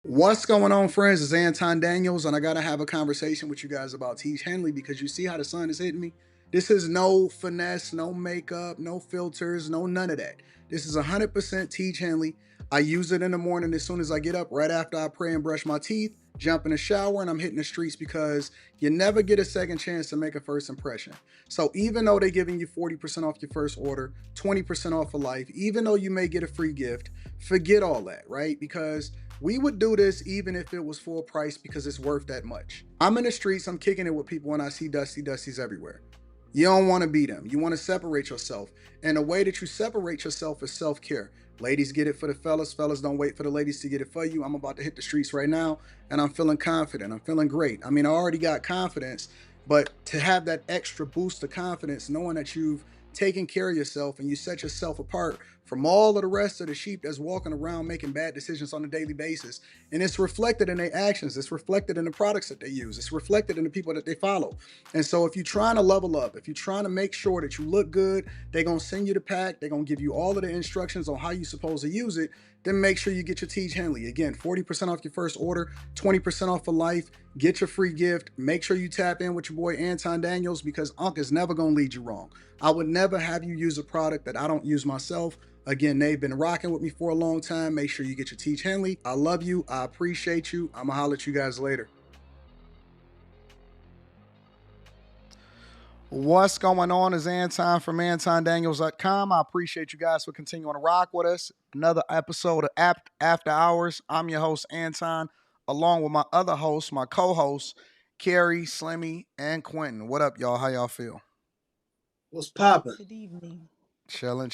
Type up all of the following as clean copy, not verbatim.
What's going on, friends? It's Anton Daniels, and I gotta have a conversation with you guys about Teach Henley because you see how the sun is hitting me. This is no finesse, no makeup, no filters, no none of that. This is 100% Teach Henley. I use it in the morning as soon as I get up, right after I pray and brush my teeth, jump in the shower, and I'm hitting the streets because you never get a second chance to make a first impression. So even though they're giving you 40% off your first order, 20% off for life, even though you may get a free gift, forget all that, right? Because we would do this even if it was full price because it's worth that much. I'm in the streets, I'm kicking it with people, and I see Dusties everywhere. You don't want to be them. You want to separate yourself. And the way that you separate yourself is self-care. Ladies get it for the fellas. Fellas don't wait for the ladies to get it for you. I'm about to hit the streets right now, and I'm feeling confident. I'm feeling great. I mean, I already got confidence, but to have that extra boost of confidence, knowing that you've taken care of yourself and you set yourself apart from all of the rest of the sheep that's walking around making bad decisions on a daily basis. And it's reflected in their actions. It's reflected in the products that they use. It's reflected in the people that they follow. And so if you're trying to level up, if you're trying to make sure that you look good, they're going to send you the pack. They're going to give you all of the instructions on how you're supposed to use it. Then make sure you get your Teach Henley. Again, 40% off your first order, 20% off for life. Get your free gift. Make sure you tap in with your boy Anton Daniels because Unc is never going to lead you wrong. I would never have you use a product that I don't use myself. Again, they've been rocking with me for a long time. Make sure you get your Teach Henley. I love you. I appreciate you. I'm going to holler at you guys later. What's going on is Anton from antondaniels.com. I appreciate you guys for continuing to rock with us. Another episode of After Hours. I'm your host, Anton, along with my other hosts, my co-hosts, Carrie, Slimmy, and Quentin. What up, y'all? How y'all feel? What's popping? Good evening. Chilling.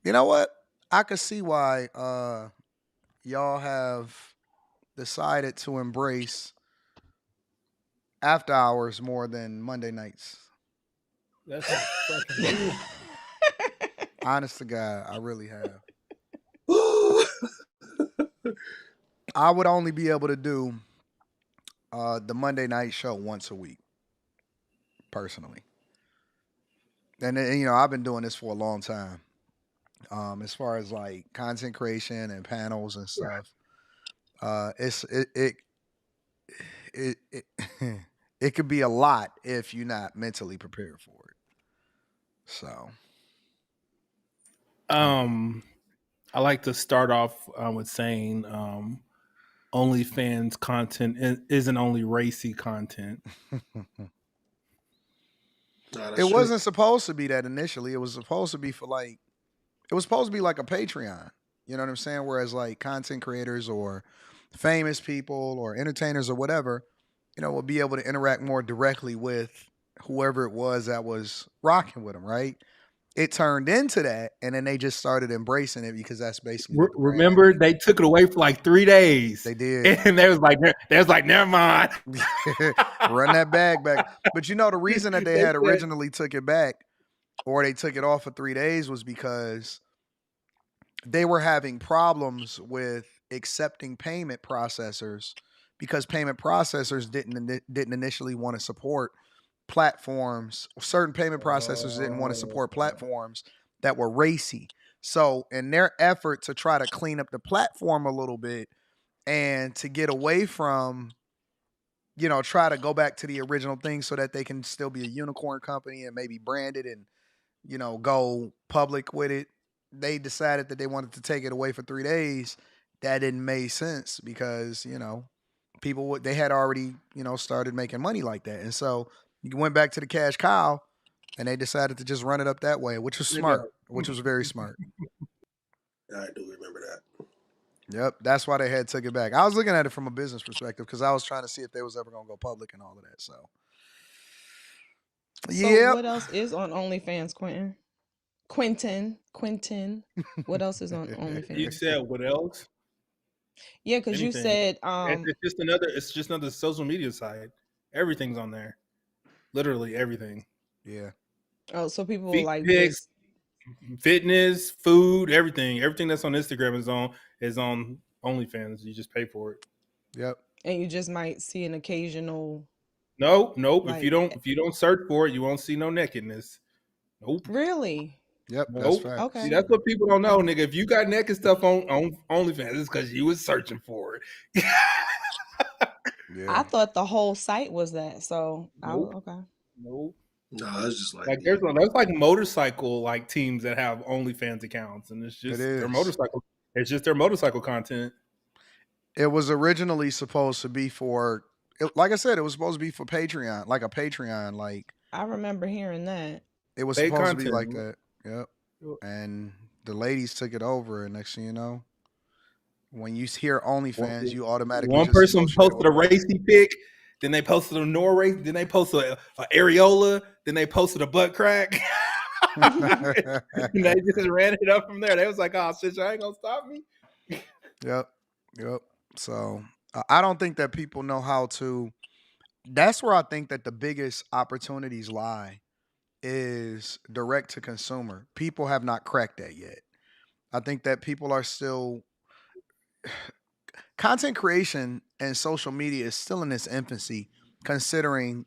You know what? I could see why y'all have decided to embrace after hours more than Monday nights. That's a fucking Honest to God, I really have. move. I would only be able to do the Monday night show once a week, personally. And I've been doing this for a long time. As far as like content creation and panels and stuff, it's it it could be a lot if you're not mentally prepared for it. So, I like to start off with saying OnlyFans content isn't only racy content. it wasn't supposed to be that initially. It was supposed to be for like, it was supposed to be like a Patreon. You know what I'm saying? Whereas like content creators or famous people or entertainers or whatever, will be able to interact more directly with whoever it was that was rocking with them, right? It turned into that, and then they just started embracing it because that's basically what the brand Remember, they took it away for like 3 days. They did. And they was like, never mind. Run that bag back. But the reason that they had originally took it back or they took it off for 3 days was because they were having problems with accepting payment processors because payment processors didn't initially want to support platforms. Certain payment processors didn't want to support platforms that were racy. So in their effort to try to clean up the platform a little bit and to get away from, try to go back to the original thing so that they can still be a unicorn company and maybe brand it and, go public with it, they decided that they wanted to take it away for 3 days. That didn't make sense because, people, they had already, started making money like that. And so you went back to the cash cow and they decided to just run it up that way, which was smart, which was very smart. I do remember that. Yep, that's why they had took it back. I was looking at it from a business perspective because I was trying to see if they was ever going to go public and all of that. So So what else is on OnlyFans, Quentin? Quentin. What else is on OnlyFans? You said what else? Yeah, because you said it's just another social media site. Everything's on there. Literally everything. Yeah. Oh, so people Feet like pics, fitness, food, everything that's on Instagram is on OnlyFans. You just pay for it. Yep. And you just might see an occasional. Nope. Like, if you don't search for it, you won't see no nakedness. Nope. Really? Yep, that's Nope. facts. Okay. See, that's what people don't know, nigga. If you got naked stuff on OnlyFans, it's because you was searching for it. Yeah. I thought the whole site was that. So Nope. okay. Nope. No, it's just like Like there's like motorcycle like teams that have OnlyFans accounts, and it's just their is. motorcycle. It's just their motorcycle content. It was originally supposed to be for, like I said, it was supposed to be for Patreon, like a Patreon. Like I remember hearing that. it was Fake supposed to be content. like that. Yep. And the ladies took it over, and next thing you know, when you hear OnlyFans, you automatically One just person associate it posted with a racy pic, then they posted a Norway, then they posted a areola, then they posted a butt crack. And they just ran it up from there. They was like, "Oh shit, y'all ain't gonna stop me." Yep. So I don't think that people know how to. That's where I think that the biggest opportunities lie is direct to consumer. People have not cracked that yet. I think that people are still content creation and social media is still in its infancy, considering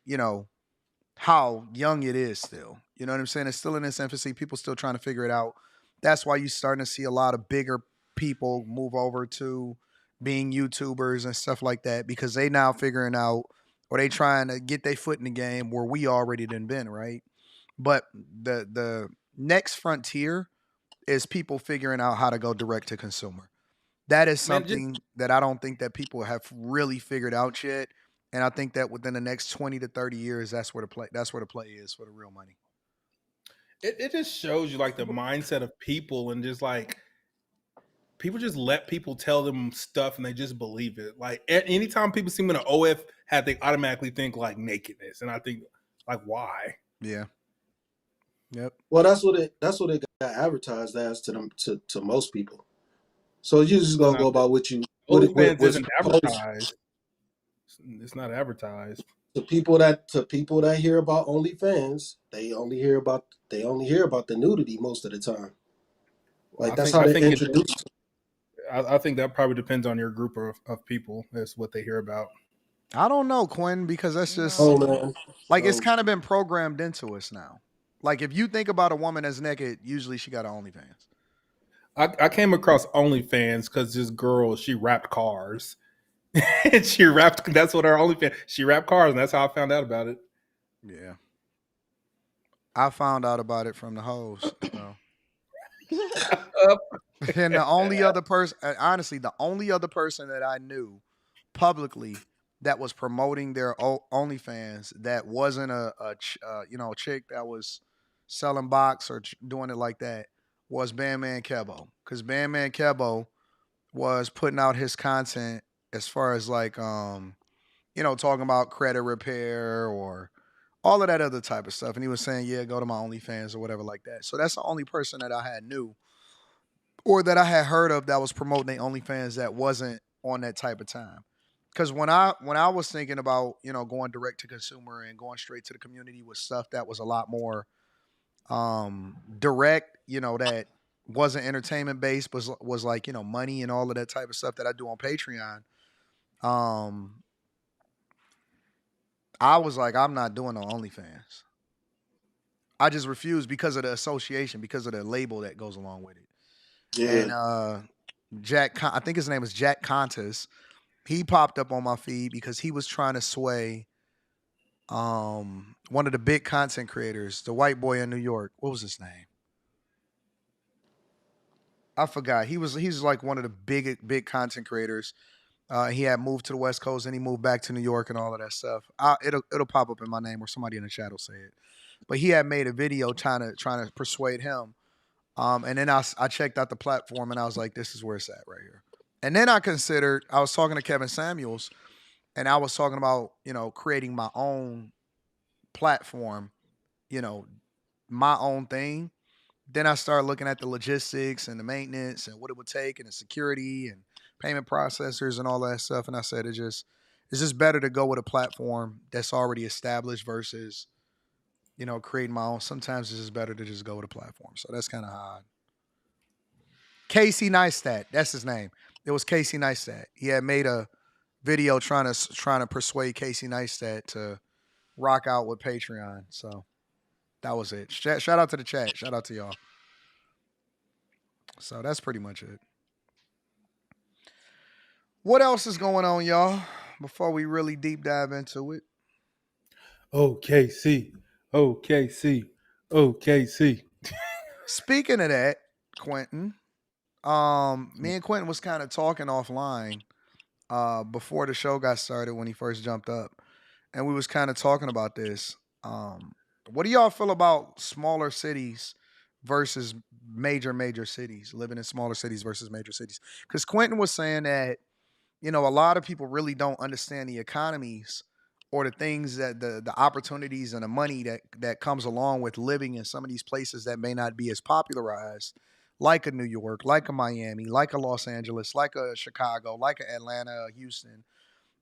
how young it is still. You know what I'm saying? It's still in its infancy. People still trying to figure it out. That's why you're starting to see a lot of bigger people move over to being YouTubers and stuff like that because they now figuring out or they trying to get their foot in the game where we already done been, right? But the next frontier is people figuring out how to go direct to consumer. That is Man, just something that I don't think that people have really figured out yet. And I think that within the next 20 to 30 years, that's where the play is for the real money. it just shows you like the mindset of people and just like people just let people tell them stuff and they just believe it. Like anytime people see me in an OF hat, they automatically think like nakedness, and I think like why? Yeah. Yep. well, that's what it got advertised as to them to most people. So you just It's gonna not. go about what OnlyFans what's isn't proposed advertised. It's not advertised. to people that hear about OnlyFans. They only hear about the nudity most of the time. Well, Like I that's think how I they think it. introduce. I think that probably depends on your group of people. That's what they hear about. I don't know, Quinn, because that's just Oh No. man, like it's kind of been programmed into us now. Like if you think about a woman that's naked, usually she got an OnlyFans. I came across OnlyFans because this girl she wrapped cars. And she wrapped. That's what her OnlyFans. She wrapped cars, and that's how I found out about it. Yeah. I found out about it from the hoes. So. And the only other person, honestly, the only other person that I knew publicly that was promoting their OnlyFans that wasn't a chick that was selling box or doing it like that was Bandman Kebo, because Bandman Kebo was putting out his content as far as like talking about credit repair or all of that other type of stuff, and he was saying, yeah, go to my OnlyFans or whatever like that. So that's the only person that I had knew or that I had heard of that was promoting their OnlyFans that wasn't on that type of time. Because when I was thinking about going direct to consumer and going straight to the community with stuff that was a lot more direct, that wasn't entertainment based, but was like money and all of that type of stuff that I do on Patreon. Um, I was like, I'm not doing no OnlyFans. I just refused because of the association, because of the label that goes along with it. yeah. And I think his name is Jack Contis. He popped up on my feed because he was trying to sway one of the big content creators, the white boy in New York. What was his name? I forgot. He's like one of the big content creators. He had moved to the West Coast and he moved back to New York and all of that stuff. It'll pop up in my name or somebody in the chat will say it. But he had made a video trying to persuade him. And then I checked out the platform and I was like, this is where it's at right here. And then I was talking to Kevin Samuels and I was talking about, creating my own platform, my own thing. Then I started looking at the logistics and the maintenance and what it would take and the security and payment processors and all that stuff. And I said, it's just better to go with a platform that's already established versus, creating my own. Sometimes it's just better to just go with a platform. So that's kind of how Casey Neistat, that's his name. It was Casey Neistat. He had made a video trying to persuade Casey Neistat to rock out with Patreon. So that was it. Shout out to the chat. Shout out to y'all. So that's pretty much it. What else is going on, y'all? Before we really deep dive into it. OKC, OKC, OKC. Speaking of that, Quentin, me and Quentin was kind of talking offline before the show got started when he first jumped up, and we was kind of talking about this. What do y'all feel about smaller cities versus major cities? Living in smaller cities versus major cities? Because Quentin was saying that a lot of people really don't understand the economies or the things that the opportunities and the money that comes along with living in some of these places that may not be as popularized, like a New York, like a Miami, like a Los Angeles, like a Chicago, like a Atlanta, Houston.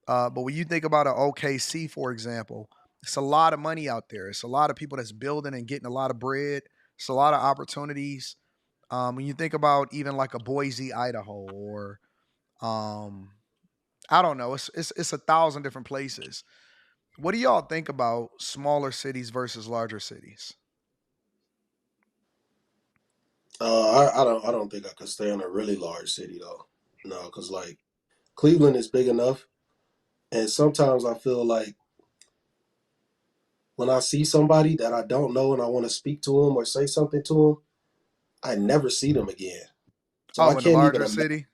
But when you think about an OKC, for example, it's a lot of money out there. It's a lot of people that's building and getting a lot of bread. It's a lot of opportunities. When you think about even like a Boise, Idaho, or um, I don't know. It's a thousand different places. What do y'all think about smaller cities versus larger cities? I don't think I could stay in a really large city though. No, because like Cleveland is big enough, and sometimes I feel like when I see somebody that I don't know and I want to speak to them or say something to them, I never see them again. So I Oh, in a can't even larger imagine. city?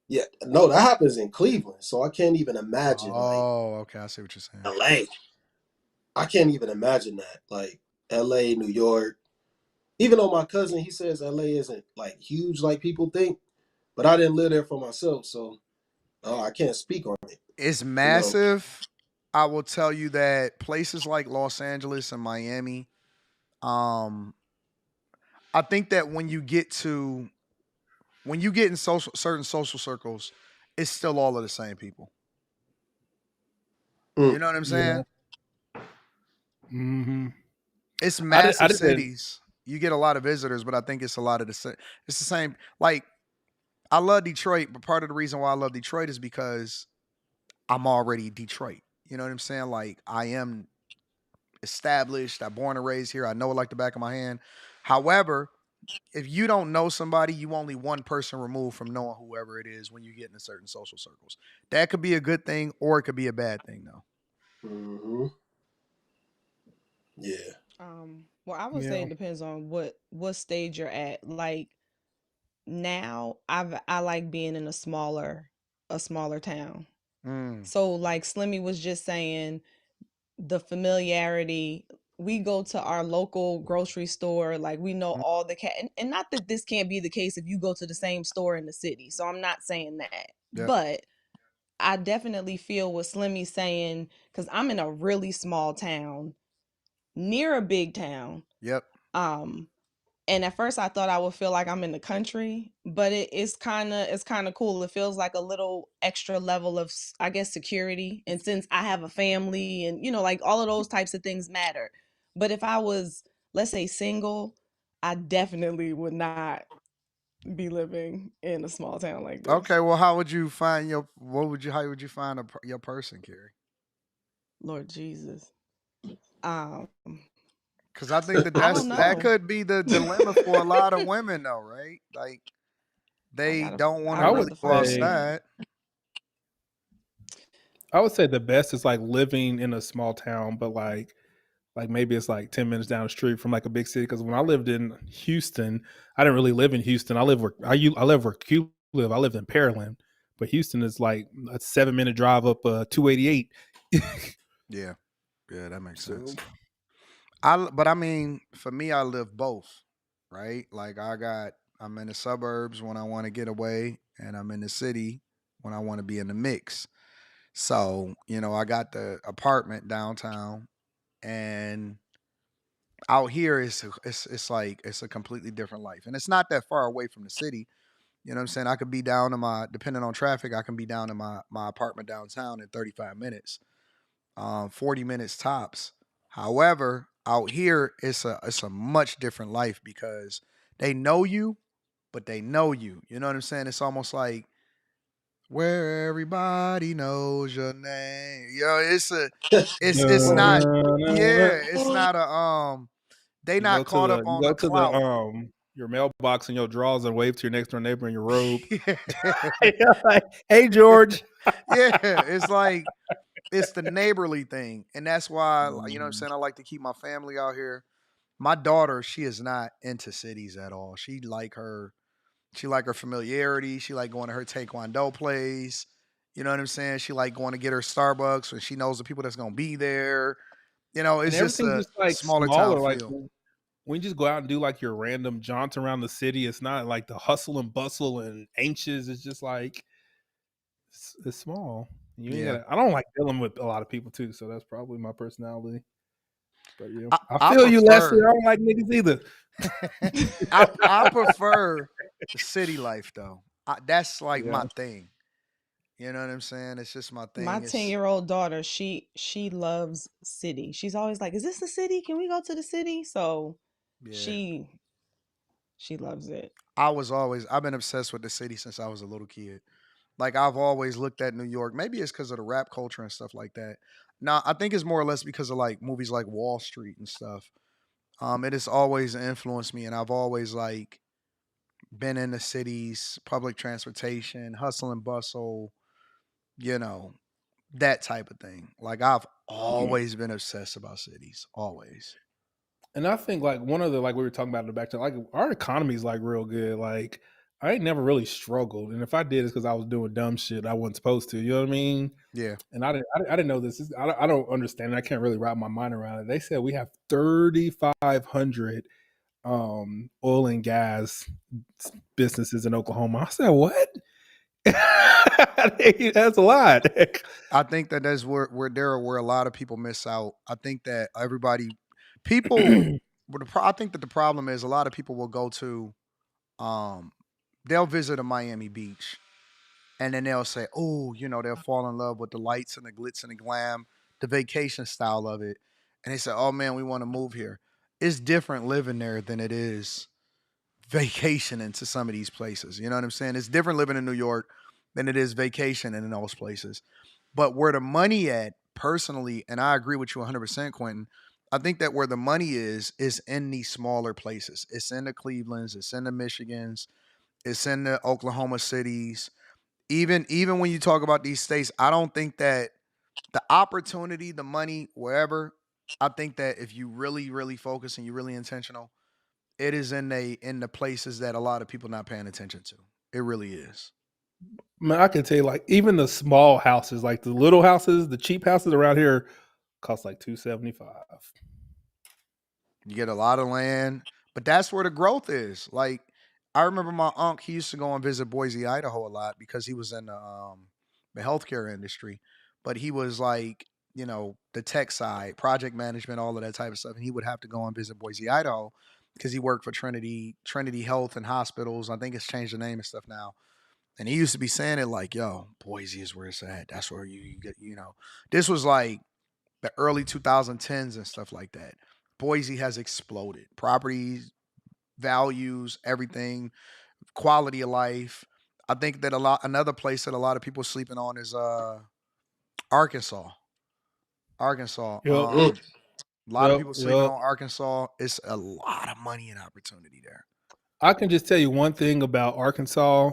Yeah, no, that happens in Cleveland. So I can't even imagine like Oh, okay. I see what you're saying. LA. I can't even imagine that. Like LA, New York. Even though my cousin, he says LA isn't like huge like people think, but I didn't live there for myself, so I can't speak on it. It's You know. massive. I will tell you that places like Los Angeles and Miami, um, I think that when you get in certain social circles, it's still all of the same people. You Mm. know what I'm Yeah. saying? Mm-hmm. It's I massive didn't. cities. You get a lot of visitors, but I think it's a lot of the same. It's the same. Like I love Detroit, but part of the reason why I love Detroit is because I'm already Detroit. You know what I'm saying? Like I am established. I'm born and raised here. I know it like the back of my hand. However, if you don't know somebody, you only one person removed from knowing whoever it is when you get into certain social circles. That could be a good thing or it could be a bad thing though. Hmm. Yeah. Well, I would say Yeah. it depends on what stage you're at. Like now, I like being in a smaller town. Mm, So like Slimmy was just saying, the familiarity. We go to our local grocery store, like we know mm, all the and not that this can't be the case if you go to the same store in the city. So I'm not saying that. yep. But I definitely feel what Slimmy's saying because I'm in a really small town near a big town. Yep. Um, and at first I thought I would feel like I'm in the country, but it's kind of cool. It feels like a little extra level of I guess security. And since I have a family and like all of those types of things matter. But if I was, let's say, single, I definitely would not be living in a small town like this. Okay, well how would you find how would you find your person, Carrie? Lord Jesus. Um, Cuz I think that I don't that know. could be the dilemma for a lot of women though, right? Like I they gotta don't want I to I don't would have really to go find say. me. outside. I would say the best is like living in a small town, but like maybe it's like 10 minutes down the street from like a big city. Because when I lived in Houston, I didn't really live in Houston. I live where Q live. I lived in Pearland, but Houston is like a 7 minute drive up 288. Yeah. Yeah, that makes So sense. But I mean, for me, I live both, right? Like I'm in the suburbs when I want to get away, and I'm in the city when I want to be in the mix. So I got the apartment downtown, and out here it's like it's a completely different life, and it's not that far away from the city. You know what I'm saying? I could be down to depending on traffic, I can be down to my apartment downtown in 35 minutes. 40 minutes tops. However, out here it's a much different life because they know you, but they know you. You know what I'm saying? It's almost like where everybody knows your name. It's no, not no, no, yeah, it's no. not a they not caught up You on go the to the clout. your mailbox and your drawers and wave to your next door neighbor in your robe. Yeah. Like, hey, George. Yeah, it's like it's the neighborly thing, and that's why you know what I'm saying. I like to keep my family out here. My daughter, she is not into cities at all. She like her familiarity. She like going to her taekwondo plays. You know what I'm saying? She like going to get her Starbucks when she knows the people that's gonna be there. You know, And it's just everything's a just like smaller town smaller. Like feel. when you just go out and do like your random jaunts around the city, it's not like the hustle and bustle and anxious. It's just like it's small. You ain't Yeah, gotta. I don't like dealing with a lot of people too, so that's probably my personality. But yeah, I, I I feel you, Leslie. prefer I don't like niggas either. I prefer the city life though. That's like Yeah. my thing. You know what I'm saying? It's just my My thing. It's 10-year-old daughter, she loves city. She's always like, "Is this the city? Can we go to the city?" So yeah. she she loves it. I've been obsessed with the city since I was a little kid. Like I've always looked at New York. Maybe it's because of the rap culture and stuff like that. Now I think it's more or less because of like movies like Wall Street and stuff. It has always influenced me, and I've always like been in the cities, public transportation, hustle and bustle, you know, that type of thing. Like I've always been obsessed about cities, always. And I think like one of the like we were talking about in the back, like our economy is like real good. Like I ain't never really struggled, and if I did, it's because I was doing dumb shit I wasn't supposed to. You know what I mean? Yeah, And I didn't know this. I don't understand. I can't really wrap my mind around it. They said we have 3,500 oil and gas businesses in Oklahoma. I said what? That's a lot. I think that that's where a lot of people miss out. I think that people, I think that the problem is a lot of people will go to, um, they'll visit a Miami Beach, and then they'll say, oh, they'll fall in love with the lights and the glitz and the glam, the vacation style of it, and they say, oh man, we want to move here. It's different living there than it is vacationing to some of these places. You know what I'm saying? It's different living in New York than it is vacationing in those places. But where the money at, personally, and I agree with you 100%, Quentin, I think that where the money is in these smaller places. It's in the Clevelands, it's in the Michigans, it's in the Oklahoma cities. Even when you talk about these states, I don't think that the opportunity, the money, wherever, I think that if you really, really focus and you're really intentional, it is in the places that a lot of people not paying attention to. It really is. Man, I can tell you, like even the small houses, like the little houses, the cheap houses around here, cost like $275. You get a lot of land, but that's where the growth is. Like I remember my uncle, he used to go and visit Boise, Idaho a lot because he was in the healthcare industry, but he was like, the tech side, project management, all of that type of stuff, and he would have to go and visit Boise, Idaho because he worked for Trinity Health and Hospitals. I think it's changed the name and stuff now. And he used to be saying it like, yo, Boise is where it's at. That's where you get, this was like the early 2010s and stuff like that. Boise has exploded. Properties, values, everything, quality of life. I think that another place that a lot of people sleeping on is Arkansas. Arkansas. Yep, Mm. A lot of yep, people sleeping yep. on Arkansas. It's a lot of money and opportunity there. I can just tell you one thing about Arkansas.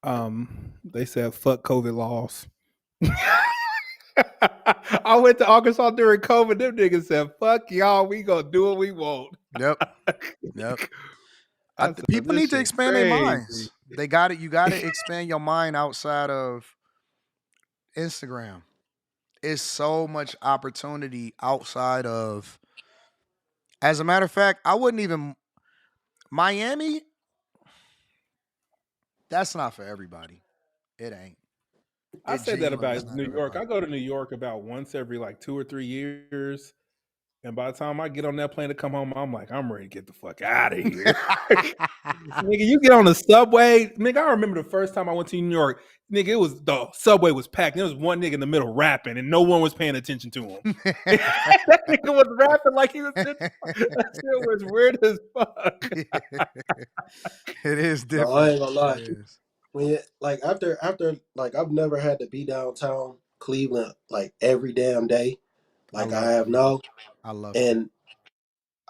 They said fuck COVID laws. I went to Arkansas during COVID. Them niggas said, "Fuck y'all, we gonna do what we want." Yep. Yep. I said, People "This need to shit expand their crazy." minds. They got it. You got to expand your mind outside of Instagram. It's so much opportunity outside of. As a matter of fact, I wouldn't even Miami. That's not for everybody. It ain't. I It say that genuinely about is not New York. everybody. I go to New York about once every like 2 or 3 years. And by the time I get on that plane to come home, I'm like, I'm ready to get the fuck out of here. Nigga, you get on the subway. Nigga, I remember the first time I went to New York. Nigga, the subway was packed. There was one nigga in the middle rapping, and no one was paying attention to him. That nigga was rapping like he was. That shit was weird as fuck. It is No, I different. ain't gonna It lie. is. Like after like I've never had to be downtown Cleveland like every damn day, I like I love have Cleveland. now, I love Cleveland. and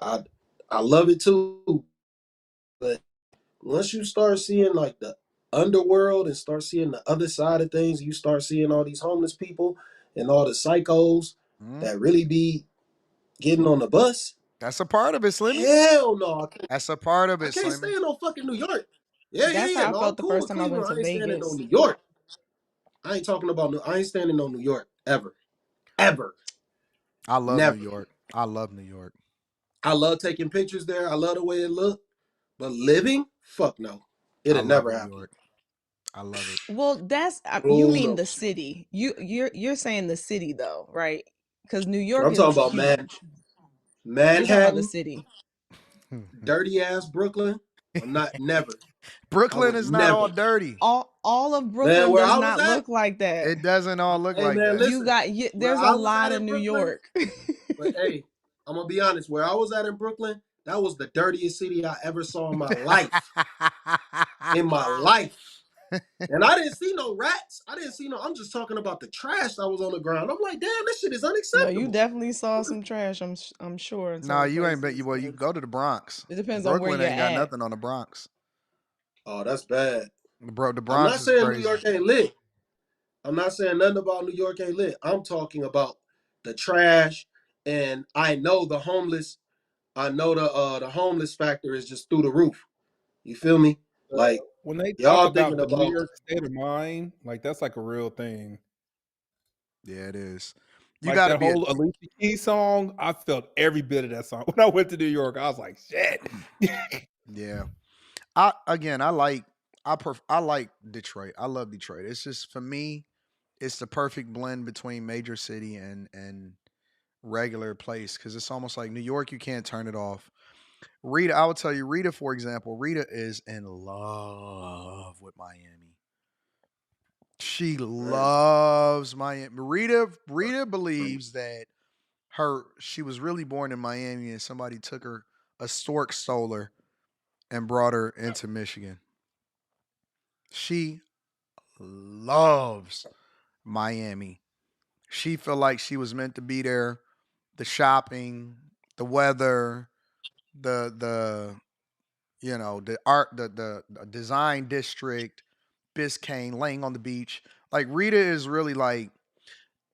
I I love it too. But once you start seeing like the underworld and start seeing the other side of things, you start seeing all these homeless people and all the psychos that really be getting on the bus. That's a part of it, Slimmy. Hell no, That's a part of I it, can't Slimmy. stay in no fucking New York. Yeah, That's how I No, I'm felt the cool first with time I went Cleveland. to I ain't staying in no Vegas. New York. I ain't talking about. I ain't staying in no New York ever, ever, I love never. New York. I love New York. I love taking pictures there. I love the way it look, but living, fuck no, I it'll love never New happen. York. I love it. Well, that's you Oh mean no, the city. You're saying the city though, right? Because New York I'm talking is about huge. You're talking about the Manhattan, city. dirty ass Brooklyn. I'm not never. I Brooklyn would is not all never. dirty. All of Man, Brooklyn where does I was not at, look like that. It doesn't all look hey like man, that. listen, where There's a I was lot at of in New Brooklyn. York. But hey, I'm gonna be honest. Where I was at in Brooklyn, that was the dirtiest city I ever saw in my life. In my life. And I didn't see no rats. I didn't see no. I'm just talking about the trash that was on the ground. I'm like, damn, this shit is No, you unacceptable. definitely saw some trash. I'm sure in No, certain you ain't. places, Well, you but go to the Bronx. it depends on where Brooklyn you're ain't got at. nothing on the Bronx. Oh, that's bad. The I'm Bronx not is saying New crazy. York ain't lit. I'm not saying nothing about New York ain't lit. I'm talking about the trash, and I know the homeless. I know the homeless factor is just through the roof. You feel me? Like When they talk y'all thinking about the New about. York state of mind, like that's like a real thing. Yeah, it is. You Like got to that be. whole Alicia Keys song, I felt every bit of that song. When I went to New York, I was like, shit. Yeah. I like Detroit. I love Detroit. It's just for me, it's the perfect blend between major city and regular place because it's almost like New York. You can't turn it off. Rita, I would tell you, Rita, for example, Rita is in love with Miami. She Man, loves Miami. Rita believes that she was really born in Miami and somebody took her, a stork stole her and brought her into Michigan. She loves Miami. She felt like she was meant to be there. The shopping, the weather, the the art, the design district, Biscayne, laying on the beach. Like Rita is really like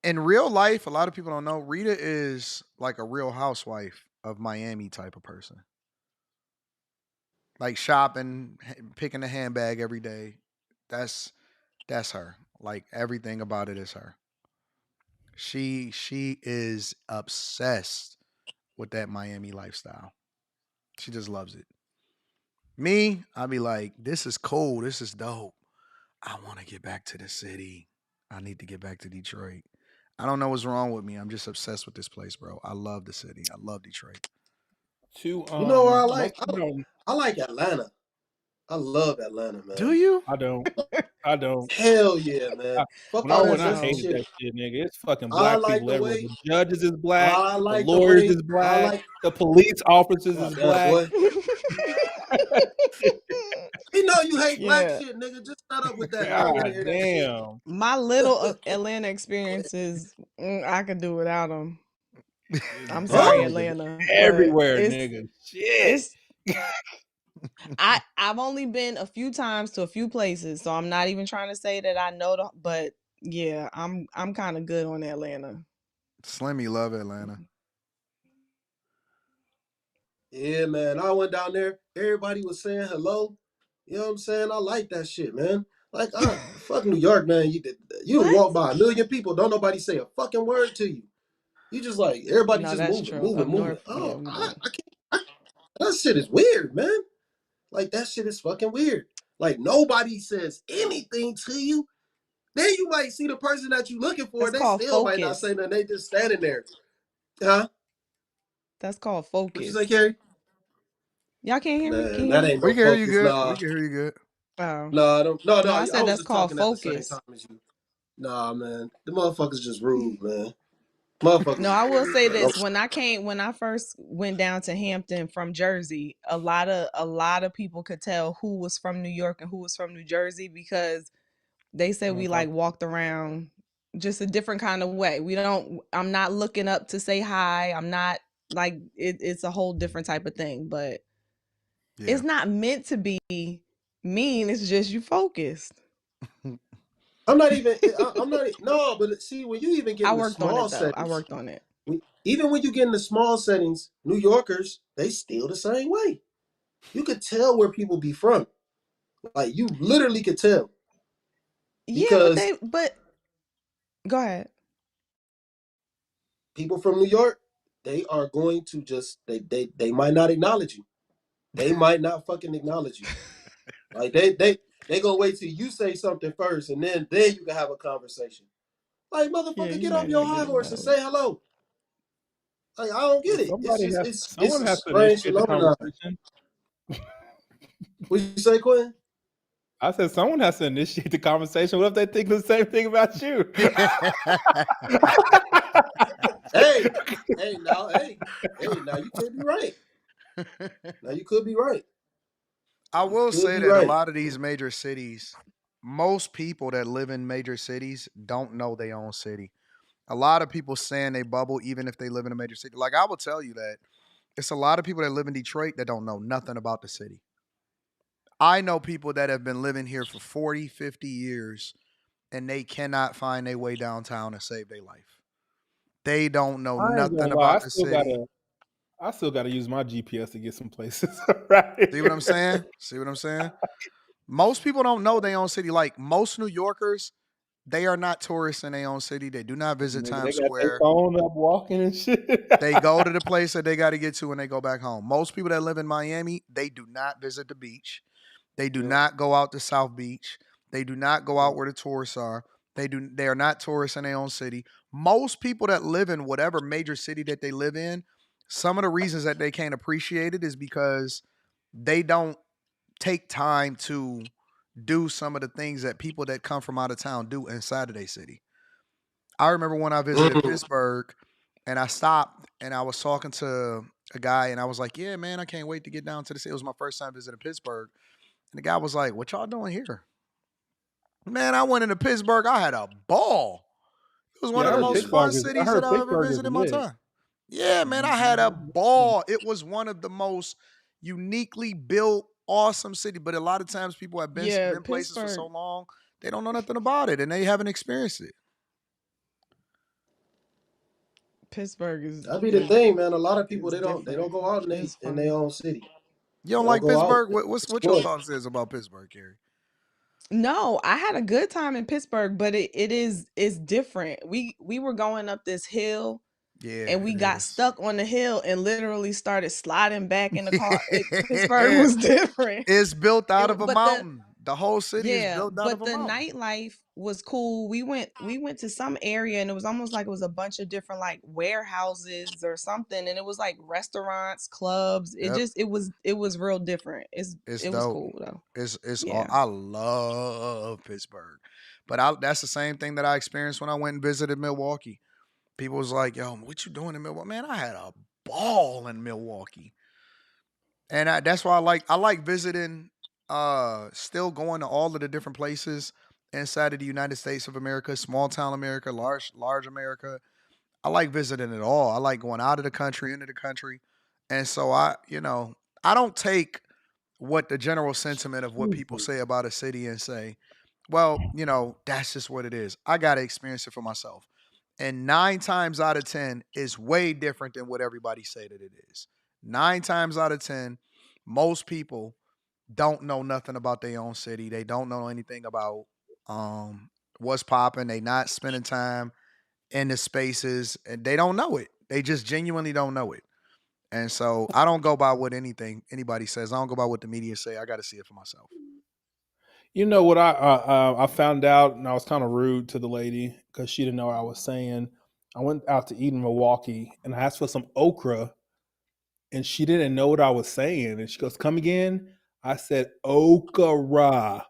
in real life. A lot of people don't know Rita is like a real housewife of Miami type of person. Like shopping, picking a handbag every day. That's that's her. Like everything about it is her. She is obsessed with that Miami lifestyle. She just loves it. Me, I'd be like, this is cool. This is dope. I want to get back to the city. I need to get back to Detroit. I don't know what's wrong with me. I'm just obsessed with this place, bro. I love the city. I love Detroit. To you know what I most like? people don't. I like Atlanta. I love Atlanta, Do man. you? I don't. I don't. Hell yeah, man. I, Fuck when I all Oh that went, I Jersey hated no. shit. that shit, nigga. It's fucking I black like people the everywhere. way. The judges is black. I The like the lawyers way. is I black. like. The police officers God is damn, black. boy. We know you hate black Yeah. shit, nigga. Just shut up with that. We don't want to God hear that shit. damn. My little Atlanta experiences, I could do without them. I'm Huh? sorry, Black niggas Atlanta, but everywhere, nigga. Shit. it's I've only been a few times to a few places, so I'm not even trying to say that I know but yeah, I'm kind of good on Atlanta. Slimmy love Atlanta. Yeah, man. I went down there. Everybody was saying hello. You know what I'm saying? I like that shit, man. Like, fuck New York, man. You What? walk by a million people, don't nobody say a fucking word to you. You just like everybody No, just that's moving, true. moving, Up moving. north, yeah, Oh, we I, don't. I can't. That shit is weird, man. Like that shit is fucking weird. Like nobody says anything to you. Then you might see the person that you looking for. That's They called still might not focus. say nothing. They just standing there. Huh? That's called What you say, focus. Carrie? Y'all can't hear me? Can Man, you hear that me? ain't We no can hear you focus. good. Nah, We can hear you good. Oh. nah, no. No, I I said was that's just called talking at the same focus. time as you. Nah, man, the motherfuckers just rude, man. Motherfuckers No, is I will rude, say man. this. When I first went down to Hampton from Jersey, a lot of people could tell who was from New York and who was from New Jersey because they said we Okay. like walked around just a different kind of way. I'm not looking up to say hi. I'm not like it's a whole different type of thing, but Yeah. It's not meant to be mean. It's just you focused. I'm not even. I'm not. No, but see, when you even get I in the worked on small it though. I settings, worked on it. even when you get in the small settings, New Yorkers, they still the same way. You could tell where people be from. Like you literally could tell Yeah, because but go ahead. people from New York, they are going to just they might not acknowledge you. They might not fucking acknowledge you. Like they gonna wait till you say something first, and then you can have a conversation. Like Yeah, motherfucker, you get off might your not get high horse and say acknowledged. hello. Like I don't get Well, it. It's just it's someone a has to strange initiate the phenomenon. conversation. What you say, Quinn? I said someone has to initiate the conversation. What if they think the same thing about you? Hey, now you could be right. Now you could be right. I You will could say be that a right. lot of these major cities, most people that live in major cities don't know their own city. A lot of people stay in a bubble even if they live in a major city. Like I will tell you that it's a lot of people that live in Detroit that don't know nothing about the city. I know people that have been living here for 40, 50 years and they cannot find their way downtown and save their life. They don't know I ain't nothing gonna lie. about the city. I still gotta use my GPS to get some places. Right. See what I'm saying? See what I'm saying? Most people don't know their own city. Like most New Yorkers, they are not tourists in their own city. They do not visit Nigga, they Times got their Square. phone up walking and shit. They go to the place that they got to get to when they go back home. Most people that live in Miami, they do not visit the beach. They do Yeah. not go out to South Beach. They do not go out where the tourists are. They are not tourists in their own city. Most people that live in whatever major city that they live in, some of the reasons that they can't appreciate it is because they don't take time to do some of the things that people that come from out of town do inside of their city. I remember when I visited Pittsburgh and I stopped and I was talking to a guy and I was like, yeah, man, I can't wait to get down to the city. It was my first time visiting Pittsburgh. And the guy was like, what y'all doing here? Man, I went into Pittsburgh. I had a ball. It was one Yeah, of I the heard most Yeah. fun Pittsburgh is. I cities that heard I've ever Pittsburgh is visited in my lit. time. Yeah, man, I had a ball. It was one of the most uniquely built, awesome city. But a lot of times people have been Yeah, places for so Pittsburgh. long, they don't know nothing about it and they haven't experienced it. Pittsburgh That'd be the thing, man. A lot of people is they don't different. go out It's in their fun. own city. You They don't don't like go out Pittsburgh? to What your explore. thoughts is about Pittsburgh, Carrie? No, I had a good time in Pittsburgh, but it's different. We were going up this hill Yeah, and we it got is. stuck on the hill and literally started sliding back in the car. Pittsburgh was different. It's built out of a But mountain. The whole city is yeah, built out of but a the mountain. nightlife was cool. We went to some area and it was almost like it was a bunch of different like warehouses or something, and it was like restaurants, clubs. Yep, It was real different. it's It was dope. cool though. It's all. Yeah. I love Pittsburgh, but that's the same thing that I experienced when I went and visited Milwaukee. People was like, "Yo, what you doing in Milwaukee?" Man, I had a ball in Milwaukee, and that's why I like visiting. Still going to all of the different places inside of the United States of America, small town America, large America. I like visiting it all. I like going out of the country, into the country. And so I don't take what the general sentiment of what people say about a city and say, well, that's just what it is. I got to experience it for myself. And 9 times out of 10 is way different than what everybody say that it is. 9 times out of 10, most people don't know nothing about their own city. They don't know anything about what's popping. They not spending time in the spaces and they don't know it. They just genuinely don't know it. And so I don't go by what anybody says. I don't go by what the media say. I got to see it for myself. You know what I found out, and I was kind of rude to the lady because she didn't know what I was saying. I went out to eat in Milwaukee, and I asked for some okra, and she didn't know what I was saying. And she goes, "Come again?" I said, "Okra,"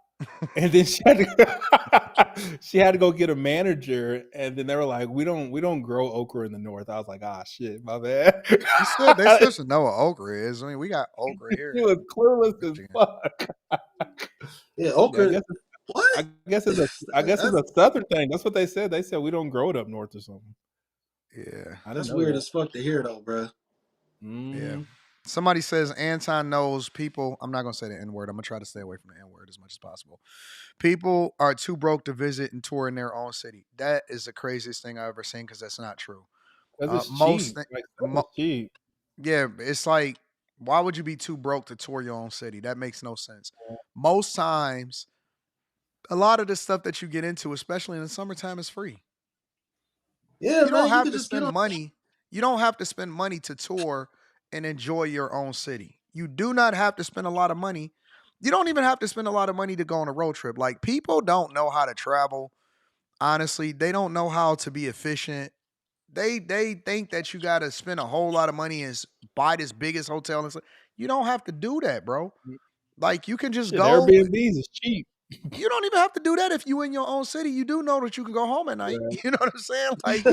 and then she had to go get a manager, and then they were like, "We don't grow okra in the north." I was like, "Ah, shit, my bad." They still should know what okra is. I mean, we got okra here She in was clueless as Michigan. fuck. Yeah, Yeah, okra. What? I guess it's a southern thing. That's what they said. They said we don't grow it up north or something. Yeah, I didn't That's know weird that. as fuck to hear though, bro. yeah. Somebody says Anton knows people. I'm not gonna say the N word. I'm gonna try to stay away from the N word as much as possible. People are too broke to visit and tour in their own city. That is the craziest thing I've ever seen because that's not true. Because it's Most, cheap. thi- Like stuff is mo- cheap. yeah, it's like, why would you be too broke to tour your own city? That makes no sense. Most times, a lot of the stuff that you get into, especially in the summertime, is free. Yeah, You don't man, you have could to just get spend on. money. You don't have to spend money to tour and enjoy your own city. You do not have to spend a lot of money. You don't even have to spend a lot of money to go on a road trip. Like, people don't know how to travel. Honestly, they don't know how to be efficient. They think that you got to spend a whole lot of money and buy this biggest hotel and stuff. You don't have to do that, bro. Like, you can just Shit, go. Airbnbs is cheap. You don't even have to do that if you in your own city. You do know that you can go home at night. Yeah. You know what I'm saying? Like,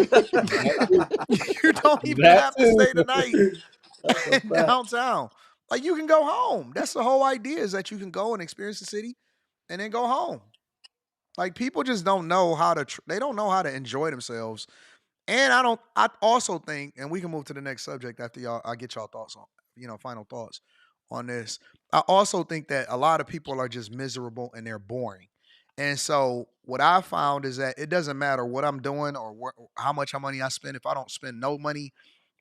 That too. you don't even That have to too. stay the night That's a in fact. downtown. Like, you can go home. That's the whole idea, is that you can go and experience the city and then go home. Like, people just don't know how to. They don't know how to enjoy themselves. And I don't. I also think, and we can move to the next subject after y'all. I get y'all thoughts on, final thoughts on this. I also think that a lot of people are just miserable and they're boring. And so what I found is that it doesn't matter what I'm doing or how much money I spend. If I don't spend no money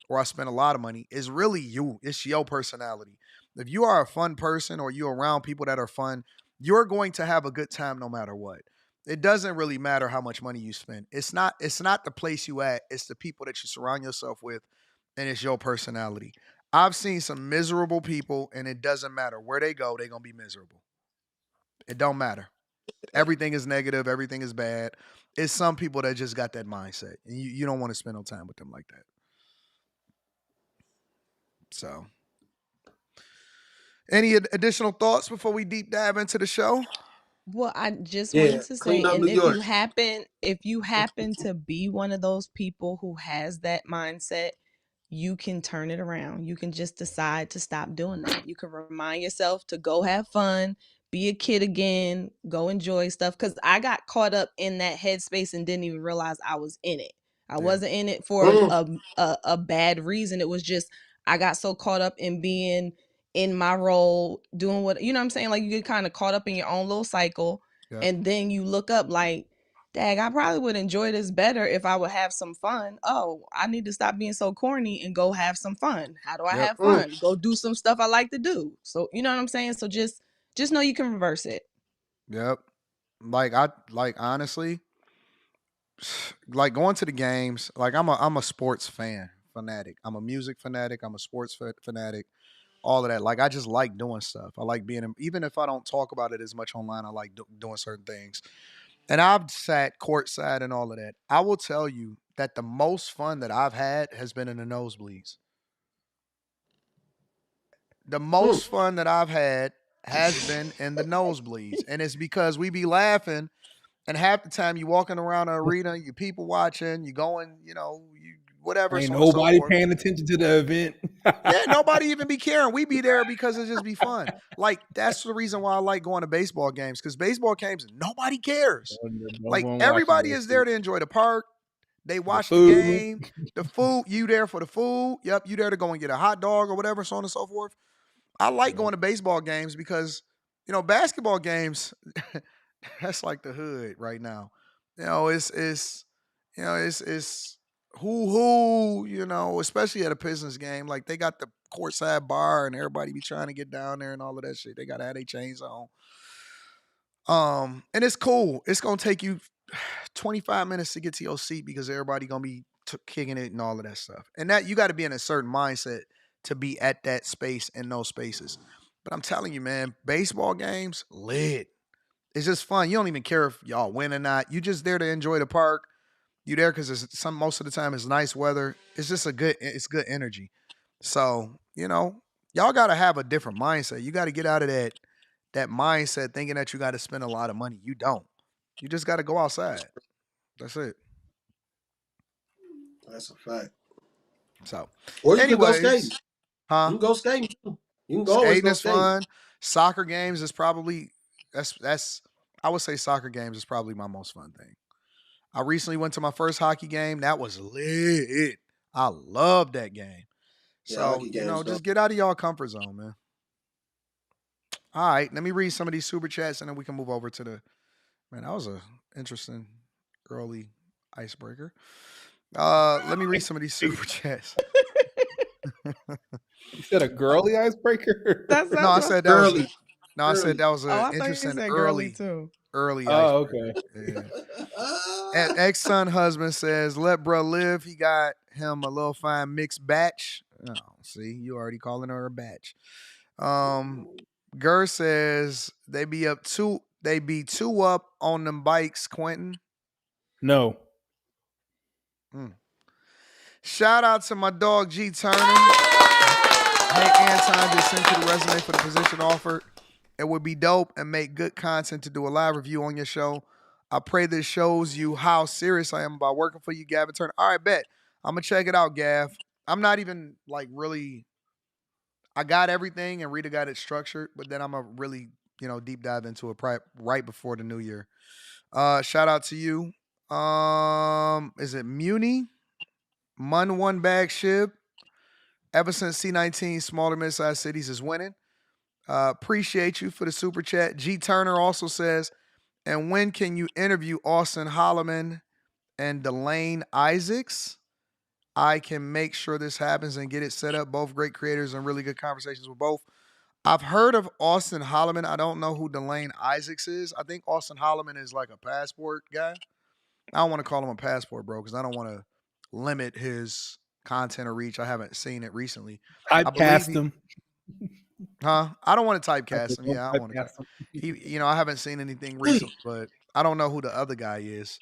or I spend a lot of money, it's really you. It's your personality. If you are a fun person or you're around people that are fun, you're going to have a good time no matter what. It doesn't really matter how much money you spend. It's not the place you at, it's the people that you surround yourself with, and it's your personality. I've seen some miserable people, and it doesn't matter where they go, they're gonna be miserable. It don't matter. Everything is negative, everything is bad. It's some people that just got that mindset. And you don't want to spend no time with them like that. So, any additional thoughts before we deep dive into the show? Well, I just Yeah, wanted to say, clean up and New York. if you happen to be one of those people who has that mindset, you can turn it around. You can just decide to stop doing that. You can remind yourself to go have fun, be a kid again, go enjoy stuff. Cause I got caught up in that headspace and didn't even realize I was in it. I Yeah. wasn't in it for Mm. a bad reason. It was just I got so caught up in being in my role, doing what you know what I'm saying? Like you get kind of caught up in your own little cycle. Yep. And then you look up like, dag, I probably would enjoy this better if I would have some fun. Oh, I need to stop being so corny and go have some fun. How do I Yep. have fun? Go do some stuff I like to do. So you know what I'm saying? So just know you can reverse it. Yep. Like honestly, like going to the games, like I'm a sports fanatic. I'm a music fanatic, I'm a sports fanatic, all of that. Like I just like doing stuff. I like being even if I don't talk about it as much online, I like doing certain things. And I've sat courtside and all of that. I will tell you that the most fun that I've had has been in the nosebleeds. The Mm. most fun that I've had has been in the nosebleeds. And it's because we be laughing, and half the time you walking around the arena, you people watching, you going, you whatever, Ain't so on and so nobody forth. paying attention to the event. Yeah, nobody even be caring. We be there because it just be fun. Like that's the reason why I like going to baseball games, because baseball games nobody cares. No Like one watching everybody that is there shit. to enjoy the park. They The watch the food. game, the food. You there for the food? Yep, you there to go and get a hot dog or whatever, so on and so forth. I like Yeah. going to baseball games because basketball games. That's like the hood right now. It's who especially at a Pistons game. Like they got the courtside bar and everybody be trying to get down there and all of that shit. They gotta have their chains on. And it's cool. It's gonna take you 25 minutes to get to your seat because everybody gonna be kicking it and all of that stuff. And that you got to be in a certain mindset to be at that space in those spaces. But I'm telling you, man, baseball games lit. It's just fun. You don't even care if y'all win or not. You just there to enjoy the park. You there because most of the time it's nice weather. It's just it's good energy. So y'all got to have a different mindset. You got to get out of that mindset thinking that you got to spend a lot of money. You don't. You just got to go outside. That's it. That's a fact. So, Or you could go skating. anyways, huh? You can go skating too. You can always Skating go is skating. fun. Soccer games is probably that's I would say soccer games is probably my most fun thing. I recently went to my first hockey game. That was lit. I love that game. Yeah, I So, get games just done. get out of y'all comfort zone, man. All right, let me read some of these super chats and then we can move over to the. Man, that was a interesting early icebreaker. Let me read some of these super chats. You said a girly icebreaker? That's No, I what. said that was Girly. a. No, I said that was Oh, an I thought you interesting said girly too. early Oh, icebreaker. okay. Yeah. And ex-son husband says, "Let bruh live." He got him a little fine mixed batch. Oh, see, you already calling her a batch. Gur says they be two up on them bikes, Quentin. No. Shout out to my dog G Turner. Hey Anton, just sent you the resume for the position offered. It would be dope and make good content to do a live review on your show. I pray this shows you how serious I am about working for you, Gavin Turner. All right, bet. I'm gonna check it out, Gav. I'm not even like really. I got everything, and Rita got it structured, but then I'm gonna really, deep dive into it right before the new year. Shout out to you. Is it Muni? Mun one bag ship. Ever since C19 smaller mid-sized cities is winning. Appreciate you for the super chat. G Turner also says, and when can you interview Austin Holloman and Delane Isaacs? I can make sure this happens and get it set up. Both great creators and really good conversations with both. I've heard of Austin Holloman. I don't know who Delane Isaacs is. I think Austin Holloman is like a passport guy. I don't want to call him a passport, bro, because I don't want to limit his content or reach. I haven't seen it recently. I I believe cast him. I don't want to I typecast said, him. don't Yeah, I don't want to. typecast him. I haven't seen anything recently, but I don't know who the other guy is.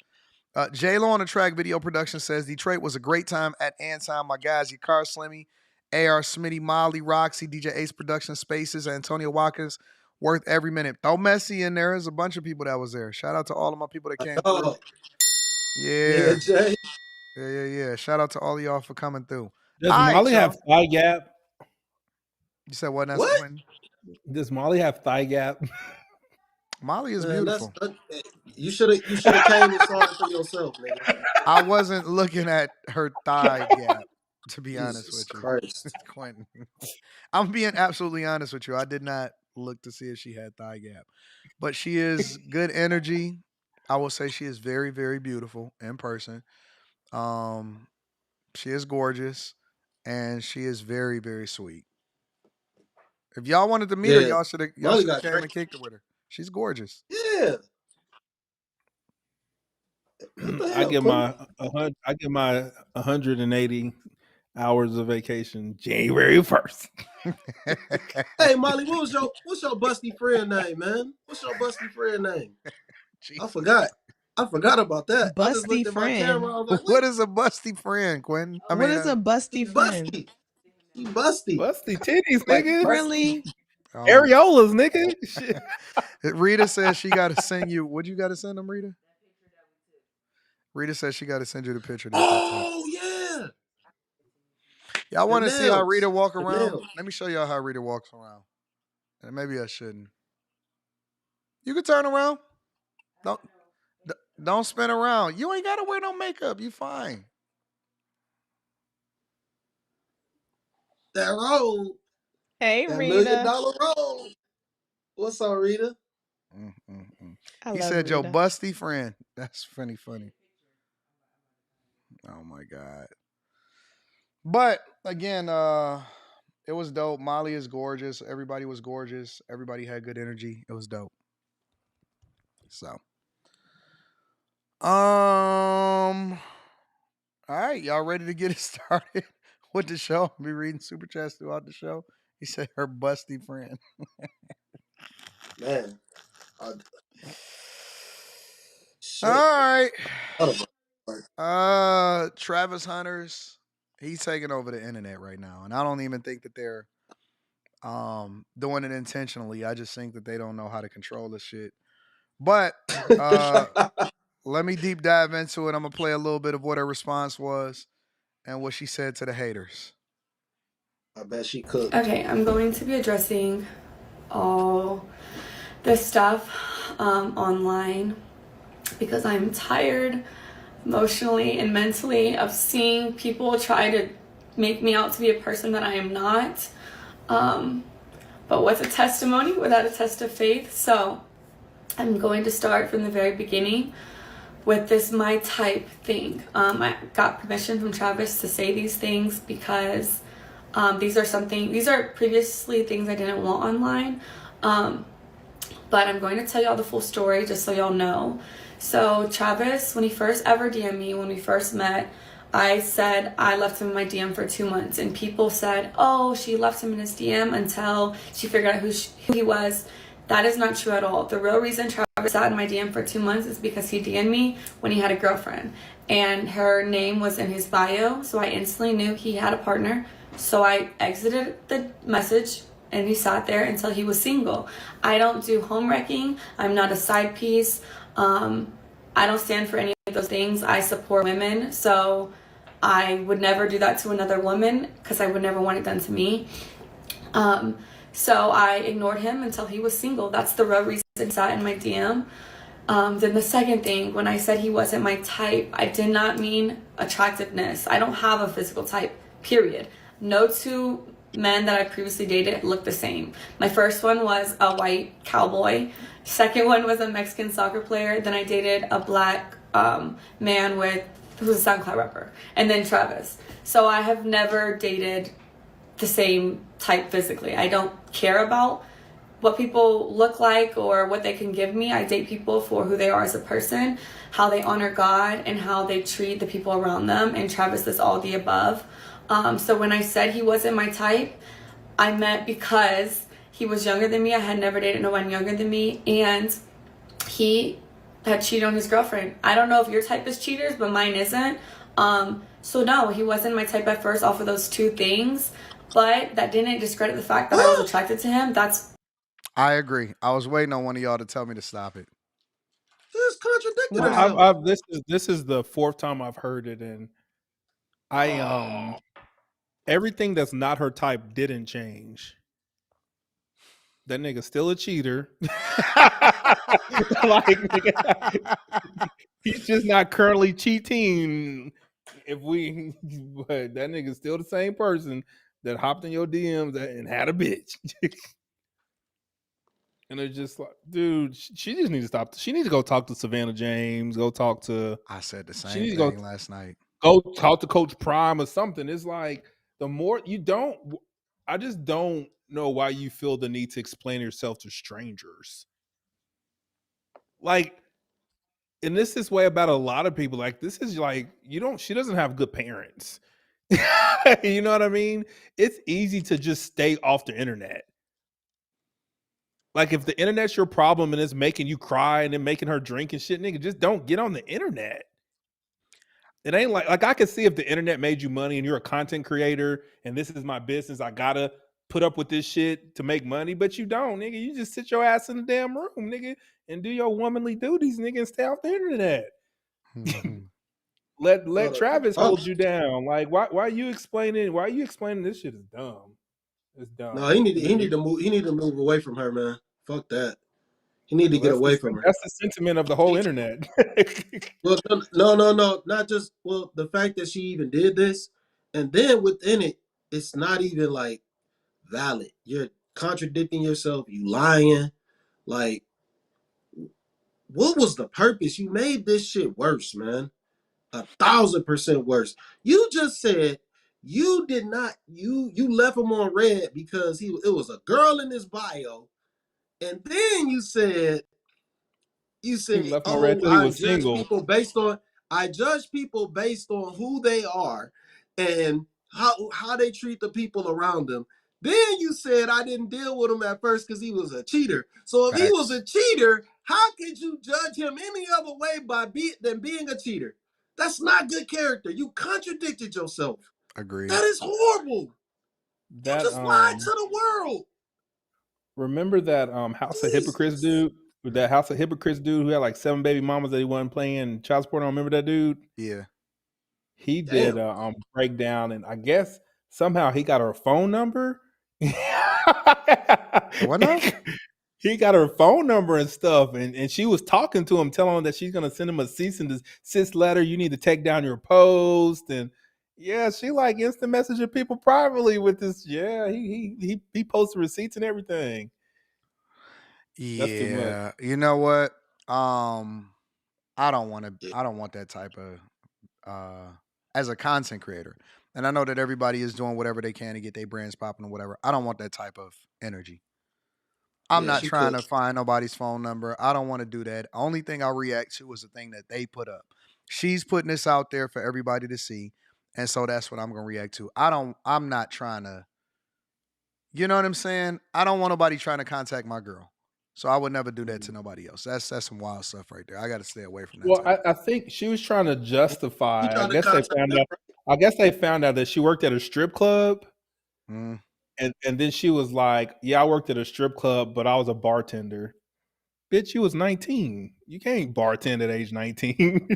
J-Lo on the track video production says Detroit was a great time at Anton. My guys, Yakar Slimmy, AR Smitty, Molly, Roxy, DJ Ace Production, Spaces, Antonio Watkins. Worth every minute. Throw Messi in there. There's a bunch of people that was there. Shout out to all of my people that came through. Yeah, Yeah. Jay. Yeah. Shout out to all of y'all for coming through. Does All right, Molly y'all. have thigh gap? You said what? That's What? Quentin. Does Molly have thigh gap? Molly is Man, beautiful. you should have came and saw it for yourself, nigga. I wasn't looking at her thigh gap, to be honest Jesus with you. Christ. Quentin. I'm being absolutely honest with you. I did not look to see if she had thigh gap. But she is good energy. I will say she is very, very beautiful in person. She is gorgeous and she is very, very sweet. If y'all wanted to meet her, Yeah. y'all should have Molly got came great. and kicked it with her. She's gorgeous. Yeah. What the I hell, give Quentin? my 180 hours of vacation January 1st. Hey, Molly, what's your busty friend name, man? What's your busty friend name? I Jesus. forgot. I forgot about that. I just Busty looked at my friend. camera. I was like, What is a busty friend, Quentin? What is a he busty friend? busty. He busty. Busty titties, Like nigga. Really? Areolas, nigga. Shit. Rita says she got to send you. What you got to send them, Rita? Rita says she got to send you the picture that they took. Oh yeah. Y'all want to see how Rita walk The around? nails. Let me show y'all how Rita walks around. And maybe I shouldn't. You can turn around. Don't spin around. You ain't got to wear no makeup. You fine. That roll. Hey, That $1 million Rita. roll. What's up, Rita? I He love said, "Your Rita. busty friend." That's funny. Oh my god. But again, it was dope. Molly is gorgeous. Everybody was gorgeous. Everybody had good energy. It was dope. So, all right, y'all ready to get it started with the show? I'll be reading super chats throughout the show. He said her busty friend. Man. All Shit. right. Travis Hunters, he's taking over the internet right now. And I don't even think that they're doing it intentionally. I just think that they don't know how to control this shit. But let me deep dive into it. I'm gonna play a little bit of what her response was and what she said to the haters. I bet she could. Okay, I'm going to be addressing all this stuff online because I'm tired emotionally and mentally of seeing people try to make me out to be a person that I am not. But what's a testimony without a test of faith? So I'm going to start from the very beginning with this my type thing. I got permission from Travis to say these things because these are previously things I didn't want online. But I'm going to tell y'all the full story just so y'all know. So Travis, when he first ever DM'd me, when we first met, I said I left him in my DM for 2 months, and people said, oh, she left him in his DM until she figured out who he was. That is not true at all. The real reason Travis sat in my DM for 2 months is because he DM'd me when he had a girlfriend, and her name was in his bio, so I instantly knew he had a partner. So I exited the message, and he sat there until he was single. I don't do home wrecking. I'm not a side piece. I don't stand for any of those things. I support women, so I would never do that to another woman because I would never want it done to me. So I ignored him until he was single. That's the real reason he sat in my DM. Then the second thing, when I said he wasn't my type, I did not mean attractiveness. I don't have a physical type, period. No two men that I previously dated looked the same. My first one was a white cowboy. Second one was a Mexican soccer player. Then I dated a black man who's a SoundCloud rapper. And then Travis. So I have never dated the same type physically. I don't care about what people look like or what they can give me. I date people for who they are as a person, how they honor God, and how they treat the people around them. And Travis is all the above. So when I said he wasn't my type, I meant because he was younger than me. I had never dated no one younger than me, and he had cheated on his girlfriend. I don't know if your type is cheaters, but mine isn't. So no, he wasn't my type at first off of those two things, but that didn't discredit the fact that I was attracted to him. I agree. I was waiting on one of y'all to tell me to stop it. This contradicted herself. This is the fourth time I've heard it, and everything that's not her type didn't change. That nigga's still a cheater. He's just not currently cheating. But that nigga's still the same person that hopped in your DMs and had a bitch. And they're just like, dude, she just needs to stop. She needs to go talk to Savannah James. Go talk to. I said the same thing last night. Go talk to Coach Prime or something. It's like the more you don't. I just don't know why you feel the need to explain yourself to strangers. Like, and this is way about a lot of people. Like, this is like she doesn't have good parents. You know what I mean? It's easy to just stay off the internet. Like, if the internet's your problem and it's making you cry and then making her drink and shit, nigga, just don't get on the internet. It ain't like I could see if the internet made you money and you're a content creator and this is my business, I gotta put up with this shit to make money, but you don't, nigga. You just sit your ass in the damn room, nigga, and do your womanly duties, nigga, and stay off the internet. Let Travis hold you down. Like, why are you explaining? Why are you explaining this shit is dumb? It's dumb. No, he need to move. He need to move away from her, man. Fuck that. He need to get away from her. That's the sentiment of the whole internet. Well, no. Not just the fact that she even did this, and then within it, it's not even like valid. You're contradicting yourself. You lying. Like, what was the purpose? You made this shit worse, man. 1,000% worse. You just said you did not. You left him on red because it was a girl in his bio, and then you said, "Oh, I judge people based on who they are and how they treat the people around them." Then you said I didn't deal with him at first because he was a cheater. So if he was a cheater, how could you judge him any other way than being a cheater? That's not good character. You contradicted yourself. Agreed. That is horrible. You just lied to the world. Remember that House of Hypocrites dude? That House of Hypocrites dude who had like 7 baby mamas that he wasn't playing child support on? Remember that dude? Yeah. He did a breakdown, and I guess somehow he got her phone number. What now? He got her phone number and stuff, and she was talking to him, telling him that she's gonna send him a cease and desist letter. You need to take down your post, and Yeah, she like instant messaging people privately with this. Yeah, he posted receipts and everything. That's too much. Yeah, you know what? I don't want to. I don't want that type of as a content creator. And I know that everybody is doing whatever they can to get their brands popping or whatever. I don't want that type of energy. I'm Yeah, not she trying cooked. to find nobody's phone number. I don't want to do that. Only thing I'll react to is the thing that they put up. She's putting this out there for everybody to see. And so that's what I'm gonna react to. I'm not trying to, you know what I'm saying? I don't want nobody trying to contact my girl. So I would never do that to nobody else. That's some wild stuff right there. I gotta stay away from that Well, type. I think she was trying to He justify. tried to contact them. I guess they found out that she worked at a strip club, Mm, and then she was like, "Yeah, I worked at a strip club, but I was a bartender." Bitch, you was 19. You can't bartend at age 19,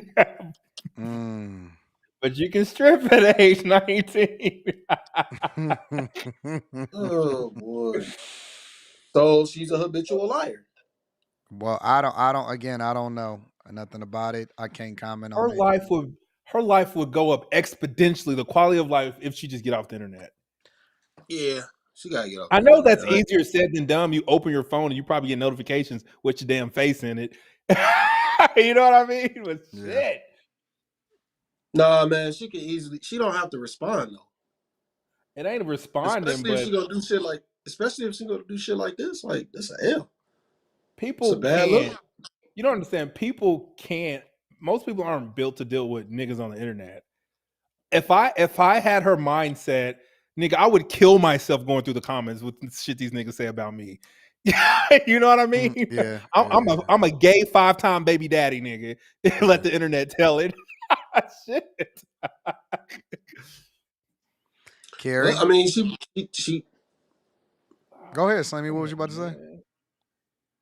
mm. but you can strip at age 19. Oh boy. So she's a habitual liar. Well, I don't know nothing about it. I can't comment her on it. life would her life would go up exponentially. The quality of life if she just get off the internet. Yeah, she gotta get off I the know internet. that's easier said than done. You open your phone and you probably get notifications with your damn face in it. You know what I mean? But Yeah. shit. Nah, man, she can easily. She don't have to respond though. It ain't responding, Especially if but she gonna do shit like. Especially if she gonna do shit like this. Like that's an L. It's a people bad can't. look. You don't understand. People can't. Most people aren't built to deal with niggas on the internet. If I had her mindset, nigga, I would kill myself going through the comments with shit these niggas say about me. You know what I mean? Yeah, I'm a gay 5-time baby daddy, nigga. Let the internet tell it. Shit. Carrie, Well, I mean, she go ahead, Slammy. What was you about to say?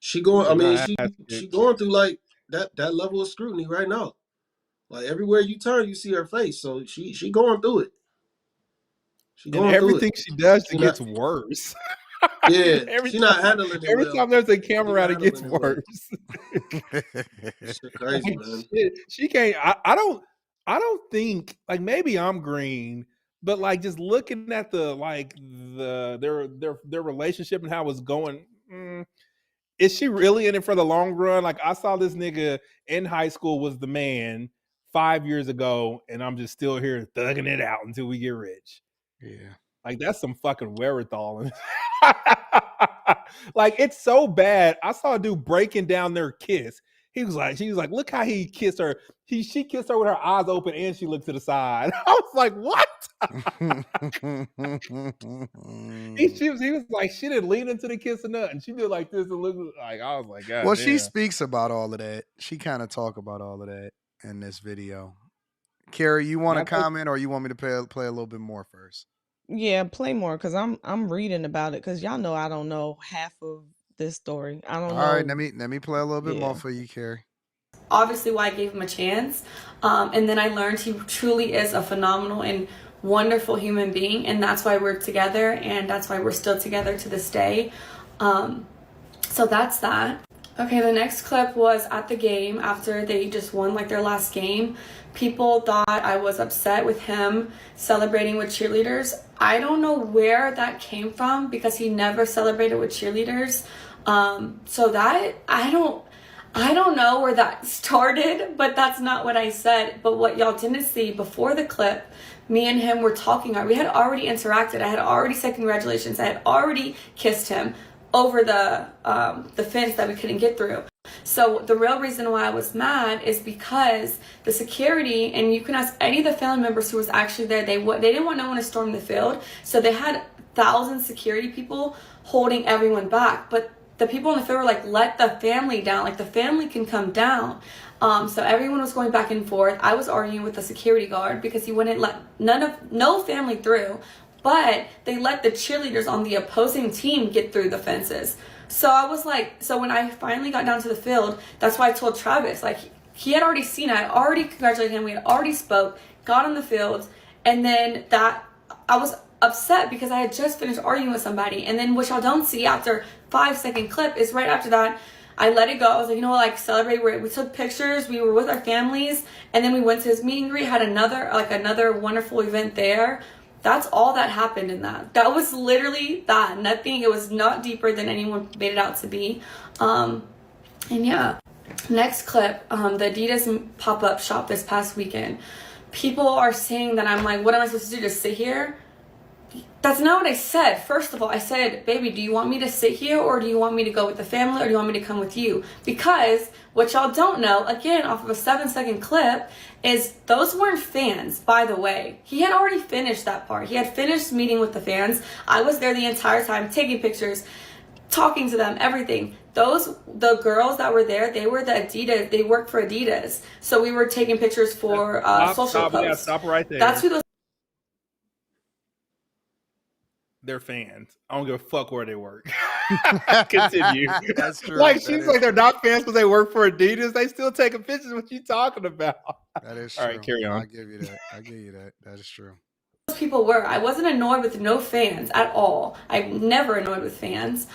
she going. I Can mean, I ask she it? going through like that level of scrutiny right now. Like everywhere you turn, you see her face. So she going through it. She And going through it. everything she does, She it not. gets worse. Yeah, every she not time, handling it every well. time there's a She camera not out, it gets handling it well. worse. Shit crazy, Like, man. shit, she can't. I don't think like maybe I'm green, but like just looking at the like their relationship and how it's going. Is she really in it for the long run? Like I saw this nigga in high school was the man 5 years ago, and I'm just still here thugging it out until we get rich. Yeah. Like that's some fucking wherewithal. Like it's so bad. I saw a dude breaking down their kiss. She was like, look how he kissed her. She kissed her with her eyes open and she looked to the side. I was like, what? He was like, she didn't lean into the kiss or nothing. She did like this and look like I was like, God Well, damn. she speaks about all of that. She kind of talk about all of that in this video. Carrie, you want to comment or you want me to play a little bit more first? Yeah, play more because I'm reading about it because y'all know I don't know half of this story. I don't know. All right, let me play a little bit more Yeah. for you, Carrie. Obviously why I gave him a chance. And then I learned he truly is a phenomenal and wonderful human being. And that's why we're together. And that's why we're still together to this day. So that's that. Okay, the next clip was at the game after they just won like their last game. People thought I was upset with him celebrating with cheerleaders. I don't know where that came from because he never celebrated with cheerleaders. So that I don't know where that started, but that's not what I said. But what y'all didn't see before the clip, me and him were talking. We had already interacted. I had already said congratulations. I had already kissed him over the fence that we couldn't get through. So the real reason why I was mad is because the security, and you can ask any of the family members who was actually there, they didn't want no one to storm the field. So they had 1,000 security people holding everyone back. But the people in the field were like, let the family down. Like the family can come down. So everyone was going back and forth. I was arguing with the security guard because he wouldn't let no family through. But they let the cheerleaders on the opposing team get through the fences. So I was like, so when I finally got down to the field, that's why I told Travis, like he had already seen it. I already congratulated him. We had already spoke, got on the field. And then I was upset because I had just finished arguing with somebody. And then what y'all don't see after 5-second clip is right after that, I let it go. I was like, you know what, like celebrate. We took pictures. We were with our families, and then we went to his meet and greet. Had another wonderful event there. That's all that happened in that. That was literally that. Nothing. It was not deeper than anyone made it out to be. And yeah. Next clip. The Adidas pop-up shop this past weekend. People are saying that I'm like, what am I supposed to do? Just sit here? That's not what I said. First of all, I said, baby, do you want me to sit here, or do you want me to go with the family, or do you want me to come with you? Because what y'all don't know, again, off of a 7-second clip, is those weren't fans, by the way. He had already finished that part. He had finished meeting with the fans. I was there the entire time, taking pictures, talking to them, everything. The girls that were there, they were the Adidas, they worked for Adidas. So we were taking pictures for social posts. Yeah, stop right there. That's who those. They're fans. I don't give a fuck where they work. Continue. That's true. Like, she's like, they're not fans because they work for Adidas. They still taking pictures. What you talking about? That is All true. right, carry on. I give you that. That is true. People were. I wasn't annoyed with no fans at all. I'm never annoyed with fans.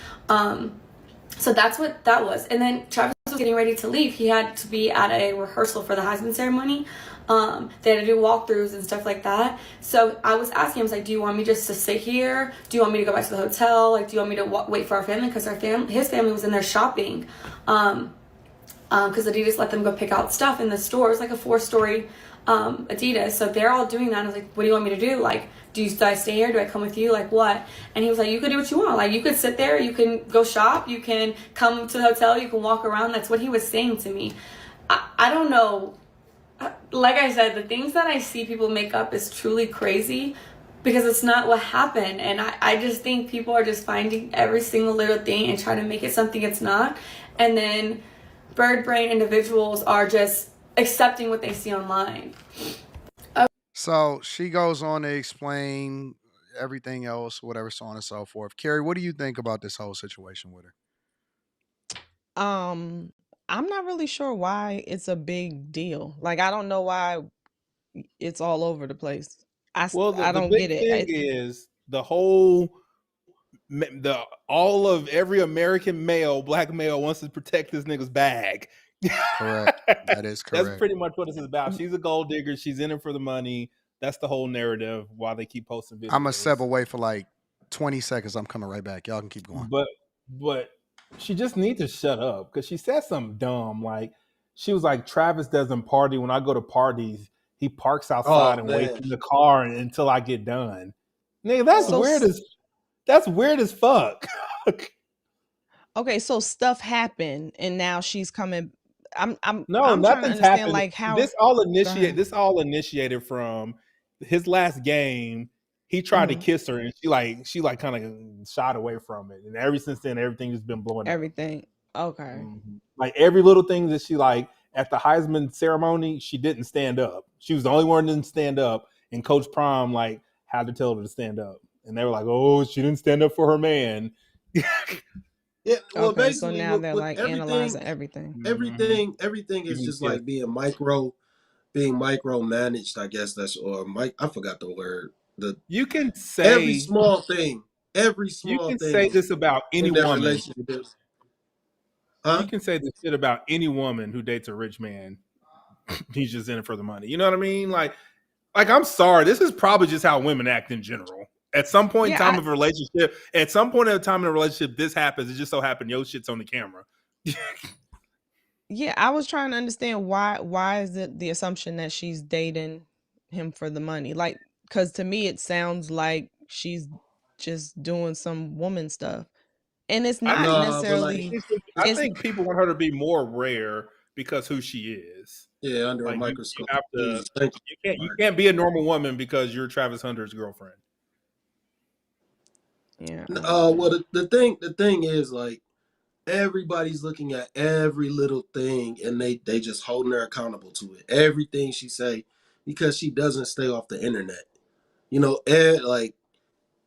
So that's what that was. And then Travis was getting ready to leave. He had to be at a rehearsal for the Heisman ceremony. They had to do walkthroughs and stuff like that. So I was asking him, I was like, do you want me just to sit here? Do you want me to go back to the hotel? Like, do you want me to wait for our family? Because his family was in there shopping. Because Adidas let them go pick out stuff in the store. It's like a 4-story Adidas. So they're all doing that. I was like, what do you want me to do? Like, do I stay here? Do I come with you? Like, what? And he was like, you could do what you want. Like, you could sit there. You can go shop. You can come to the hotel. You can walk around. That's what he was saying to me. I don't know. Like I said, the things that I see people make up is truly crazy because it's not what happened. And I just think people are just finding every single little thing and trying to make it something it's not. And then bird brain individuals are just accepting what they see online. So she goes on to explain everything else, whatever, so on and so forth. Carrie, what do you think about this whole situation with her? I'm not really sure why it's a big deal. Like, I don't know why it's all over the place. I don't big get it. thing is the whole all of every American male, black male, wants to protect this nigga's bag. Correct. That is correct. That's pretty much what this is about. She's a gold digger. She's in it for the money. That's the whole narrative. Why they keep posting videos. I'm gonna step away for like 20 seconds. I'm coming right back. Y'all can keep going. But she just needs to shut up because she said something dumb. Like, she was like, Travis doesn't party. When I go to parties, he parks outside and waits in the car until I get done. Nigga, that's weird as fuck. Okay, so stuff happened and now she's coming. I'm nothing's trying to understand happened. like how this all initiated from his last game. He tried to kiss her and she kind of shot away from it. And ever since then, everything has been blowing up. Everything. Okay. Mm-hmm. Like every little thing that she like at the Heisman ceremony, she didn't stand up. She was the only one that didn't stand up. And Coach Prom like had to tell her to stand up. And they were like, oh, she didn't stand up for her man. Yeah, well, okay, basically, so now they're like analyzing everything. Everything is just like being micromanaged. I guess I forgot the word. You can say every small thing. You can say this about any woman. Huh? You can say this shit about any woman who dates a rich man. He's just in it for the money. You know what I mean? Like I'm sorry. This is probably just how women act in general. At some point in time of a relationship, this happens. It just so happened your shit's on the camera. Yeah, I was trying to understand why is it the assumption that she's dating him for the money? Like, because to me it sounds like she's just doing some woman stuff. And it's not necessarily. I think people want her to be more rare because who she is. Yeah, under a microscope. You can't be a normal woman because you're Travis Hunter's girlfriend. Yeah. Well, the thing is, like, everybody's looking at every little thing and they just holding her accountable to it. Everything she say, because she doesn't stay off the internet. You know,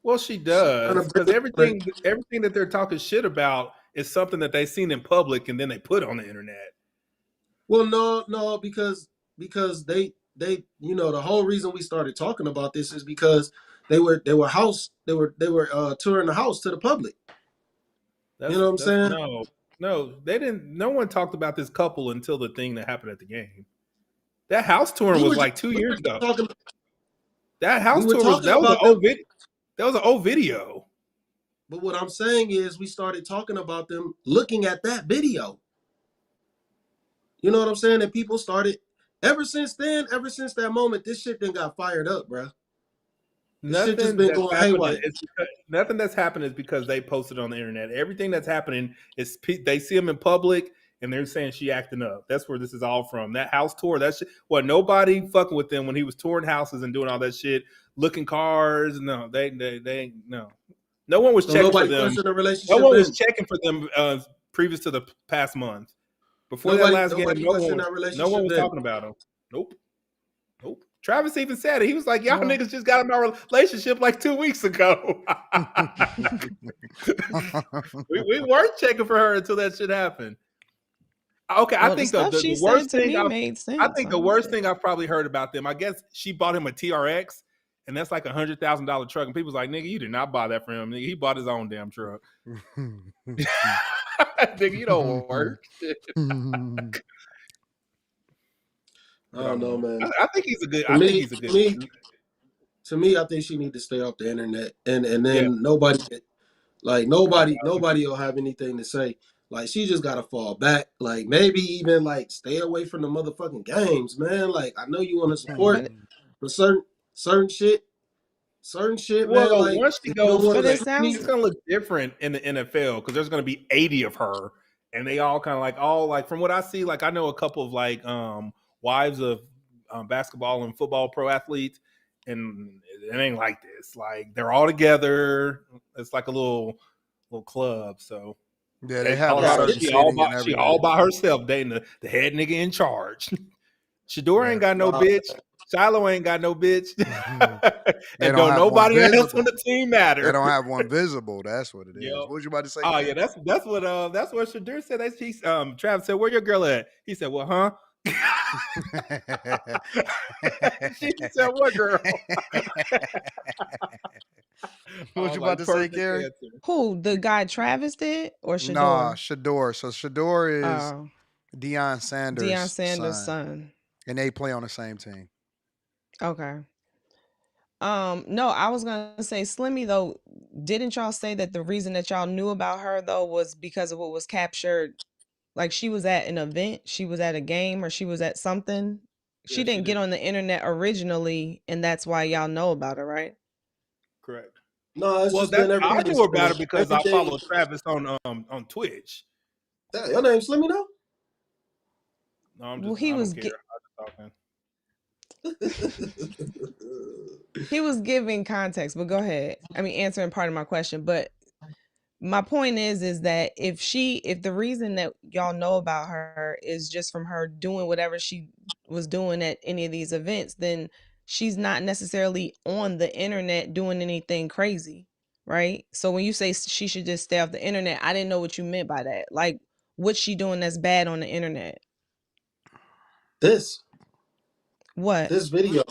well, she does, because everything that they're talking shit about is something that they've seen in public and then they put on the internet. Well, no, because they the whole reason we started talking about this is because they were touring the house to the public. You know what I'm saying? No, No, they didn't. No one talked about this couple until the thing that happened at the game. That house tour We was were just, like 2 we years were just ago. talking. That We house were tour was talking that was an about them. old video. That was an old video. But what I'm saying is, we started talking about them looking at that video. You know what I'm saying? And people started. Ever since then, ever since that moment, this shit then got fired up, bro. This shit just Nothing been that's going happened haywire. is because, nothing that's happened is because they posted on the internet. Everything that's happening is they see them in public and they're saying she acting up. That's where this is all from. That house tour, that shit. What, nobody fucking with them when he was touring houses and doing all that shit, looking cars. No, they no. No one was So checking for nobody them. questioned the No relationship one was then. checking for them previous to the past month. Before that last game, Nobody questioned that no one relationship was then. talking about him. Nope. Travis even said it. He was like, y'all Well- niggas just got in our relationship like 2 weeks ago. we weren't checking for her until that shit happened. Okay, Well, I think the stuff the she worst said to thing me made sense. I think the worst thing I've probably heard about them, I guess she bought him a TRX, and that's like $100,000 truck. And people's like, nigga, you did not buy that for him. Nigga, he bought his own damn truck. Nigga, you don't work. I don't know, man. I think he's a good. To I me, think he's a good. To me, I think she need to stay off the internet, and then Yeah. nobody will have anything to say. Like, she just gotta fall back. Like, maybe even like stay away from the motherfucking games, man. Like, I know you want to support, but certain shit, man. Well, Like, once she if you don't goes want to But to it the, sounds- it's gonna look different in the NFL because there's gonna be 80 of her, and they all kind of like from what I see, like I know a couple of like wives of basketball and football pro athletes, and it ain't like this. Like they're all together. It's like a little club. So Yeah, they have Yeah, a certain she all seating and by she everything. all by herself dating the head nigga in charge. Shador ain't got no bitch. Shiloh ain't got no bitch. And don't nobody else on the team matter. They don't have one visible. That's what it is. Yep. What was you about to say? Oh yeah, that's what Shador said. Travis said, "Where your girl at?" He said, "Well, huh?" She said, "What girl?" What you about to say, Gary? Who, the guy Travis did or Shador? Nah, Shador. So Shador is Oh, Deion Sanders' Deion Sanders' son, son. and they play on the same team. Okay. No, I was gonna say, Slimmy, though, didn't y'all say that the reason that y'all knew about her though was because of what was captured? Like she was at an event, she was at a game, or she was at something. She didn't get on the internet originally, and that's why y'all know about her, right? Correct. No, it's Well, just been I everything. knew about it because I Everything- follow Travis on Twitch. Your name Slimmy, though? No, I'm just. Well, he I was don't care. I'm just talking. he was giving context, but go ahead. I mean, answering part of my question, but my point is that if the reason that y'all know about her is just from her doing whatever she was doing at any of these events, then she's not necessarily on the internet doing anything crazy, right? So when you say she should just stay off the internet, I didn't know what you meant by that. Like, what's she doing that's bad on the internet? What? This video.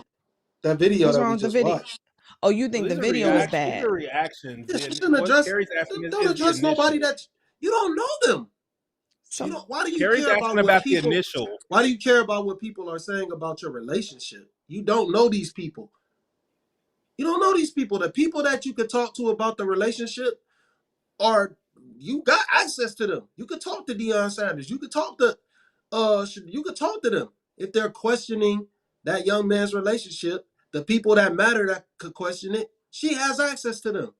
That video What's that wrong we with the just video? watched. Oh, you think the video is bad? These are reactions. Yeah, she shouldn't address. Don't address nobody that you don't know them. Why do you Carrie's care asking about about people, the initial? Why do you care about what people are saying about your relationship? You don't know these people. You don't know these people. The people that you could talk to about the relationship you got access to them. You could talk to Deion Sanders. You could talk to them if they're questioning that young man's relationship. The people that matter that could question it, she has access to them.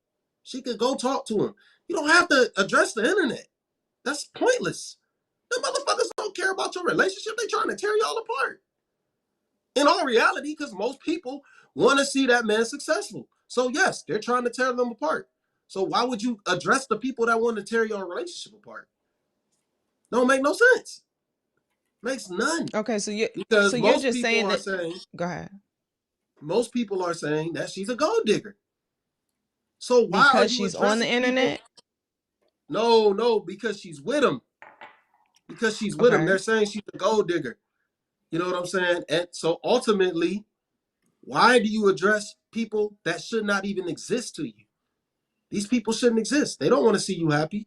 She could go talk to him. You don't have to address the internet. That's pointless. The motherfuckers don't care about your relationship. They trying to tear y'all apart. In all reality, because most people want to see that man successful. So yes, they're trying to tear them apart. So why would you address the people that want to tear your relationship apart? Don't make no sense. Makes none. Okay, so you're most just people saying are that. saying, Go ahead. Most people are saying that she's a gold digger. So why because are you she's on the internet? No, because she's with him. Because she's with him. They're saying she's a gold digger. You know what I'm saying? And so ultimately, why do you address people that should not even exist to you? These people shouldn't exist. They don't want to see you happy.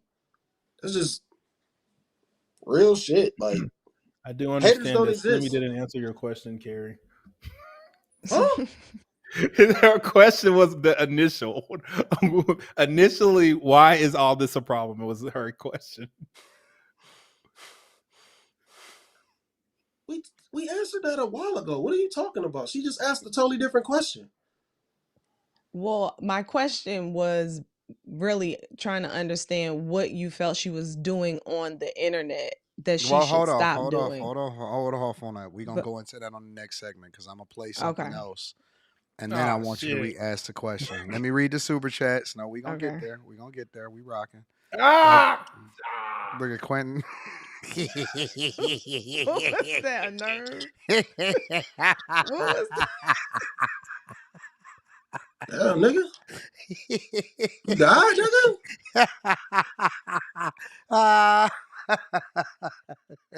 That's just Real shit. Like, I do haters understand don't that Slimmy exist. didn't answer your question, Carrie. Huh? Her question was the initial. Initially, why is all this a problem? It was her question. We answered that a while ago. What are you talking about? She just asked a totally different question. Well, my question was really trying to understand what you felt she was doing on the internet that she Well, should hold off stop doing. on that. We're going to But go into that on the next segment because I'm going to play okay, something else. And then I want you to re-ask the question. Let me read the super chats. No, we're going to get okay. there. We're going to get there. We rocking. Look at Quentin. What was that? A nerve? What was that? Damn, nigga. You died, nigga?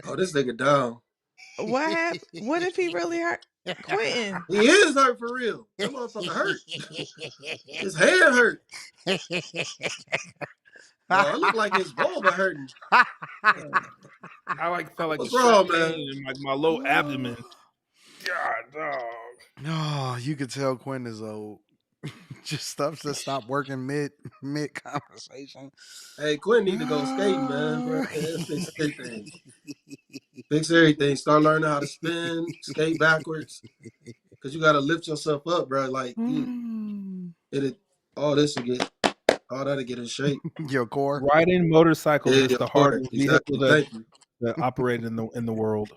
Oh, this nigga down. What happened? What if he really hurt Quentin? He is hurt for real. That motherfucker hurt. His hand hurt. It looked like his vulva hurting. I felt like What's a sharp wrong, man? pain in my low abdomen. God, dog. Oh, you could tell Quentin is old. Just stuff to stop working mid conversation. Hey, Quinn need to go skating, man, bro. Fix everything. Fix everything. Start learning how to spin, skate backwards. Cause you gotta lift yourself up, bro. Like all that'll get in shape. Your core. Riding motorcycles is the hardest exactly. vehicle Thank you. that operate in the world.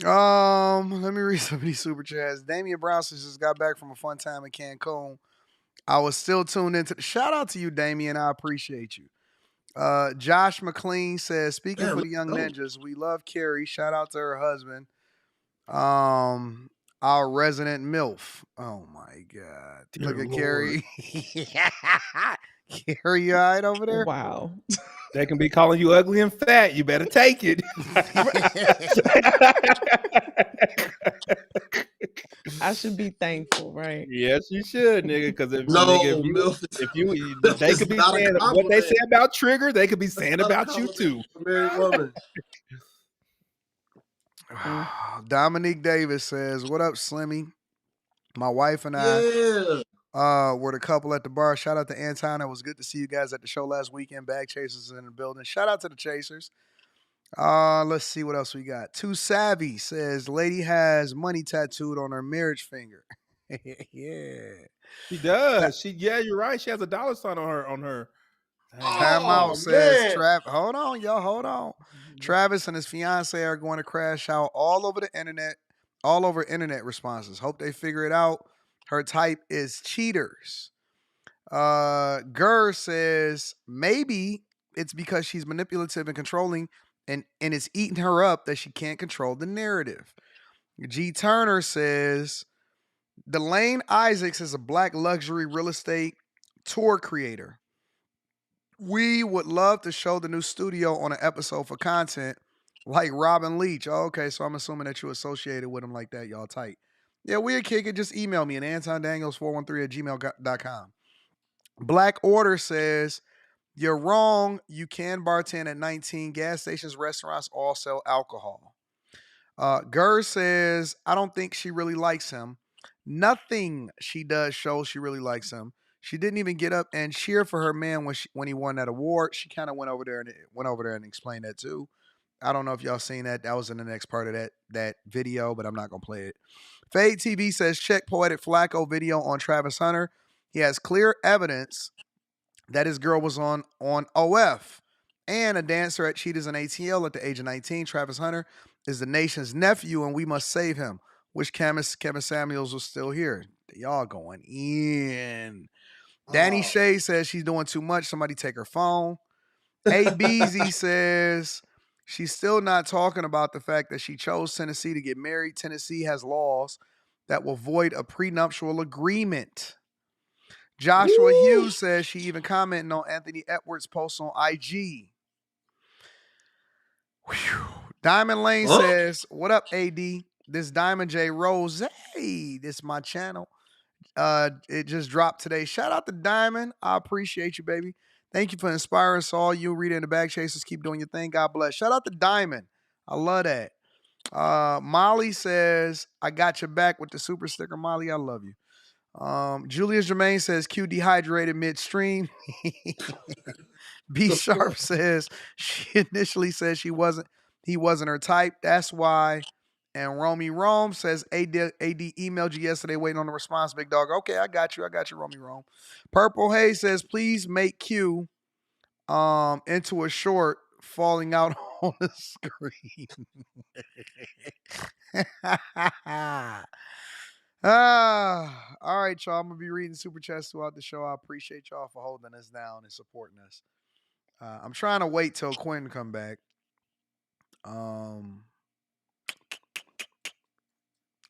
Let me read some of these super chats. Damian Brown just got back from a fun time in Cancun. I was still tuned into the shout out to you, Damian. I appreciate you. Josh McLean says, speaking for the young ninjas, we love Carrie. Shout out to her husband. Our resident MILF. Oh my God. Dear Look at Lord. Carrie. Carrie, you all right over there? Wow. They can be calling you ugly and fat. You better take it. I should be thankful, right? Yes, you should, nigga. Because if you they could be saying what they say about Trigger, they could be saying about you too. Married woman. Dominique Davis says, what up, Slimmy? My wife and I were the couple at the bar. Shout out to Anton. It was good to see you guys at the show last weekend. Bag Chasers in the building. Shout out to the Chasers. Let's see what else we got. Too Savvy says, lady has money tattooed on her marriage finger. Yeah. She does. You're right. She has a dollar sign on her. Time out says hold on, y'all. Hold on. Travis and his fiance are going to crash out all over the internet, all over internet responses. Hope they figure it out. Her type is cheaters. Gurr says maybe it's because she's manipulative and controlling and it's eating her up that she can't control the narrative. G Turner says Delane Isaacs is a black luxury real estate tour creator. We would love to show the new studio on an episode for content like Robin Leach. Oh, okay, so I'm assuming that you associated with him like that. Y'all tight. Yeah, we'll kick it. Just email me at antondaniels413@gmail.com. Black Order says, you're wrong. You can bartend at 19. Gas stations, restaurants all sell alcohol. Gurr says, I don't think she really likes him. Nothing she does shows she really likes him. She didn't even get up and cheer for her man when he won that award. She kind of went over there and explained that too. I don't know if y'all seen that. That was in the next part of that video, but I'm not gonna play it. Fade TV says, check Poetic Flacco video on Travis Hunter. He has clear evidence that his girl was on OF. And a dancer at Cheetahs and ATL at the age of 19. Travis Hunter is the nation's nephew, and we must save him. Wish Kevin Samuels was still here. Y'all going in. Danny Shea says she's doing too much. Somebody take her phone. ABZ says she's still not talking about the fact that she chose Tennessee to get married. Tennessee has laws that will void a prenuptial agreement. Joshua Hughes says she even commented on Anthony Edwards' post on IG. Whew. Diamond Lane says, what up, AD? This Diamond J Rose. Hey, this is my channel. It just dropped today. Shout out to Diamond. I appreciate you, baby. Thank you for inspiring us all. You, Rita, and the Bag Chasers, keep doing your thing. God bless. Shout out to Diamond. I love that. Molly says, I got your back with the super sticker. Molly, I love you. Julius Germain says, Q dehydrated midstream. B Sharp says she initially said he wasn't her type. That's why. And Romy Rome says AD emailed you yesterday waiting on the response, big dog. Okay, I got you, Romy Rome. Purple Haze says, please make Q into a short falling out on the screen. All right, y'all. I'm gonna be reading super chats throughout the show. I appreciate y'all for holding us down and supporting us. I'm trying to wait till Quinn come back.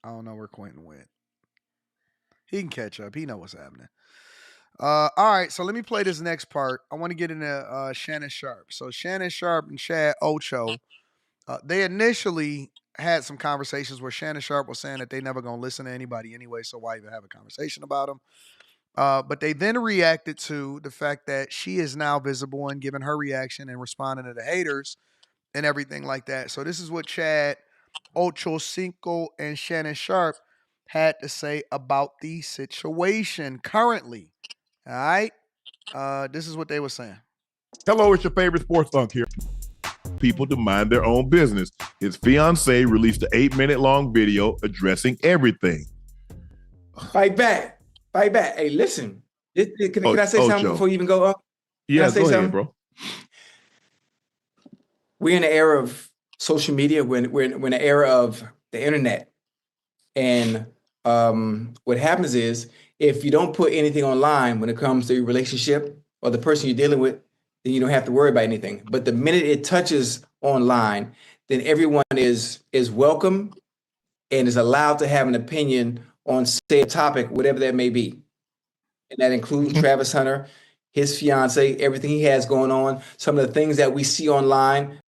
I don't know where Quentin went. He can catch up. He know what's happening. All right, so let me play this next part. I want to get into Shannon Sharpe. So Shannon Sharpe and Chad Ocho, they initially had some conversations where Shannon Sharpe was saying that they never gonna listen to anybody anyway, so why even have a conversation about them? But they then reacted to the fact that she is now visible and giving her reaction and responding to the haters and everything like that. So this is what Chad Ochocinco and Shannon Sharpe had to say about the situation currently. All right. This is what they were saying. Hello, it's your favorite sports thunk here. People to mind their own business. His fiance released an 8-minute long video addressing everything. Fight back. Hey, listen. Can I say something before you even go up? Yeah, go ahead, bro. We're in the era of social media. We're in the era of the internet. And what happens is, if you don't put anything online when it comes to your relationship or the person you're dealing with, then you don't have to worry about anything. But the minute it touches online, then everyone is welcome and is allowed to have an opinion on said topic, whatever that may be. And that includes Travis Hunter, his fiance, everything he has going on, some of the things that we see online.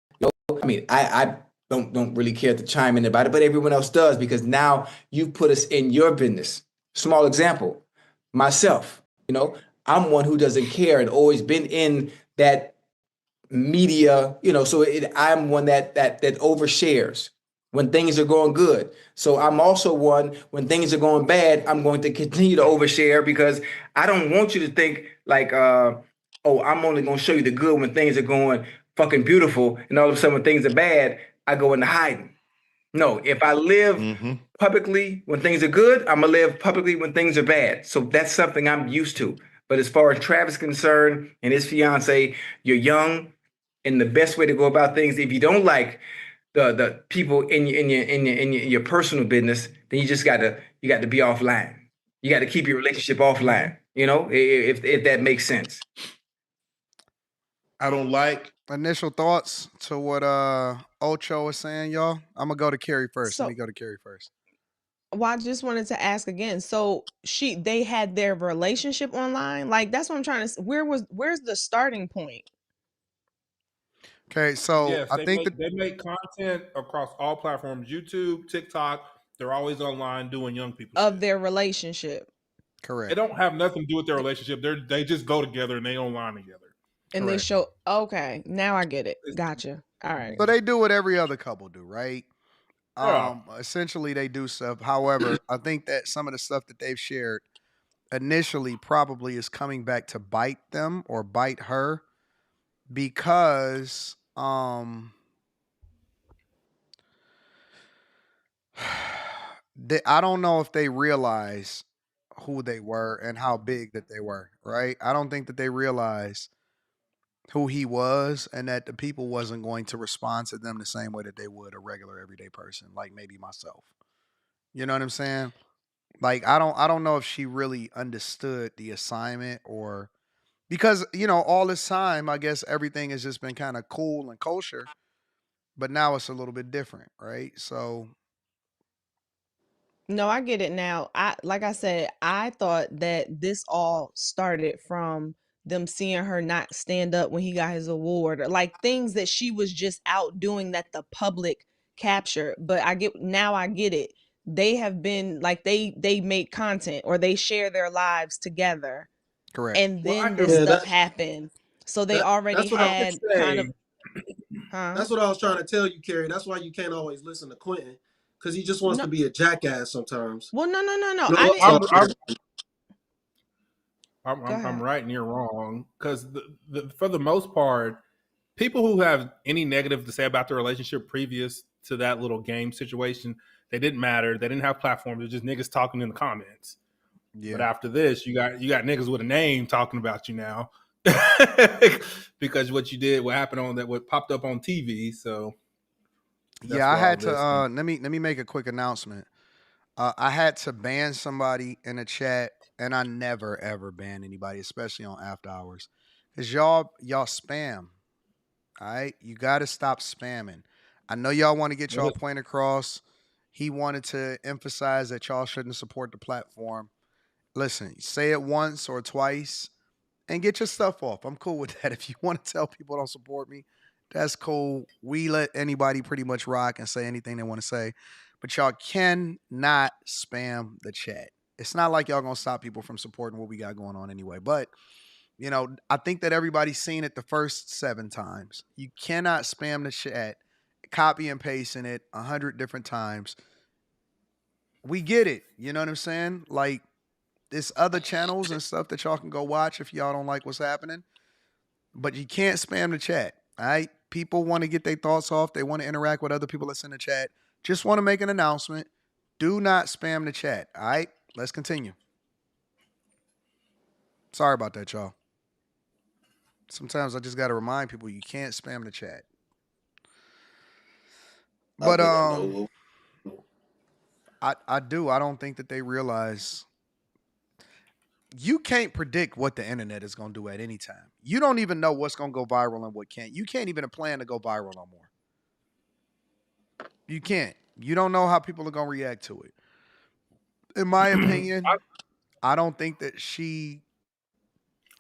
I mean, I don't really care to chime in about it, but everyone else does, because now you've put us in your business. Small example, myself, I'm one who doesn't care and always been in that media, so I'm one that overshares when things are going good. So I'm also one, when things are going bad, I'm going to continue to overshare, because I don't want you to think like, I'm only going to show you the good when things are going fucking beautiful, and all of a sudden when things are bad, I go into hiding. No, if I live publicly when things are good, I'm gonna live publicly when things are bad. So that's something I'm used to. But as far as Travis is concerned and his fiance, you're young, and the best way to go about things, if you don't like the people in your personal business, then you got to be offline. You got to keep your relationship offline. If that makes sense. I don't like. Initial thoughts to what Ocho was saying, y'all. I'm gonna go to Carrie first. Let me go to Carrie first. Well, I just wanted to ask again. So they had their relationship online? Like, that's what I'm trying to. Where's the starting point? Okay, so yes, I think they make content across all platforms: YouTube, TikTok. They're always online doing young people of shit. Their relationship. Correct. They don't have nothing to do with their relationship. They just go together and they online together. And Correct. they show. Okay, now I get it. Gotcha. All right. So they do what every other couple do, right? Yeah. Essentially, they do stuff. However, I think that some of the stuff that they've shared initially probably is coming back to bite them or bite her, because I don't know if they realize who they were and how big that they were, right? I don't think that they realized who he was, and that the people wasn't going to respond to them the same way that they would a regular everyday person, like maybe myself. You know what I'm saying? Like, I don't know if she really understood the assignment, or because, all this time, I guess everything has just been kind of cool and kosher, but now it's a little bit different, right? So No, I get it now. Like I said, I thought that this all started from them seeing her not stand up when he got his award, or like things that she was just out doing that the public captured. But I get it. They have been like, they make content or they share their lives together. correct. And then this stuff happened. So they already That's what I was had kind of, saying. huh? That's what I was trying to tell you, Carrie. That's why you can't always listen to Quentin, because he just wants No, to be a jackass sometimes. well, no. You know I Well, what? didn't. So, Go I'm ahead. right and you're wrong because for the most part, people who have any negative to say about their relationship previous to that little game situation, they didn't matter. They didn't have platforms. They're just niggas talking in the comments. Yeah. But after this, you got niggas with a name talking about you now because what you did, what happened on that, what popped up on TV. So that's Yeah, I where all had to this. let me make a quick announcement. I had to ban somebody in the chat, and I never ever ban anybody, especially on after hours, because y'all spam. All right, you got to stop spamming. I know y'all want to get y'all point across. He wanted to emphasize that y'all shouldn't support the platform. Listen, say it once or twice and get your stuff off. I'm cool with that. If you want to tell people don't support me, that's cool. We let anybody pretty much rock and say anything they want to say, but y'all cannot spam the chat. It's not like y'all gonna stop people from supporting what we got going on anyway. But I think that everybody's seen it the first 7 times. You cannot spam the chat, copy and pasting it 100 different times. We get it. You know what I'm saying? Like, there's other channels and stuff that y'all can go watch if y'all don't like what's happening. But you can't spam the chat. All right. People want to get their thoughts off. They want to interact with other people that's in the chat. Just want to make an announcement. Do not spam the chat. All right. Let's continue. Sorry about that, y'all. Sometimes I just got to remind people you can't spam the chat. But I do. I don't think that they realize you can't predict what the internet is going to do at any time. You don't even know what's going to go viral and what can't. You can't even plan to go viral no more. You can't. You don't know how people are going to react to it. In my opinion, I don't think that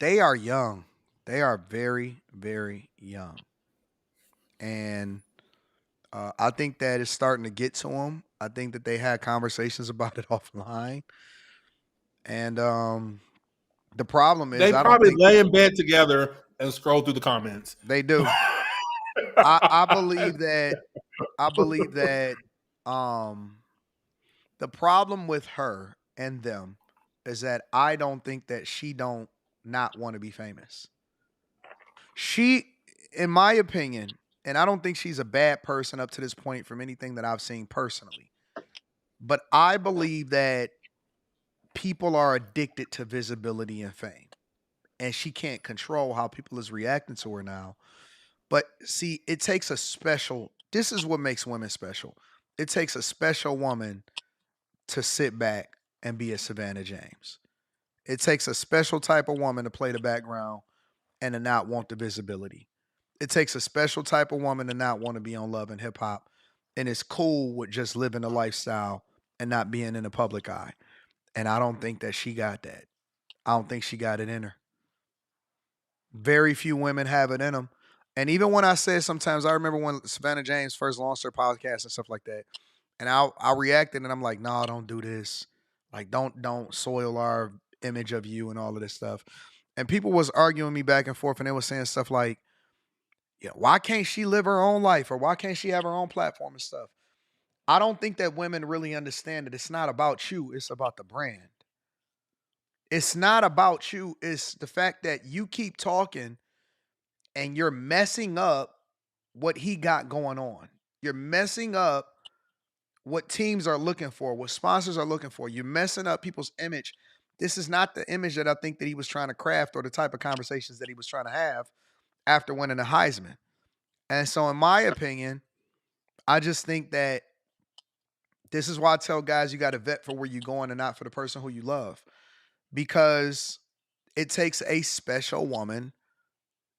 they are young. They are very, very young. And I think that it's starting to get to them. I think that they had conversations about it offline. And the problem is, They I don't probably think lay in bed together and scroll through the comments. they do. I believe that. I believe that the problem with her and them is that I don't think that she don't not want to be famous. She, in my opinion, and I don't think she's a bad person up to this point from anything that I've seen personally, but I believe that people are addicted to visibility and fame, and she can't control how people is reacting to her now. But see, it takes a special. This is what makes women special. It takes a special woman to sit back and be a Savannah James. It takes a special type of woman to play the background and to not want the visibility. It takes a special type of woman to not want to be on Love and Hip Hop and is cool with just living a lifestyle and not being in the public eye. And I don't think that she got that. I don't think she got it in her. Very few women have it in them. And even when I said sometimes, I remember when Savannah James first launched her podcast and stuff like that. And I reacted and I'm like, no, don't do this. Like, don't soil our image of you and all of this stuff. And people was arguing me back and forth and they were saying stuff like, yeah, why can't she live her own life or why can't she have her own platform and stuff? I don't think that women really understand that it's not about you, it's about the brand. It's not about you, it's the fact that you keep talking and you're messing up what he got going on. You're messing up what teams are looking for, what sponsors are looking for. You're messing up people's image. This is not the image that I think that he was trying to craft or the type of conversations that he was trying to have after winning the Heisman. And so, in my opinion, I just think that this is why I tell guys you got to vet for where you're going and not for the person who you love. Because it takes a special woman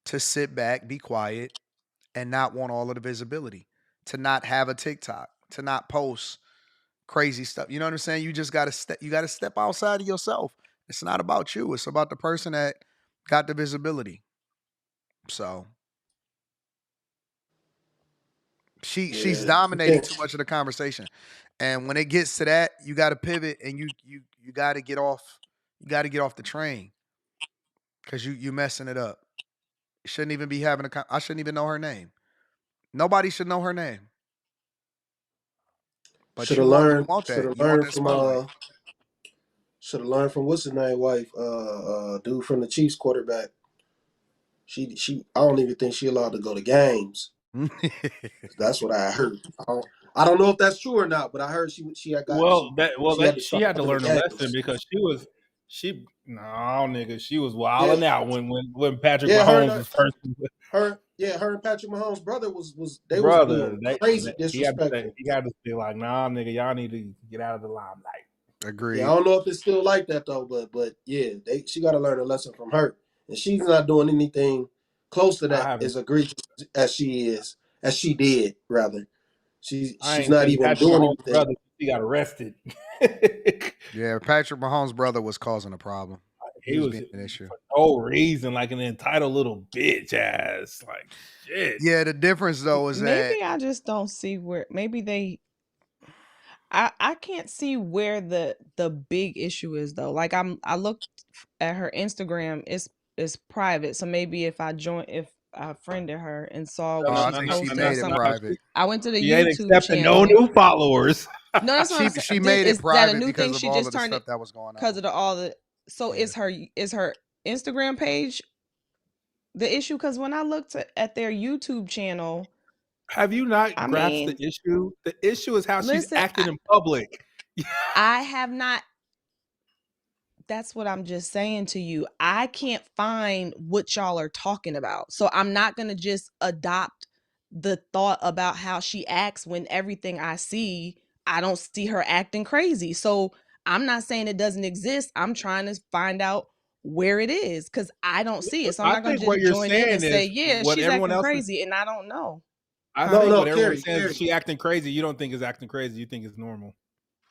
to sit back, be quiet, and not want all of the visibility, to not have a TikTok, to not post crazy stuff. You know what I'm saying? You just gotta step outside of yourself. It's not about you. It's about the person that got the visibility. So she's dominating too much of the conversation. And when it gets to that, you gotta pivot and you gotta get off, the train. Cause you messing it up. shouldn't even be having I shouldn't even know her name. Nobody should know her name. But Should you have want learned. Should that. have You want learned that from spotlight. Should have learned from what's his name wife, dude from the Chiefs quarterback. She I don't even think she allowed to go to games. That's what I heard. I don't know if that's true or not, but I heard she had to she stop had to going learn a to lesson games. because she was wilding out when Patrick Yeah, Mahomes was first. her and Patrick Mahomes' brother was they was Brother, being crazy he had disrespectful. to be like, nah, nigga, y'all need to get out of the limelight. Agreed. Yeah, I don't know if it's still like that though, but yeah, she got to learn a lesson from her, and she's not doing anything close to that as egregious as she did rather. She's not even Patrick doing Mahomes' anything. brother. He got arrested. Yeah, Patrick Mahomes' brother was causing a problem. He was being an issue for no reason, like an entitled little bitch ass. Like shit. Yeah, the difference though is maybe I just don't see where I can't see where the big issue is though. Like I looked at her Instagram, it's private. So maybe if I friended her and saw what she's I think she posting or made it something. private. I went to the She ain't YouTube accepting channel. no new followers. No, that's what I'm saying. She made it Is that a private new because thing? of She all just of the turned stuff it that was going on. because of all the. So Yeah. is her Instagram page the issue? Because when I looked at their YouTube channel, have you not grasped the issue? The issue is how she's acting in public. I have not. That's what I'm just saying to you. I can't find what y'all are talking about. So I'm not going to just adopt the thought about how she acts when everything I see, I don't see her acting crazy. So I'm not saying it doesn't exist. I'm trying to find out where it is because I don't see it. So I'm not going to just join in and say, yeah, she's acting crazy. And I don't know. I think what everyone's saying is she acting crazy. You don't think is acting crazy. You think it's normal.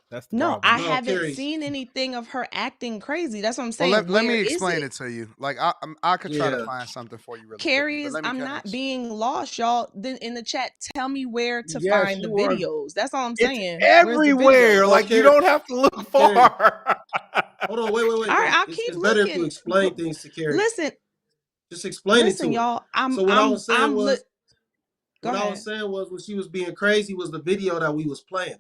That's the problem. I haven't seen anything of her acting crazy. That's what I'm saying. Well, let me explain it to you. Like I could try to find something for you really Carrie quickly, is I'm not being lost, y'all. Then in the chat, tell me where to find the videos. That's all I'm saying. Everywhere. Like you don't have to look far. Hold on, wait. All right, I'll keep it's looking. better if you explain things to Carrie. Listen, just explain it to her. Y'all. What I was saying was when she was being crazy was the video that we was playing.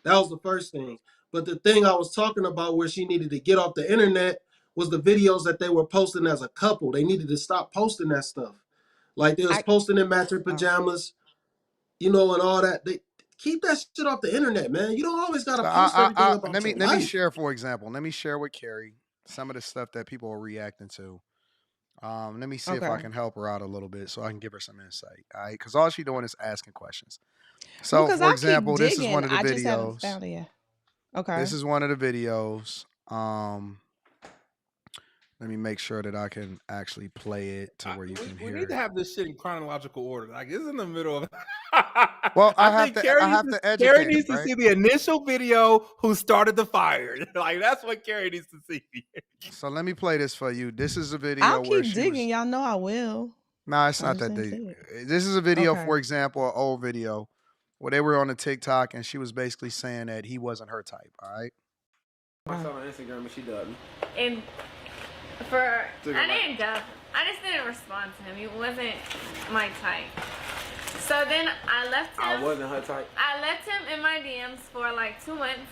That was the first thing. But the thing I was talking about where she needed to get off the internet was the videos that they were posting as a couple. They needed to stop posting that stuff. Like they was posting in matching pajamas, and all that. They keep that shit off the internet, man. You don't always gotta post everything about your life. Let me share, for example. Let me share with Carrie some of the stuff that people are reacting to. Let me see if I can help her out a little bit so I can give her some insight. All right, because all she's doing is asking questions. So, for example, this is one of the videos. Just haven't found it yet. Okay. This is one of the videos. Let me make sure that I can actually play it to where you can hear it. We need to have this shit in chronological order. Like it's in the middle of. Well, I have to educate. Carrie needs to see the initial video. Who started the fire? Like that's what Carrie needs to see. So let me play this for you. This is a video. I'll keep digging. Y'all know I will. No, it's not that deep. This is a video, for example, an old video where they were on the TikTok and she was basically saying that he wasn't her type. All right. I saw on Instagram and she dubbed me. And I didn't dub. I just didn't respond to him. He wasn't my type. So then I left him. I wasn't her type. I left him in my DMs for like 2 months,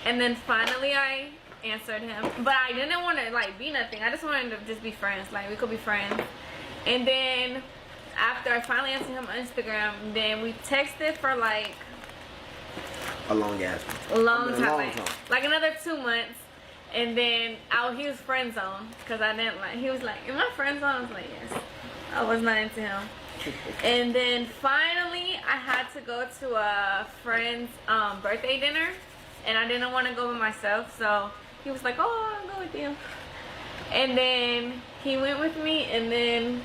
and then finally I answered him. But I didn't want to like be nothing. I just wanted to just be friends. Like we could be friends. And then after I finally answered him on Instagram, then we texted for like a long ass. A long time. Like another 2 months. And then he was friend zone because I didn't like. He was like, "Am I friend zone?" I was like, "Yes." I was not into him. And then finally, I had to go to a friend's birthday dinner, and I didn't want to go by myself. So he was like, "Oh, I'll go with you." And then he went with me, and then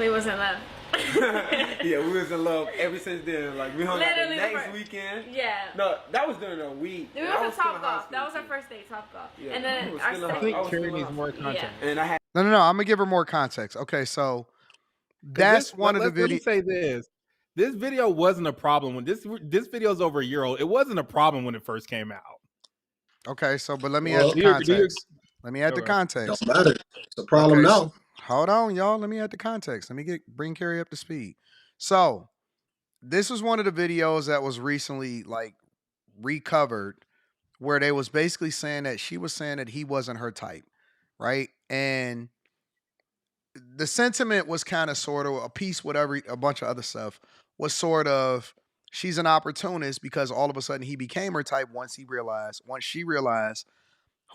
we was in love. Yeah, we was in love ever since then. Like we hung out the next weekend. Yeah. No, that was during a week. We went to Top Golf. That was our first day, Top Golf. Yeah, and then I think Carrie needs more content. Yeah. And I had No. I'm gonna give her more context. Okay, so that's one of the videos. Let me say this. This video wasn't a problem when this video's over a year old. It wasn't a problem when it first came out. Okay, so but let me add the context. Let me add the context. Don't matter. It's a problem now. Hold on, y'all. Let me add the context. Let me bring Carrie up to speed. So this was one of the videos that was recently like recovered, where they was basically saying that she was saying that he wasn't her type, right? And the sentiment was kind of sort of a piece with a bunch of other stuff, was sort of she's an opportunist because all of a sudden he became her type once she realized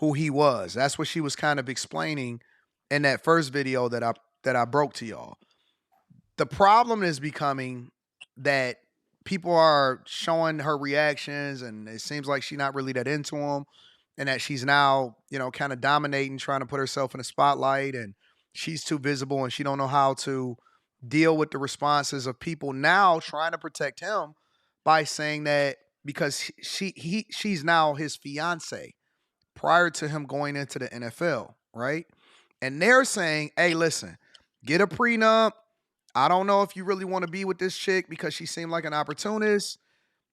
who he was. That's what she was kind of explaining in that first video that I broke to y'all. The problem is becoming that people are showing her reactions and it seems like she's not really that into him, and that she's now, kind of dominating, trying to put herself in the spotlight, and she's too visible and she don't know how to deal with the responses of people now trying to protect him by saying that because she's now his fiance prior to him going into the NFL, right? And they're saying, hey, listen, get a prenup. I don't know if you really want to be with this chick because she seemed like an opportunist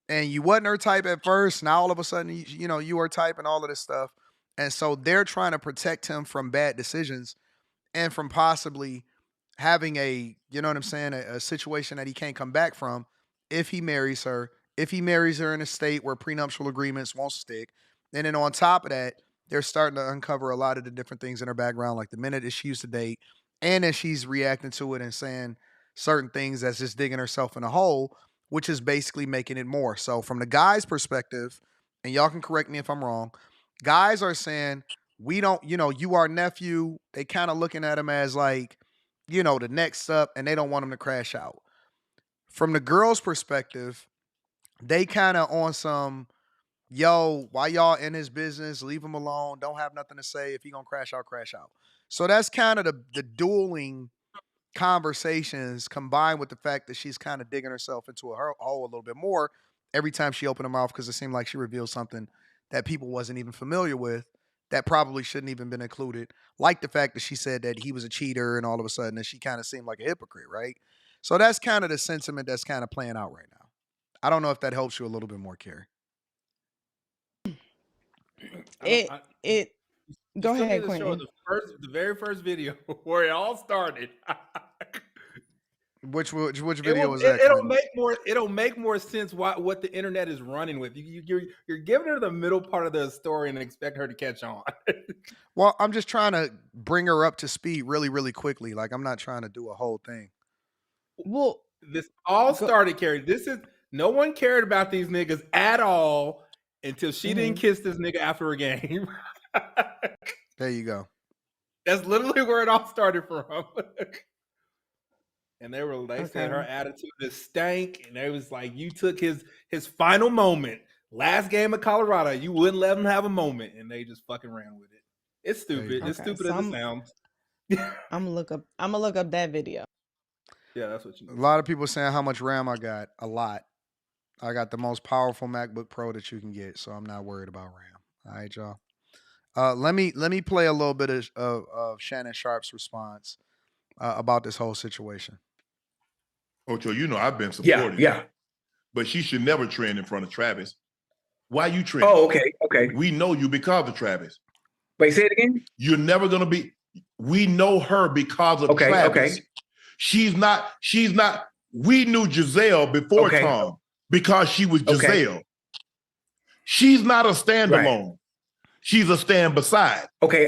and you wasn't her type at first. Now all of a sudden, you are type and all of this stuff. And so they're trying to protect him from bad decisions and from possibly having a situation that he can't come back from if he marries her in a state where prenuptial agreements won't stick. And then on top of that, they're starting to uncover a lot of the different things in her background, like the minute that she used to date, and that she's reacting to it and saying certain things that's just digging herself in a hole, which is basically making it more. So from the guy's perspective, and y'all can correct me if I'm wrong, guys are saying, we don't, you our nephew. They kind of looking at him as like, the next up, and they don't want him to crash out. From the girl's perspective, they kind of on some, yo, why y'all in his business? Leave him alone. Don't have nothing to say. If he gonna crash out, crash out. So that's kind of the dueling conversations combined with the fact that she's kind of digging herself into a hole a little bit more every time she opened her mouth, because it seemed like she revealed something that people wasn't even familiar with that probably shouldn't even been included, like the fact that she said that he was a cheater and all of a sudden that she kind of seemed like a hypocrite, right? So that's kind of the sentiment that's kind of playing out right now. I don't know if that helps you a little bit more, Carrie. Go ahead, To show Quentin. the very first video where it all started. Which video was that? It'll make more sense what the internet is running with. You're giving her the middle part of the story and expect her to catch on. Well, I'm just trying to bring her up to speed really, really quickly. Like, I'm not trying to do a whole thing. Well, this all started, Carrie. No one cared about these niggas at all until she didn't kiss this nigga after a game. There you go. That's literally where it all started from. And they said her attitude is stank, and they was like, you took his final moment, last game of Colorado, you wouldn't let him have a moment, and they just fucking ran with it. It's stupid. It's stupid as it sounds. I'm gonna look up that video. Yeah, that's what you need. A lot of people saying how much RAM I got. A lot. I got the most powerful MacBook Pro that you can get, so I'm not worried about RAM. All right, y'all. Let me play a little bit of Shannon Sharpe's response about this whole situation. Ocho, I've been supporting. Yeah. But she should never trend in front of Travis. Why you trend? Oh, okay. We know you because of Travis. Wait, say it again. You're never gonna be. We know her because of Travis. Okay. She's not. We knew Giselle before Tom because she was Giselle. She's not a standalone. Right. She's a stand beside. Okay.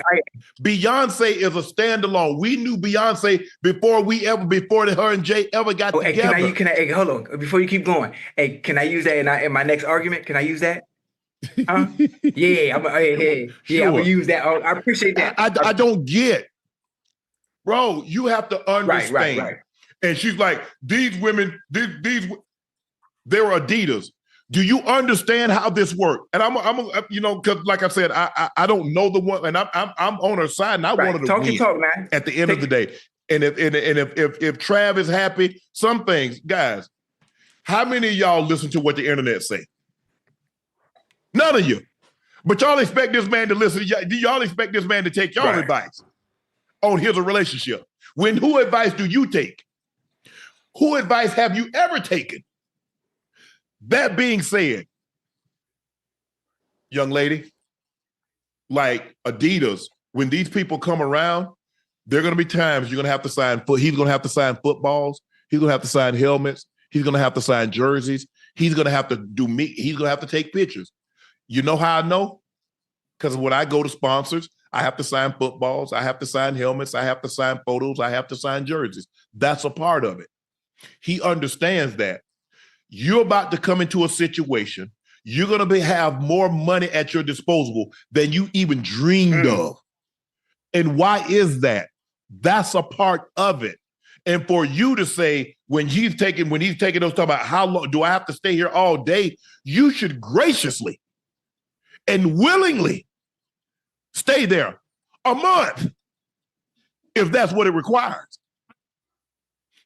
Beyonce is a standalone. We knew Beyonce before her and Jay ever got together. Can I hold on before you keep going? Hey, can I use that in my next argument? Can I use that? Yeah, I'm gonna use that. I appreciate that. I don't get, bro. You have to understand. Right. And she's like, these women, they're Adidas. Do you understand how this works? And I'm because like I said, I don't know the one, and I'm on her side, and I wanted to win talk, man. At the end of the day. And if Trav is happy, some things, guys, how many of y'all listen to what the internet say? None of you. But y'all expect this man to listen. Do y'all expect this man to take y'all advice on his relationship? Who advice do you take? Who advice have you ever taken? That being said, young lady, like Adidas, when these people come around, There are going to be times you're going to have to sign he's going to have to sign footballs. He's going to have to sign helmets. He's going to have to sign jerseys. He's going to have to he's going to have to take pictures. You know how I know? Because when I go to sponsors, I have to sign footballs. I have to sign helmets. I have to sign photos. I have to sign jerseys. That's a part of it. He understands that. You're about to come into a situation. You're going to have more money at your disposal than you even dreamed of. And why is that? That's a part of it. And for you to say, when he's taking those talk about how long do I have to stay here all day, you should graciously and willingly stay there a month if that's what it requires.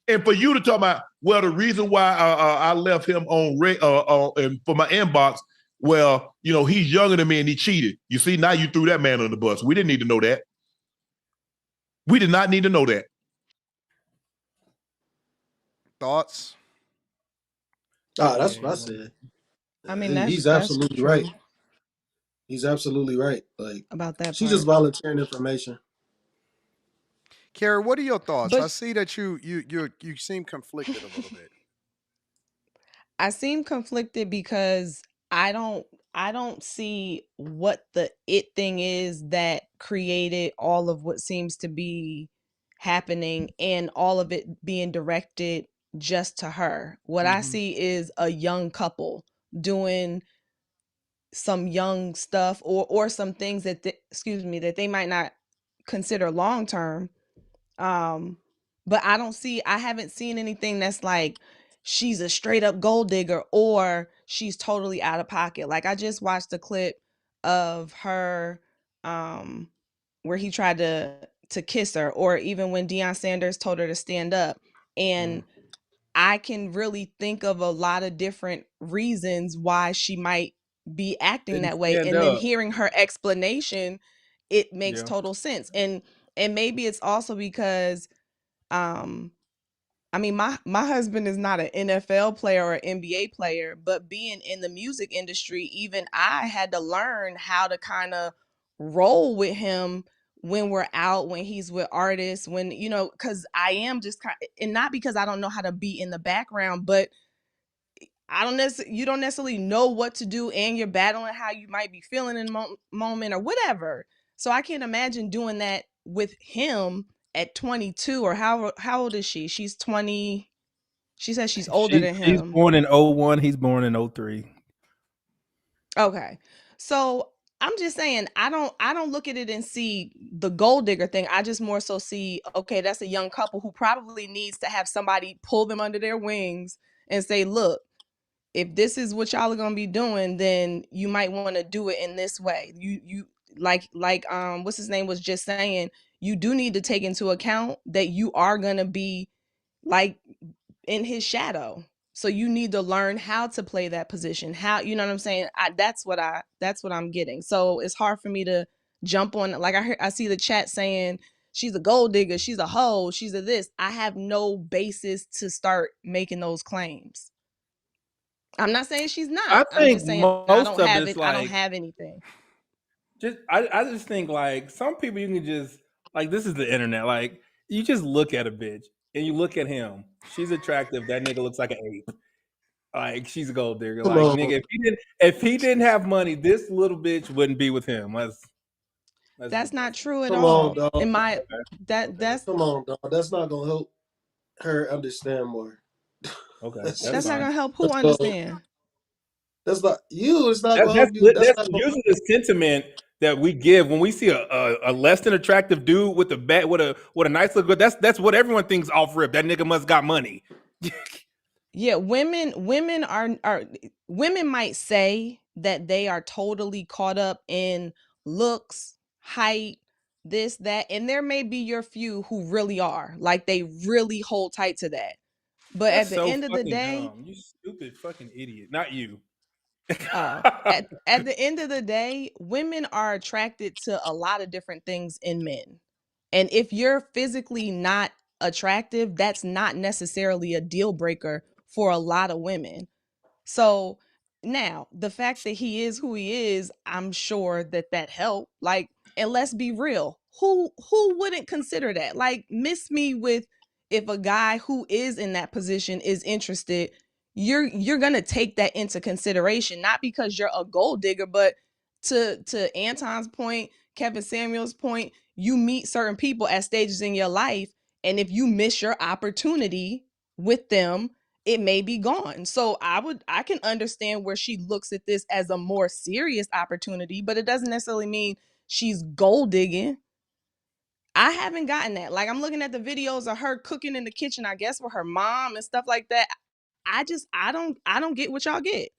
And for you to talk about, well, the reason why I left him and for my inbox, well, you know, he's younger than me and he cheated. You see, now you threw that man on the bus. We didn't need to know that. We did not need to know that. Thoughts? That's what I said. I mean, he's that's absolutely true. right. He's absolutely right. Like, about that she's part. just volunteering information. Carrie, what are your thoughts? But- I see that you seem conflicted a little bit. I seem conflicted because I don't see what the it thing is that created all of what seems to be happening and all of it being directed just to her. What I see is a young couple doing some young stuff or some things that that they might not consider long term. But I haven't seen anything that's like she's a straight up gold digger or she's totally out of pocket. Like I just watched a clip of her where he tried to kiss her, or even when Deion Sanders told her to stand up. And I can really think of a lot of different reasons why she might be acting Didn't that way. stand And then up. hearing her explanation, it makes Yeah. total sense. And maybe it's also because I mean, my husband is not an NFL player or an NBA player, but being in the music industry, even I had to learn how to kind of roll with him when we're out, when he's with artists, when, you know, because I am just and not because I don't know how to be in the background, but you don't necessarily know what to do, and you're battling how you might be feeling in moment or whatever. So I can't imagine doing that with him at 22, or how old is she? She's 20. She says she's older than She's him. born in 01. He's born in 03. Okay. So I'm just saying, I don't look at it and see the gold digger thing. I just more so see, okay, that's a young couple who probably needs to have somebody pull them under their wings and say, look, if this is what y'all are gonna be doing, then you might want to do it in this way. You like what's his name was just saying, you do need to take into account that you are gonna be like in his shadow. So you need to learn how to play that position. How, you know what I'm saying? That's what I'm getting. So it's hard for me to jump on. Like I see the chat saying she's a gold digger, she's a hoe, she's a this. I have no basis to start making those claims. I'm not saying she's not. I I'm think just saying most I don't of have it's it. I don't like have anything. I just think like some people you can just like, this is the internet. Like you just look at a bitch and you look at him. She's attractive. That nigga looks like an ape. Like she's a gold digger. Come Like on. nigga, if he didn't have money, this little bitch wouldn't be with him. That's not true at Come all. on, dog. In my that's Come on, dog. That's not gonna help her understand more. okay. that's That's not fine. gonna help who So, understand. that's not you. It's not gonna help That's you. That's that's not gonna. usually the sentiment that we give when we see a less than attractive dude with a nice look. That's what everyone thinks off rip. That nigga must got money. Yeah, women are women might say that they are totally caught up in looks, height, this, that, and there may be your few who really are. Like they really hold tight to that. But That's at the so end of the fucking day, dumb. You stupid fucking idiot. Not you. at the end of the day, women are attracted to a lot of different things in men. And if you're physically not attractive, that's not necessarily a deal breaker for a lot of women. So now the fact that he is who he is, I'm sure that helped. Like, And let's be real, who wouldn't consider that? Like, miss me with, if a guy who is in that position is interested, you're gonna take that into consideration, not because you're a gold digger, but to Anton's point, Kevin Samuel's point, you meet certain people at stages in your life, and if you miss your opportunity with them, it may be gone. So I can understand where she looks at this as a more serious opportunity, but it doesn't necessarily mean she's gold digging. I haven't gotten that. Like, I'm looking at the videos of her cooking in the kitchen, I guess with her mom and stuff like that. I don't get what y'all get.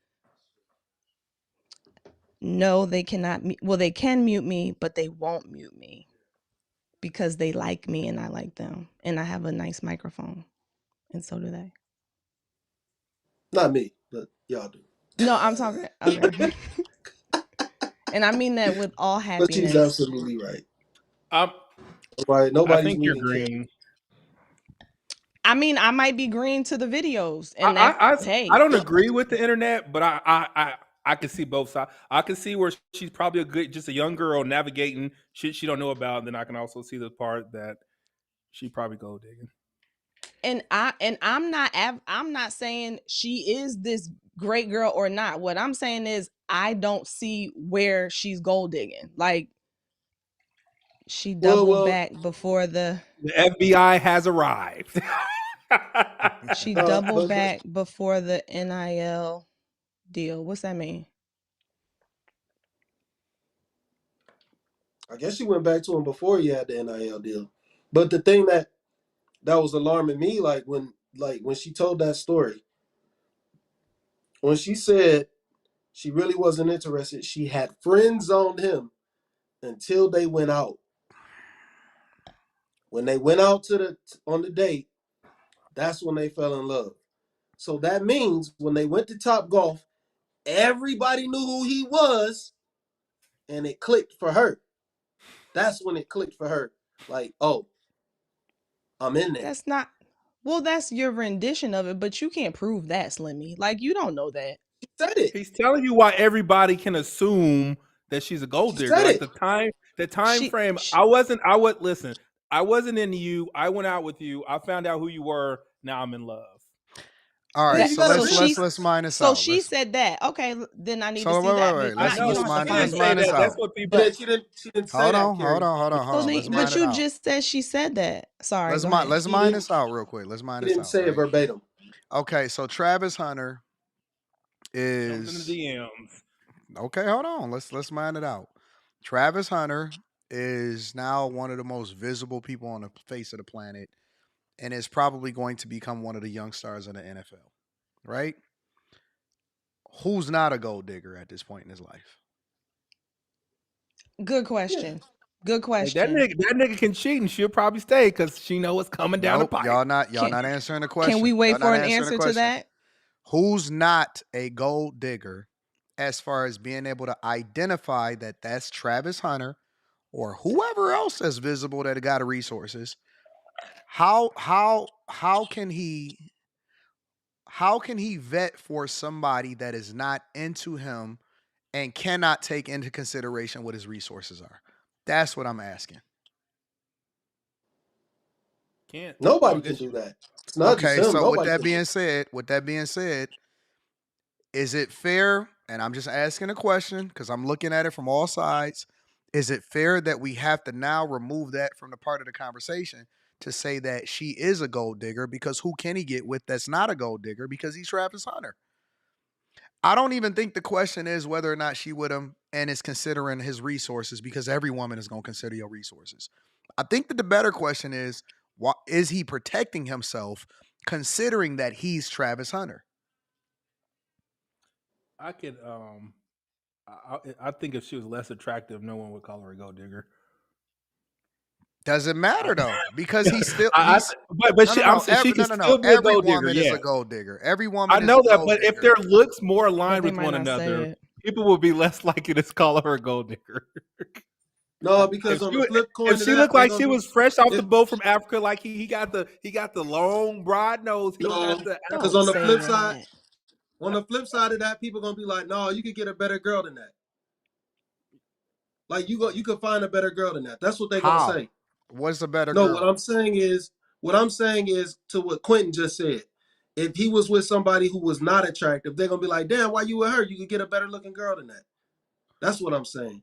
No, they cannot. Well, they can mute me, but they won't mute me because they like me and I like them, and I have a nice microphone, and so do they. Not me, but y'all do. No, I'm talking. Okay. And I mean that with all But she's happiness. absolutely right. I Nobody's think you're muting Kim. green. I mean, I might be green to the videos, and I don't agree with the internet, but I can see both sides. I can see where she's probably just a young girl navigating shit she don't know about, and then I can also see the part that she probably gold digging. And I'm not saying she is this great girl or not. What I'm saying is I don't see where she's gold digging. Like, she doubled back before the FBI has arrived. She doubled back before the NIL deal. What's that mean? I guess she went back to him before he had the NIL deal. But the thing that was alarming me, like when she told that story, when she said she really wasn't interested, she had friends on him until they went out. When they went out on the date, that's when they fell in love. So that means when they went to Top Golf, everybody knew who he was, and it clicked for her. That's when it clicked for her. Like, oh, I'm in there. That's not. Well, that's your rendition of it, but you can't prove that, Slimmy. Like, you don't know that. He said it. He's telling you why everybody can assume that she's a gold digger. Like the time frame. I wasn't into you. I went out with you. I found out who you were. Now I'm in love. All right, so let's mine this out. So she said that. Okay, then I need to see wait, that. wait. Let's mine this out. That's what people. She didn't say hold that. On. Hold on. But you just said she said that. Sorry. Let's mine this out real quick. Let's mine this out. Didn't say it verbatim. Okay, so Travis Hunter is in the DMs. Okay, hold on. Let's mine it out. Travis Hunter is now one of the most visible people on the face of the planet, and is probably going to become one of the young stars in the NFL. Right? Who's not a gold digger at this point in his life? Good question. Yeah. Good question. Hey, that nigga can cheat and she'll probably stay because she know what's coming down the pipe. Y'all not answering the question. Can we wait for an answer to that? Who's not a gold digger as far as being able to identify that that's Travis Hunter or whoever else that's visible that got resources? How can he vet for somebody that is not into him and cannot take into consideration what his resources are? That's what I'm asking. Can't. Nobody can do that. It's not okay, just him. So with that being said, is it fair? And I'm just asking a question because I'm looking at it from all sides. Is it fair that we have to now remove that from the part of the conversation to say that she is a gold digger? Because who can he get with that's not a gold digger because he's Travis Hunter? I don't even think the question is whether or not she with him and is considering his resources, because every woman is going to consider your resources. I think that the better question is, is he protecting himself considering that he's Travis Hunter? I could, I think if she was less attractive, no one would call her a gold digger. Doesn't matter though, because he's still. Every woman is a gold digger. Every woman. I know that, but if their looks more aligned with one another, people will be less likely to call her a gold digger. No, because on the flip coin, if she looked like she was fresh off the boat from Africa, like he got the long broad nose. Because on the flip side. On the flip side of that, people gonna be like, "No, you could get a better girl than that." Like you could find a better girl than that. That's what they're gonna How? say. What's a better No, girl? what I'm saying is to what Quentin just said. If he was with somebody who was not attractive, they're gonna be like, damn, why you with her? You could get a better looking girl than that. That's what I'm saying.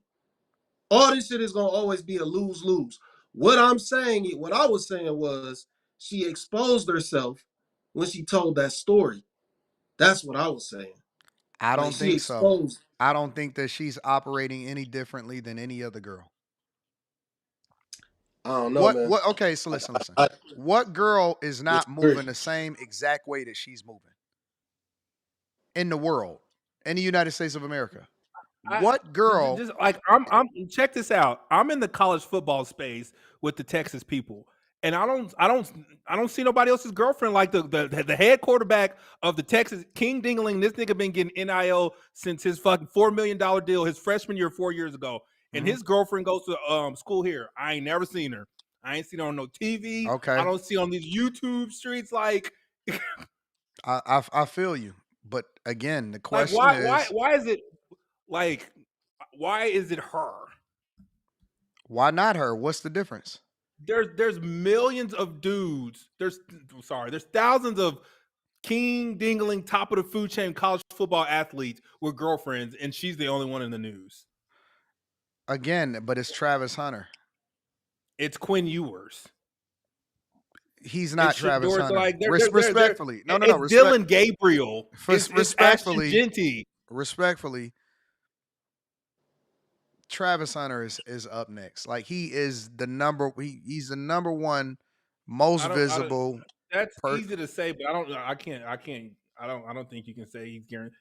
All this shit is gonna always be a lose-lose. What I was saying was she exposed herself when she told that story. That's what I was saying. I Like don't she think so. exposed. I don't think that she's operating any differently than any other girl. I don't know, man. What okay, so listen. I What girl is not moving disagree. the same exact way that she's moving in the world, in the United States of America? What girl? Just like I'm check this out. I'm in the college football space with the Texas people, and I don't see nobody else's girlfriend like the head quarterback of the Texas King Dingling. This nigga been getting NIL since his fucking $4 million deal his freshman year 4 years ago, and his girlfriend goes to school here. I ain't never seen her. I ain't seen her on no TV. Okay. I don't see her on these YouTube streets. Like I feel you, but again, the like question why is it like why is it her? why not her? What's the difference? There's millions of dudes. There's thousands of king dingling top of the food chain college football athletes with girlfriends, and she's the only one in the news. Again, but it's Travis Hunter. It's Quinn Ewers. He's not Travis Hunter. Like, respectfully, no. It's Dylan Gabriel. It's respectfully, Ashton Genty. Respectfully, Travis Hunter is up next. Like he's the number one most visible. That's easy to say, but I don't think you can say he's guaranteed.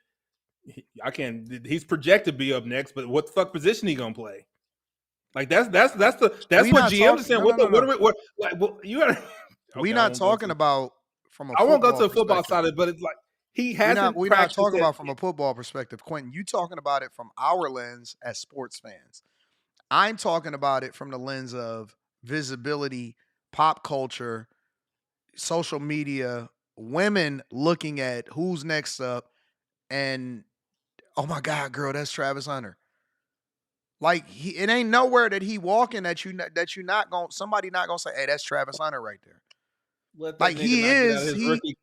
He's projected to be up next, but what the fuck position he gonna play? Like that's what GM is saying. You gotta. We're not talking about from a. I won't go to the football side of it, but it's like he hasn't. We're not talking about from a football perspective, Quentin. You talking about it from our lens as sports fans. I'm talking about it from the lens of visibility, pop culture, social media, women looking at who's next up, and oh my God, girl, that's Travis Hunter. Like it ain't nowhere that he walking that you not gonna somebody not gonna say, hey, that's Travis Hunter right there. Like he is,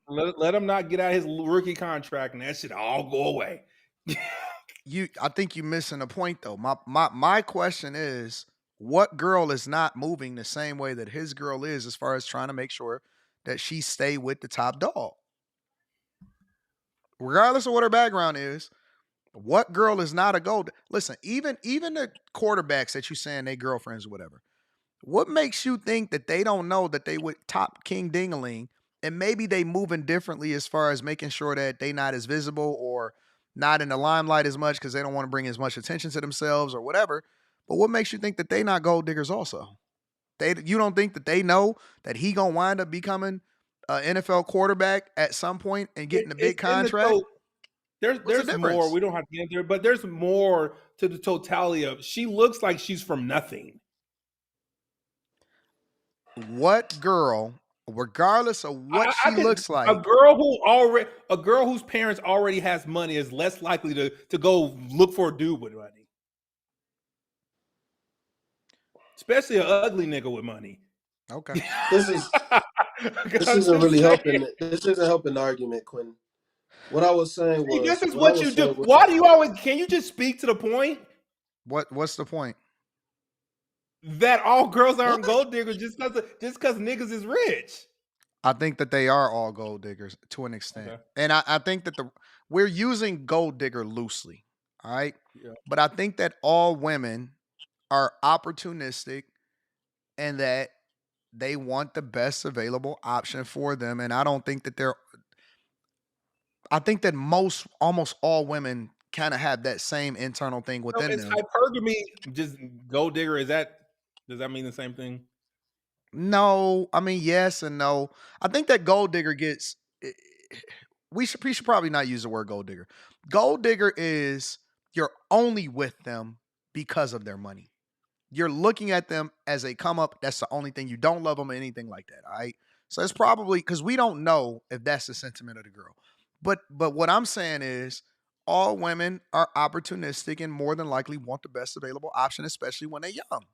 let him not get out his rookie contract, and that shit all go away. I think you're missing a point though. My question is, what girl is not moving the same way that his girl is, as far as trying to make sure that she stay with the top dog, regardless of what her background is? What girl is not a gold? Listen, even the quarterbacks that you saying they girlfriends or whatever. What makes you think that they don't know that they with top King Dingaling, and maybe they moving differently as far as making sure that they not as visible or not in the limelight as much because they don't want to bring as much attention to themselves or whatever. But what makes you think that they not gold diggers also? You don't think that they know that he gonna wind up becoming an NFL quarterback at some point and getting a big contract? There's more. We don't have to get there, but there's more to the totality of. She looks like she's from nothing. What girl, regardless of what she looks like, a girl whose parents already has money is less likely to go look for a dude with money, especially an ugly nigga with money. Okay, this isn't really helping. This isn't helping the argument, Quentin. What I was saying was, this is what you do. Why do you always? Can you just speak to the point? What's the point? That all girls aren't gold diggers just because niggas is rich. I think that they are all gold diggers to an extent. Okay. And I think that we're using gold digger loosely. All right. Yeah. But I think that all women are opportunistic and that they want the best available option for them. And I don't think that I think that almost all women kind of have that same internal thing within them. Hypergamy, just gold digger, does that mean the same thing? No, I mean yes and no. I think that gold digger gets. We should probably not use the word gold digger. Gold digger is you're only with them because of their money. You're looking at them as they come up. That's the only thing. You don't love them or anything like that. All right. So it's probably because we don't know if that's the sentiment of the girl. But what I'm saying is all women are opportunistic and more than likely want the best available option, especially when they're young,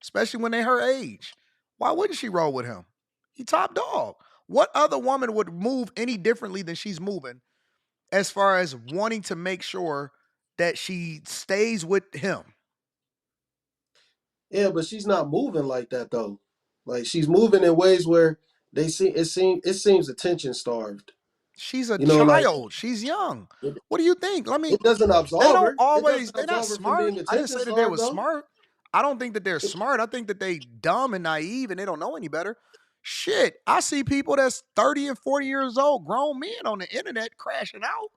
especially when they're her age. Why wouldn't she roll with him? He top dog. What other woman would move any differently than she's moving as far as wanting to make sure that she stays with him? Yeah, but she's not moving like that though. Like she's moving in ways where it seems attention starved. She's a You know, like child. She's young. it, What do you think? I mean, it doesn't they absolve don't her. It always, doesn't they're not absolve her from smart. being I didn't attention say that they starved were though. smart. I don't think that they're smart. I think that they dumb and naive and they don't know any better. Shit, I see people that's 30 and 40 years old, grown men on the internet crashing out.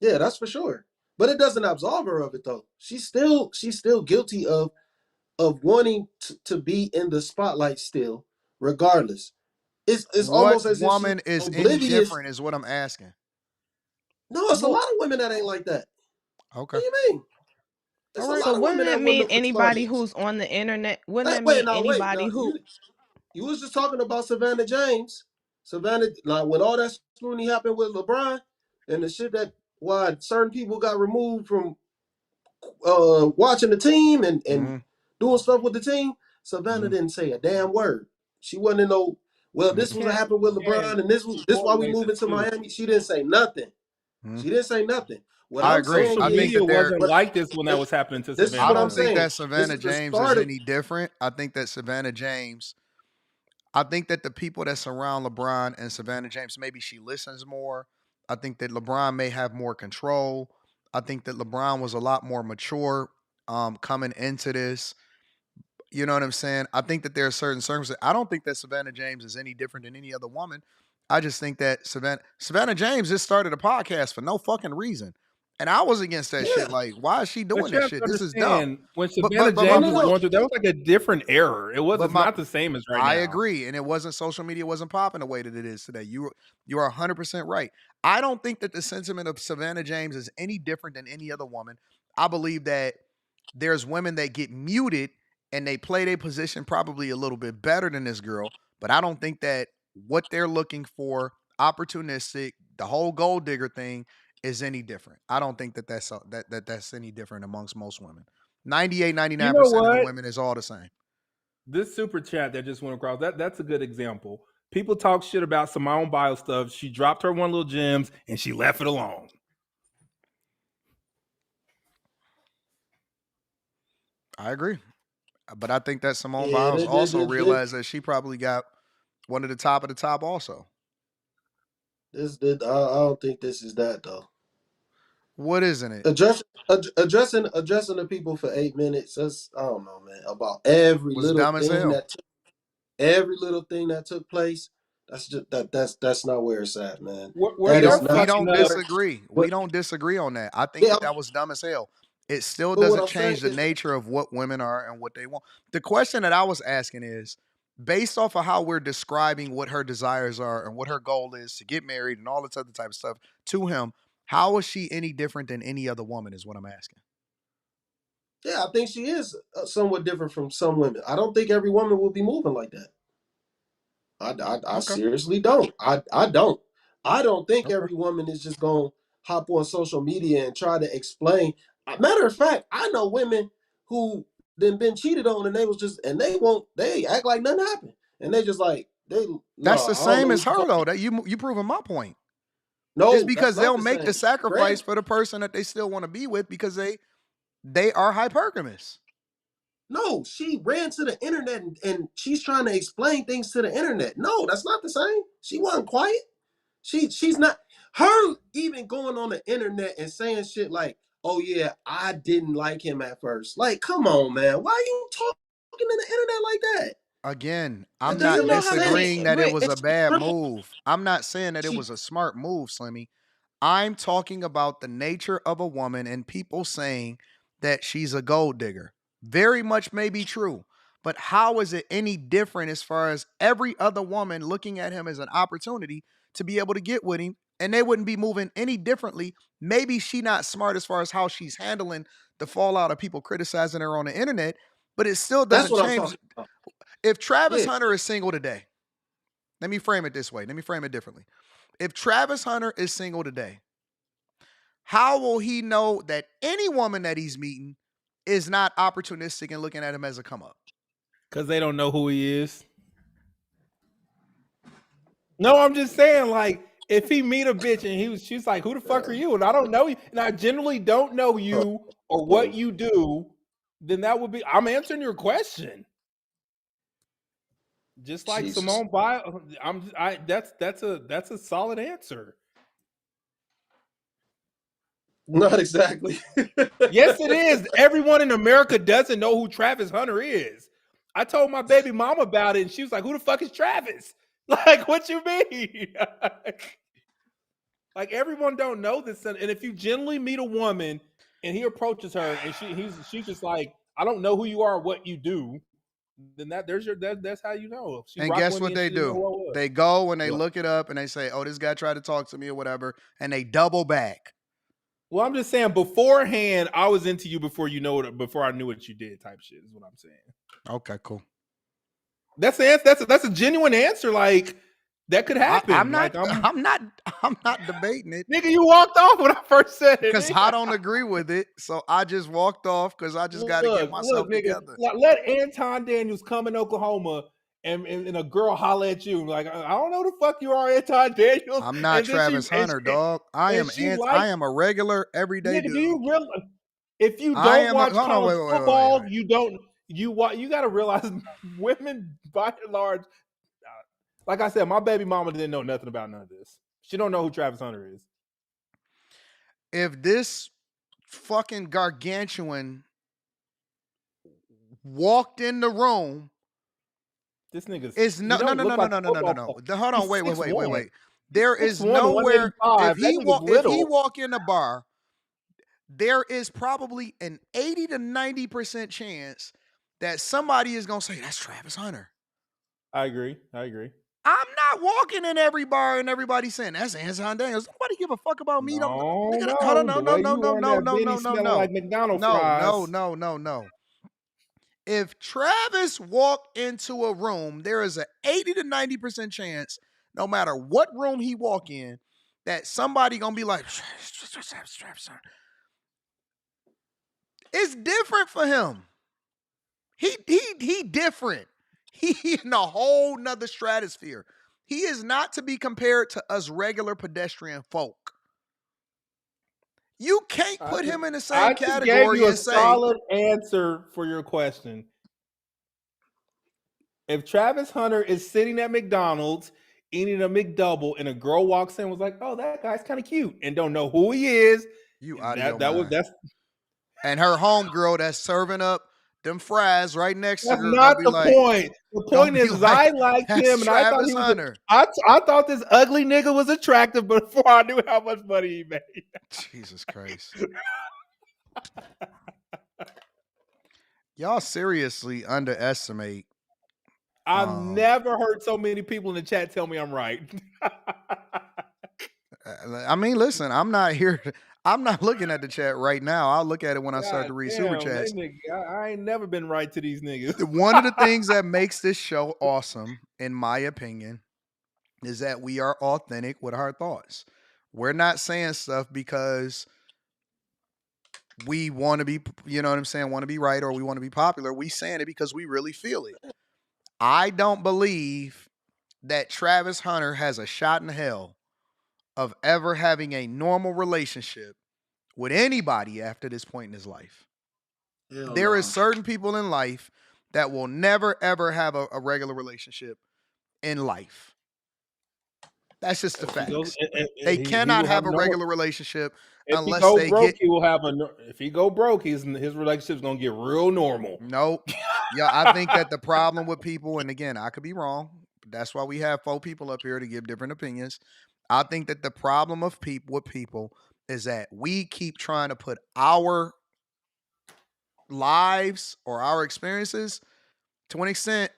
Yeah, that's for sure. But it doesn't absolve her of it though. She's still guilty of wanting to be in the spotlight still, regardless. It's What almost as if she's woman is any oblivious. different is what I'm asking. No, it's a Well, lot of women that ain't like that. Okay. What do you mean? All It's a right. so lot of wouldn't women that that wouldn't mean look for anybody spotlights. who's on the internet? Wouldn't Hey, that mean wait. anybody Now who? you was just talking about Savannah James. Savannah, like when all that scrutiny happened with LeBron and the shit that why certain people got removed from watching the team and Mm-hmm. doing stuff with the team, Savannah Mm-hmm. didn't say a damn word. She wasn't in no. Well, this was what Can't happened with can't LeBron, and this why we correlate the moving to two. Miami. She didn't say nothing. Mm-hmm. She didn't say nothing. What I I'm agree. saying Social I think is, media that they're wasn't but like this when that was happening to this is I Savannah, what I'm don't think though. saying. that This Savannah is the James start is of. any different. I think that Savannah James, I think that the people that surround LeBron and Savannah James, maybe she listens more. I think that LeBron may have more control. I think that LeBron was a lot more mature coming into this. You know what I'm saying? I think that there are certain circumstances. I don't think that Savannah James is any different than any other woman. I just think that Savannah James just started a podcast for no fucking reason. And I was against that shit. Yeah. Like, why is she But doing you that have to shit? This is dumb. understand when But Savannah but but No, my James no, was point, no. going through, that was like a different era. but It's my not the same as right I now. agree, and it wasn't social media wasn't popping the way that it is today. You are 100% right. I don't think that the sentiment of Savannah James is any different than any other woman. I believe that there's women that get muted and they play their position probably a little bit better than this girl, but I don't think that what they're looking for, opportunistic, the whole gold digger thing is any different. I don't think that that's any different amongst most women. 98, You know 99% of the what? women is all the same. This super chat that just went across, that's a good example. People talk shit about Simone Biles stuff. She dropped her one little gems and she left it alone. I agree. But I think that Simone Yeah, Biles also realized that she probably got one of the top also. I don't think this is that though. What isn't it? Addressing the people for 8 minutes. That's I don't know, man. About every Was little dumb as thing hell. that took place. That's just that's not where it's at, man. Were We That is y'all don't not fucking up? where. disagree. We But don't disagree on that. I think yeah, that was dumb as hell. It still but what doesn't I'm saying change the is, nature of what women are and what they want. The question that I was asking is based off of how we're describing what her desires are and what her goal is to get married and all this other type of stuff to him, how is she any different than any other woman is what I'm asking. yeah, I think she is somewhat different from some women. I don't think every woman will be moving like that. I Okay. seriously don't. I don't. I don't think Okay. every woman is just gonna hop on social media and try to explain. Matter of fact, I know women who then been cheated on and they was just and they act like nothing happened and they just like That's the I don't know same what as you her talking. though. That you proving my point. It's No, that's because not they'll the make the same. sacrifice Granted, for the person that they still want to be with because they are hypergamous. no, she ran to the internet and she's trying to explain things to the internet. No, that's not the same. She wasn't quiet. She's not her even going on the internet and saying shit like, "Oh yeah, I didn't like him at first." Like, come on, man, why are you talking to the internet like that? Again, That I'm Do you not doesn't know make how sense. disagreeing many? that it Wait, was And a she bad tripping. move. I'm not saying that it She was a smart move, Slimmy. I'm talking about the nature of a woman and people saying that she's a gold digger. Very much may be true. But how is it any different as far as every other woman looking at him as an opportunity to be able to get with him and they wouldn't be moving any differently? Maybe she not smart as far as how she's handling the fallout of people criticizing her on the internet, but it still that's doesn't what I'm change. talking about. If Travis Yeah. Hunter is single today, let me frame it this way. Let me frame it differently. If Travis Hunter is single today, how will he know that any woman that he's meeting is not opportunistic and looking at him as a come up? Because they don't know who he is. No, I'm just saying, like, if he meet a bitch and she's like, "Who the fuck are you?" and I don't know you, and I generally don't know you or what you do, then that would be. I'm answering your question. Just like Jesus. Simone Biles, that's a solid answer. Not exactly. Yes, it is. Everyone in America doesn't know who Travis Hunter is. I told my baby mom about it, and she was like, "Who the fuck is Travis?" Like, what you mean? Like, everyone don't know this. And if you generally meet a woman and he approaches her and she's just like, "I don't know who you are or what you do," then that's how you know. She And guess what they do? They go and they look it up and they say, "Oh, this guy tried to talk to me or whatever," and they double back. Well, I'm just saying, beforehand, I was into you before before I knew what you did, type shit is what I'm saying. Okay, cool. That's the answer. That's a genuine answer. Like, that could happen. I'm not debating it. Nigga, you walked off when I first said it. Because I don't agree with it. So I just walked off because I just got to get myself together. Let Anton Daniels come in Oklahoma and a girl holler at you. Like, I don't know who the fuck you are, Anton Daniels. I'm not Travis Hunter, dog. I am a regular everyday nigga, dude. Do you really? If you don't watch college football, you don't. You got to realize women, by and large, like I said, my baby mama didn't know nothing about none of this. She don't know who Travis Hunter is. If this fucking gargantuan walked in the room, this nigga is no. Hold on, wait. There is nowhere. If he walk in the bar, there is probably an 80 to 90% chance that somebody is gonna say that's Travis Hunter. I agree. I'm not walking in every bar and everybody saying that's Anton Daniels. Nobody give a fuck about me. No. If Travis walked into a room, there is an 80 to 90% chance, no matter what room he walk in, that somebody gonna be like, it's different for him. He different. He in a whole nother stratosphere. He is not to be compared to us regular pedestrian folk. You can't put him in the same category. I gave you a solid answer for your question. If Travis Hunter is sitting at McDonald's eating a McDouble and a girl walks in and was like, "Oh, that guy's kind of cute," and don't know who he is, and her homegirl that's serving up them fries right next to her. That's not the point. The point is, I liked him, and I thought he was. I thought this ugly nigga was attractive before I knew how much money he made. Jesus Christ! Y'all seriously underestimate. I've never heard so many people in the chat tell me I'm right. I mean, listen, I'm not here. I'm not looking at the chat right now. I'll look at it when I start to read super chats. I ain't never been right to these niggas. One of the things that makes this show awesome, in my opinion, is that we are authentic with our thoughts. We're not saying stuff because we want to be, you know what I'm saying, want to be right or we want to be popular. We saying it because we really feel it. I don't believe that Travis Hunter has a shot in hell of ever having a normal relationship with anybody after this point in his life. There is certain people in life that will never, ever have a regular relationship in life. That's just the facts. They cannot have a regular relationship unless they get. He will have if he go broke, his relationship's gonna get real normal. Nope. Yeah, I think that the problem with people, and again, I could be wrong. But that's why we have 4 people up here to give different opinions. I think that the problem of people is that we keep trying to put our lives or our experiences to an extent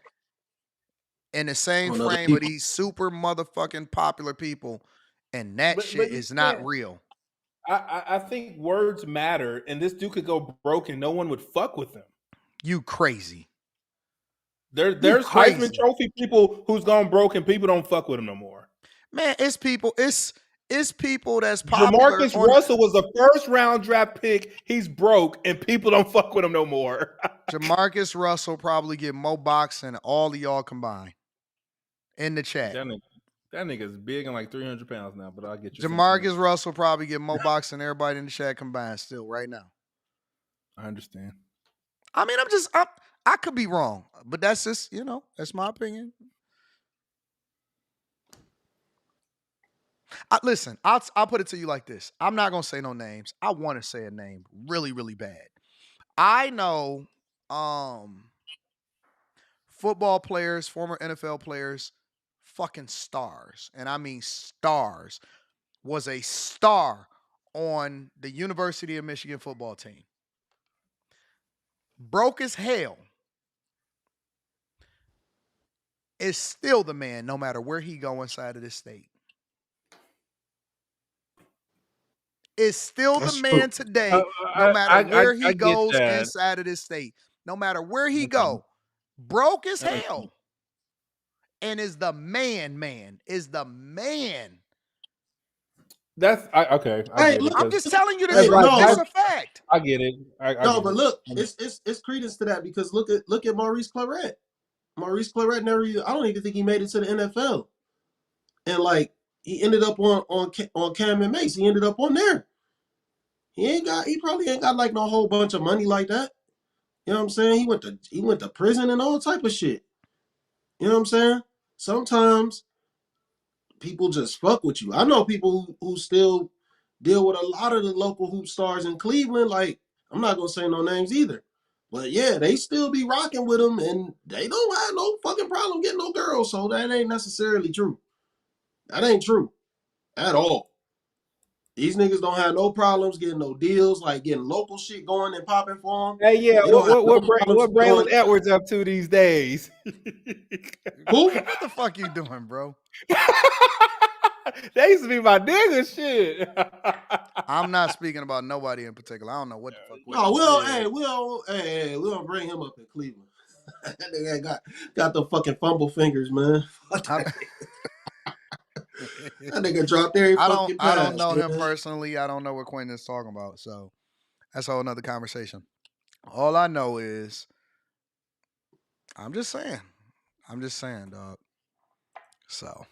in the same frame of these super motherfucking popular people, and that shit is not real. I think words matter, and this dude could go broke and no one would fuck with him. You crazy. There's Heisman Trophy people who's gone broke and people don't fuck with him no more. Man, it's people. It's It's people that's popular. Jamarcus Russell was a first-round draft pick. He's broke, and people don't fuck with him no more. Jamarcus Russell probably get more boxing than all of y'all combined in the chat. That nigga's big and like 300 pounds now, but I'll get you. Jamarcus Russell probably get more boxing than everybody in the chat combined still right now. I understand. I mean, I could be wrong, but that's just, that's my opinion. Listen, I'll put it to you like this. I'm not going to say no names. I want to say a name really, really bad. I know football players, former NFL players, fucking stars, and I mean stars, was a star on the University of Michigan football team. Broke as hell. Is still the man no matter where he go inside of this state. Is still the man today no matter where he goes inside of this state. No matter where he go. Broke as hell. And is the man. Is the man. That's okay. I'm just telling you this. It's a fact. I get it. But look, it's credence to that because look at Maurice Claret. Maurice Claret I don't even think he made it to the NFL. And like he ended up on Cam and Mace. He ended up on there. He probably ain't got like no whole bunch of money like that. You know what I'm saying? He went to prison and all type of shit. You know what I'm saying? Sometimes people just fuck with you. I know people who still deal with a lot of the local hoop stars in Cleveland. Like, I'm not gonna say no names either. But yeah, they still be rocking with them and they don't have no fucking problem getting no girls. So that ain't necessarily true. That ain't true at all. These niggas don't have no problems getting no deals, like getting local shit going and popping for them. Hey, yeah, what Braylon Edwards up to these days? Who? What the fuck you doing, bro? They used to be my nigga shit. I'm not speaking about nobody in particular. I don't know what the fuck. No, we don't bring him up in Cleveland. That nigga got the fucking fumble fingers, man. That nigga dropped every fucking pass. I don't know him personally. I don't know what Quentin is talking about. So that's a whole nother conversation. All I know is I'm just saying, dog. So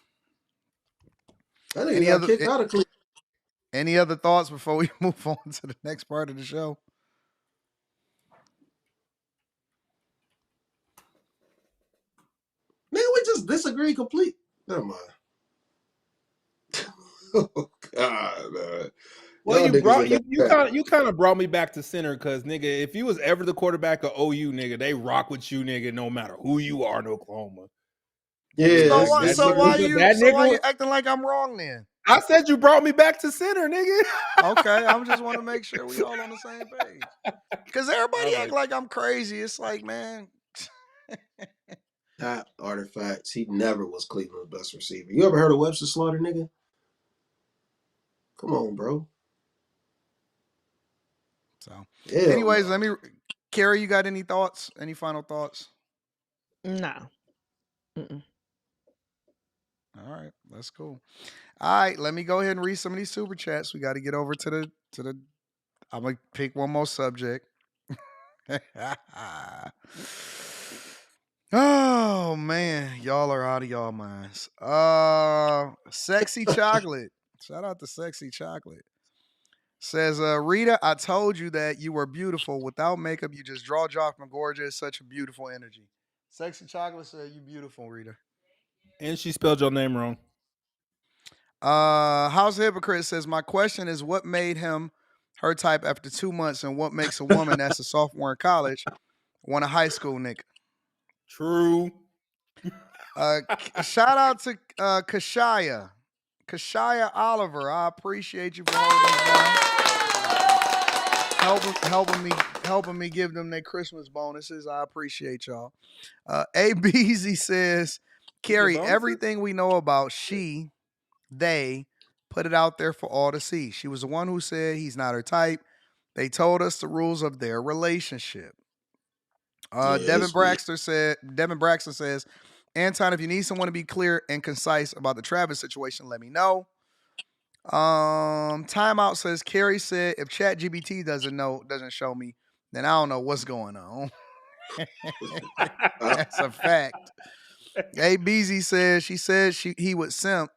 any other thoughts before we move on to the next part of the show? Nigga, we just disagree complete. Never mind. Oh God, man. Well, you kind of brought me back to center because nigga, if you was ever the quarterback of OU, nigga, they rock with you, nigga, no matter who you are in Oklahoma. Yeah. So why you acting like I'm wrong then? I said you brought me back to center, nigga. Okay, I just want to make sure we all on the same page. Because everybody act like I'm crazy. It's like, man. That artifacts. He never was Cleveland's best receiver. You ever heard of Webster Slaughter, nigga? Come on, bro. So, anyways, Carrie, you got any thoughts? Any final thoughts? No. All right, that's cool. All right, let me go ahead and read some of these super chats. We got to get over to the. I'm gonna pick one more subject. Oh man, y'all are out of y'all minds. Sexy Chocolate. Shout out to Sexy Chocolate. Says, Rita, I told you that you were beautiful. Without makeup, you just draw from gorgeous. Such a beautiful energy. Sexy Chocolate said, you beautiful, Rita. And she spelled your name wrong. House of Hypocrite says, my question is, what made him her type after 2 months, and what makes a woman that's a sophomore in college want a high school nigga? True. Shout out to Kashaya Oliver. I appreciate you for holding us down. Helping me give them their Christmas bonuses. I appreciate y'all. ABZ says, Carrie, everything we know about they put it out there for all to see. She was the one who said he's not her type. They told us the rules of their relationship. Devin Braxton says, Anton, if you need someone to be clear and concise about the Travis situation, let me know. Timeout says Carrie said if ChatGPT doesn't show me, then I don't know what's going on. That's a fact. ABZ says she said he would simp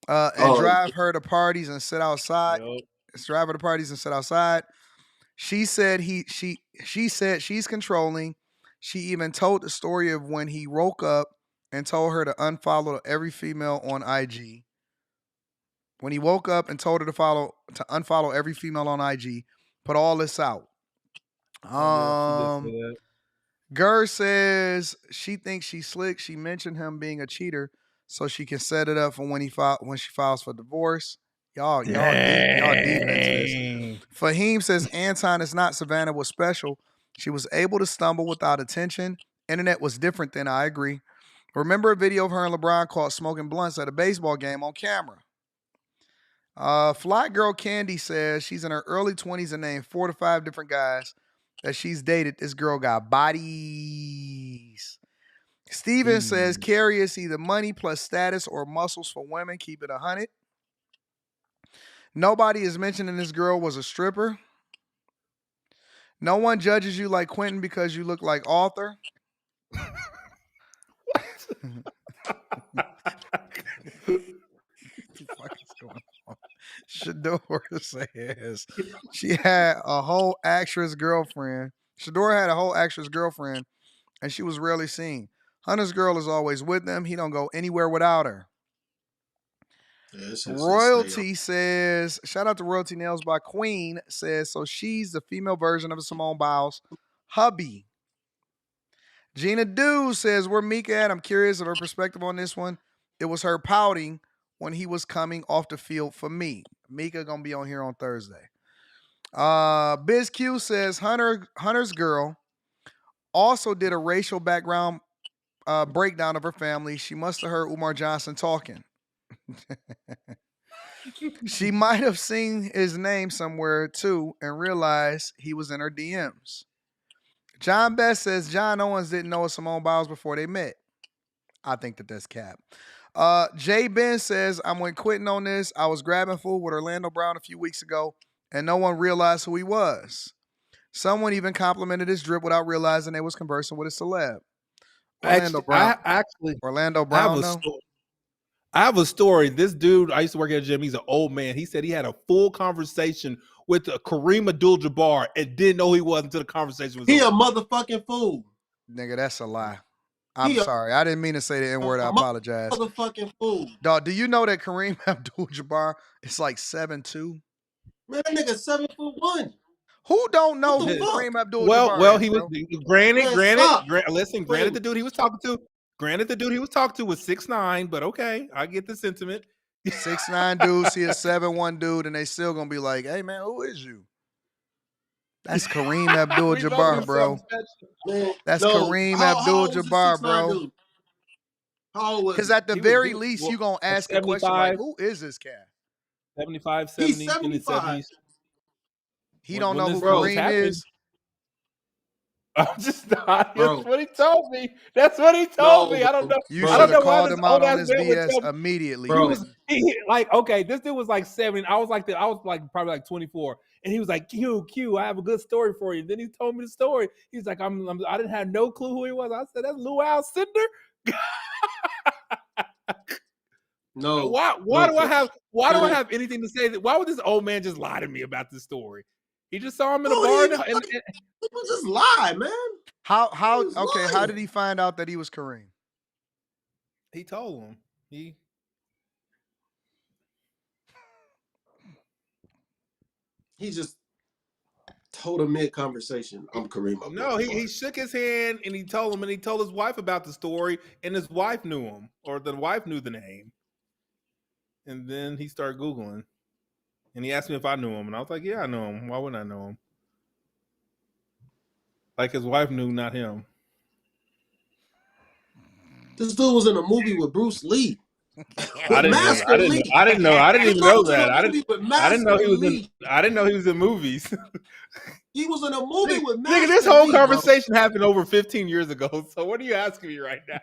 and drive her to parties and sit outside. Yep. Drive her to parties and sit outside. She said she said she's controlling. She even told the story of when he woke up and told her to unfollow every female on IG. When he woke up and told her to unfollow every female on IG, put all this out. Yeah, she did say that. Gur says she thinks she's slick. She mentioned him being a cheater so she can set it up for when she files for divorce. Y'all deep into this. Fahim says Anton is not Savannah was special. She was able to stumble without attention. Internet was different then. I agree. Remember a video of her and LeBron caught smoking blunts at a baseball game on camera. Fly Girl Candy says she's in her early 20s and named 4 to 5 different guys that she's dated. This girl got bodies. Steven says Carrie is either money plus status or muscles for women. Keep it 100. Nobody is mentioning this girl was a stripper. No one judges you like Quentin because you look like Arthur. What the fuck is going on? Shador says she had a whole actress girlfriend. Shador had a whole actress girlfriend, and she was rarely seen. Hunter's girl is always with them. He don't go anywhere without her. Royalty says, shout out to Royalty Nails by Queen, says, so she's the female version of Simone Biles' hubby. Gina Dew says, where Mika at? I'm curious of her perspective on this one. It was her pouting when he was coming off the field for me. Mika gonna be on here on Thursday. BizQ says, Hunter's girl also did a racial background breakdown of her family. She must have heard Umar Johnson talking. She might have seen his name somewhere too and realized he was in her DMs. John Best says John Owens didn't know Simone Biles before they met. I think that's cap. Jay Ben says, I'm with Quentin on this. I was grabbing food with Orlando Brown a few weeks ago and no one realized who he was. Someone even complimented his drip without realizing they was conversing with a celeb. Orlando Brown. Orlando Brown, though. I have a story. This dude, I used to work at a gym. He's an old man. He said he had a full conversation with Kareem Abdul-Jabbar and didn't know he was until the conversation was over. A motherfucking fool. Nigga, that's a lie. I'm sorry. I didn't mean to say the N-word. I apologize. Motherfucking fool. Dog, do you know that Kareem Abdul-Jabbar is like 7'2"? Man, that nigga 7'1". Who don't know who Kareem Abdul-Jabbar well, is, he was granted the dude he was talking to. Granted, the dude he was talking to was 6'9", but okay, I get the sentiment. 6'9" dude, see a 7'1" dude, and they still gonna be like, "Hey man, who is you?" That's Kareem Abdul-Jabbar, bro. That's Kareem Abdul-Jabbar, bro. How old was he? Because at the very least, you gonna ask a question like, "Who is this cat?" 75, 70, He's 75. in his 70s. He don't know who Kareem is. I'm just not. That's what he told me. That's what he told me. I don't know. You should have called him out on his BS immediately. Okay, this dude was like 7. I was probably like 24, and he was like, Q, I have a good story for you. And then he told me the story. He's like, I didn't have no clue who he was. I said, that's Lou Alcindor. No. Why do I have anything to say? Why would this old man just lie to me about this story? He just saw him in a bar. People just lie, man. How did he find out that he was Kareem? He told him. He just told him mid-conversation, I'm Kareem Abdul-Jabbar. No, he shook his hand and he told him, and he told his wife about the story, and his wife knew him, or the wife knew the name. And then he started Googling. And he asked me if I knew him. And I was like, yeah, I know him. Why wouldn't I know him? Like his wife knew, not him. This dude was in a movie with Bruce Lee. With Master Lee. I didn't even He know was in that. a movie with Master Lee. I didn't know he was in movies. He was in a movie with Master Nigga, this whole Lee, conversation happened over 15 years ago. So what are you asking me right now?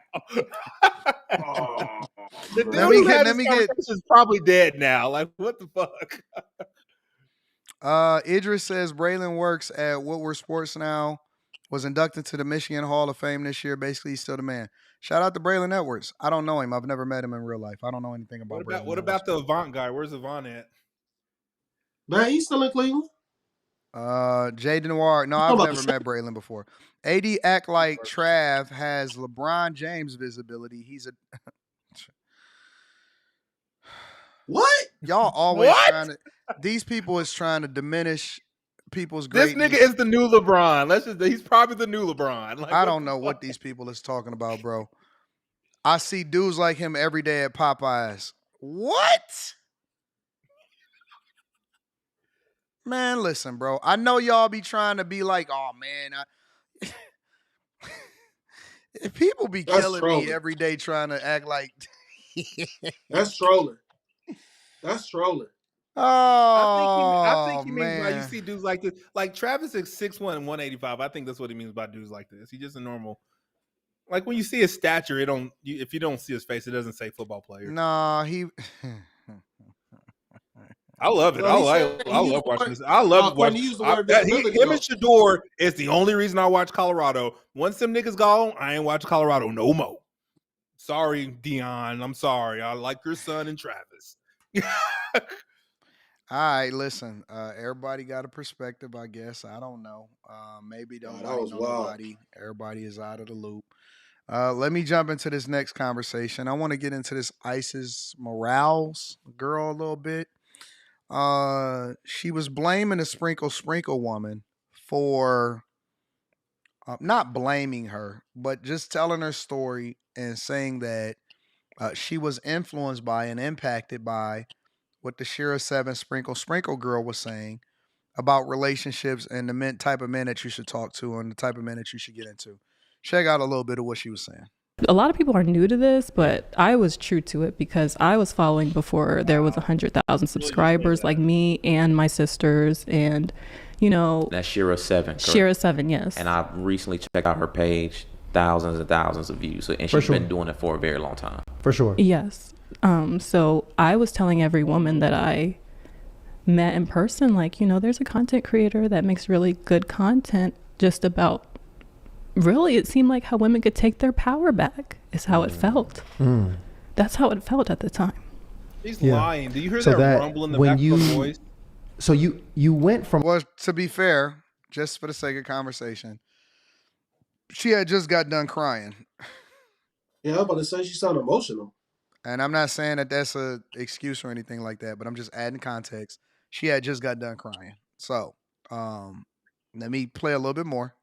The dude who had this conversation is probably dead now. Like, what the fuck? Idris says Braylon works at Woodward Sports now. Was inducted to the Michigan Hall of Fame this year. Basically, he's still the man. Shout out to Braylon Edwards. I don't know him. I've never met him in real life. I don't know anything about Braylon. What about the Avant guy? Where's Avant at? Man, he's still in Cleveland. Jay Denoir. No, I've never met Braylon before. AD act like Trav has LeBron James visibility. He's a what? Y'all always trying to. These people is trying to diminish people's greatness. This nigga is the new LeBron. He's probably the new LeBron. Like, I don't know what these people is talking about, bro. I see dudes like him every day at Popeyes. What? Man, listen, bro. I know y'all be trying to be like, oh man, if people be killing me every day trying to act like that's trolling. That's trolling. Oh, I think he means man. like you see dudes like this. Like Travis is 6'1" and 185. I think that's what he means by dudes like this. He's just a normal. Like when you see his stature, if you don't see his face, it doesn't say football player. Nah, he. I love it. I love watching this. I love watching. Him and Shador is the only reason I watch Colorado. Once them niggas gone, I ain't watching Colorado no more. Sorry, Dion. I'm sorry. I like your son and Travis. All right, listen. Everybody got a perspective, I guess. I don't know. Maybe don't know nobody. Everybody is out of the loop. Let me jump into this next conversation. I want to get into this Isis Morales girl a little bit. She was blaming the Sprinkle woman for not blaming her, but just telling her story and saying that she was influenced by and impacted by what the Shira 7 Sprinkle girl was saying about relationships and the type of men that you should talk to and the type of men that you should get into. Check out a little bit of what she was saying. A lot of people are new to this, but I was true to it because I was following before there was 100,000 subscribers, like me and my sisters, and that's Shira 7. Correct? Shira 7, yes. And I recently checked out her page, thousands and thousands of views, and she's been doing it for a very long time. For sure. Yes. So I was telling every woman that I met in person, like, there's a content creator that makes really good content just about. Really, it seemed like how women could take their power back is how it felt. That's how it felt at the time. He's lying. Do you hear that rumble in the back of her voice? So you went from... Well, to be fair, just for the sake of conversation, she had just got done crying. Yeah, I was about to say she sounded emotional. And I'm not saying that that's an excuse or anything like that, but I'm just adding context. She had just got done crying. So let me play a little bit more.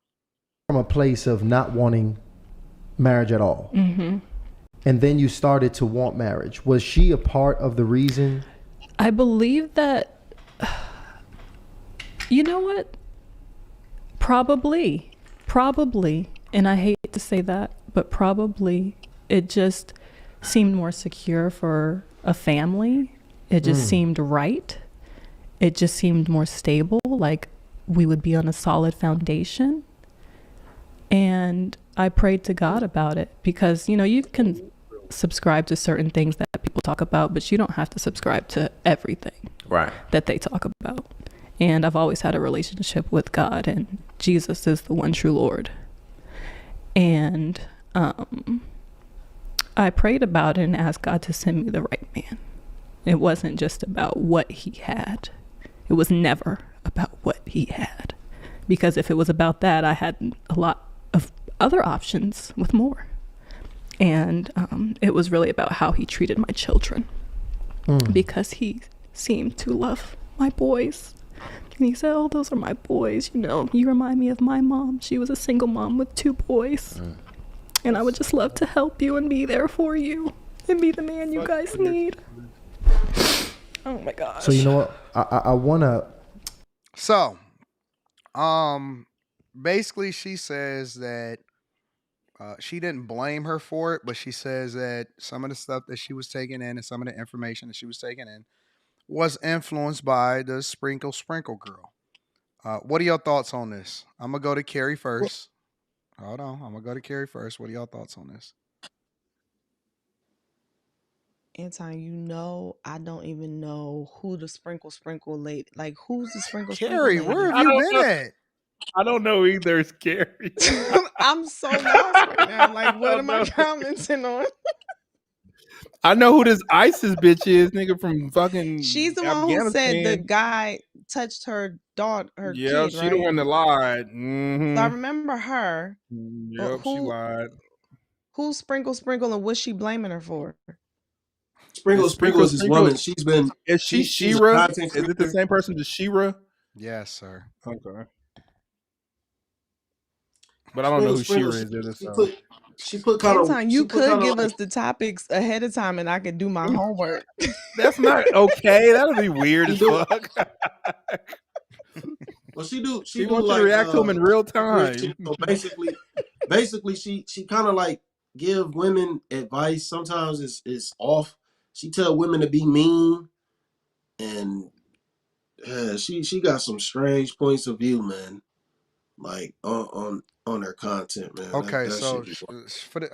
From a place of not wanting marriage at all. Mm-hmm. And then you started to want marriage. Was she a part of the reason? I believe that, you know what? Probably. And I hate to say that, but probably it just seemed more secure for a family. It just seemed right. It just seemed more stable. Like we would be on a solid foundation. And I prayed to God about it because, you can subscribe to certain things that people talk about, but you don't have to subscribe to everything that they talk about. And I've always had a relationship with God, and Jesus is the one true Lord. And I prayed about it and asked God to send me the right man. It wasn't just about what he had. It was never about what he had. Because if it was about that, I had a lot of other options with more. And it was really about how he treated my children. Because he seemed to love my boys. And he said, oh, those are my boys. You remind me of my mom. She was a single mom with 2 boys. And I would just love to help you and be there for you and be the man you guys need. Oh my gosh. So you know what? I want to. So, basically she says that She didn't blame her for it, but she says that some of the stuff that she was taking in and some of the information that she was taking in was influenced by the Sprinkle girl. What are your thoughts on this? I'm going to go to Carrie first. Hold on. I'm going to go to Carrie first. What are your thoughts on this? Anton, I don't even know who the Sprinkle lady. Like, who's the Sprinkle Carrie, lady? where have you been at? I don't know either. It's Carrie. I'm so lost right now. Like, what am I commenting on? I know who this ISIS bitch is, nigga, from fucking She's the one who said the Afghanistan. guy touched her daughter, her Yeah, kid, she right? the one that lied. So I Mhm. remember her. Yep, she lied. Who's Sprinkle, and what's she blaming her for? Sprinkle is this woman. She's been. Is she She's a Shira? content Is it the creator. same person as Shira? Yes, sir. Okay. But I don't know who Shira is either. So She put kind of. Anton, you could give us the topics ahead of time, and I could do my homework. that's not okay. That'll be weird as fuck. Well, she do wants like you to react to them in real time. So basically, she kind of like give women advice. Sometimes it's off. She tell women to be mean, and she got some strange points of view, man. Like on her content, man. Okay, that so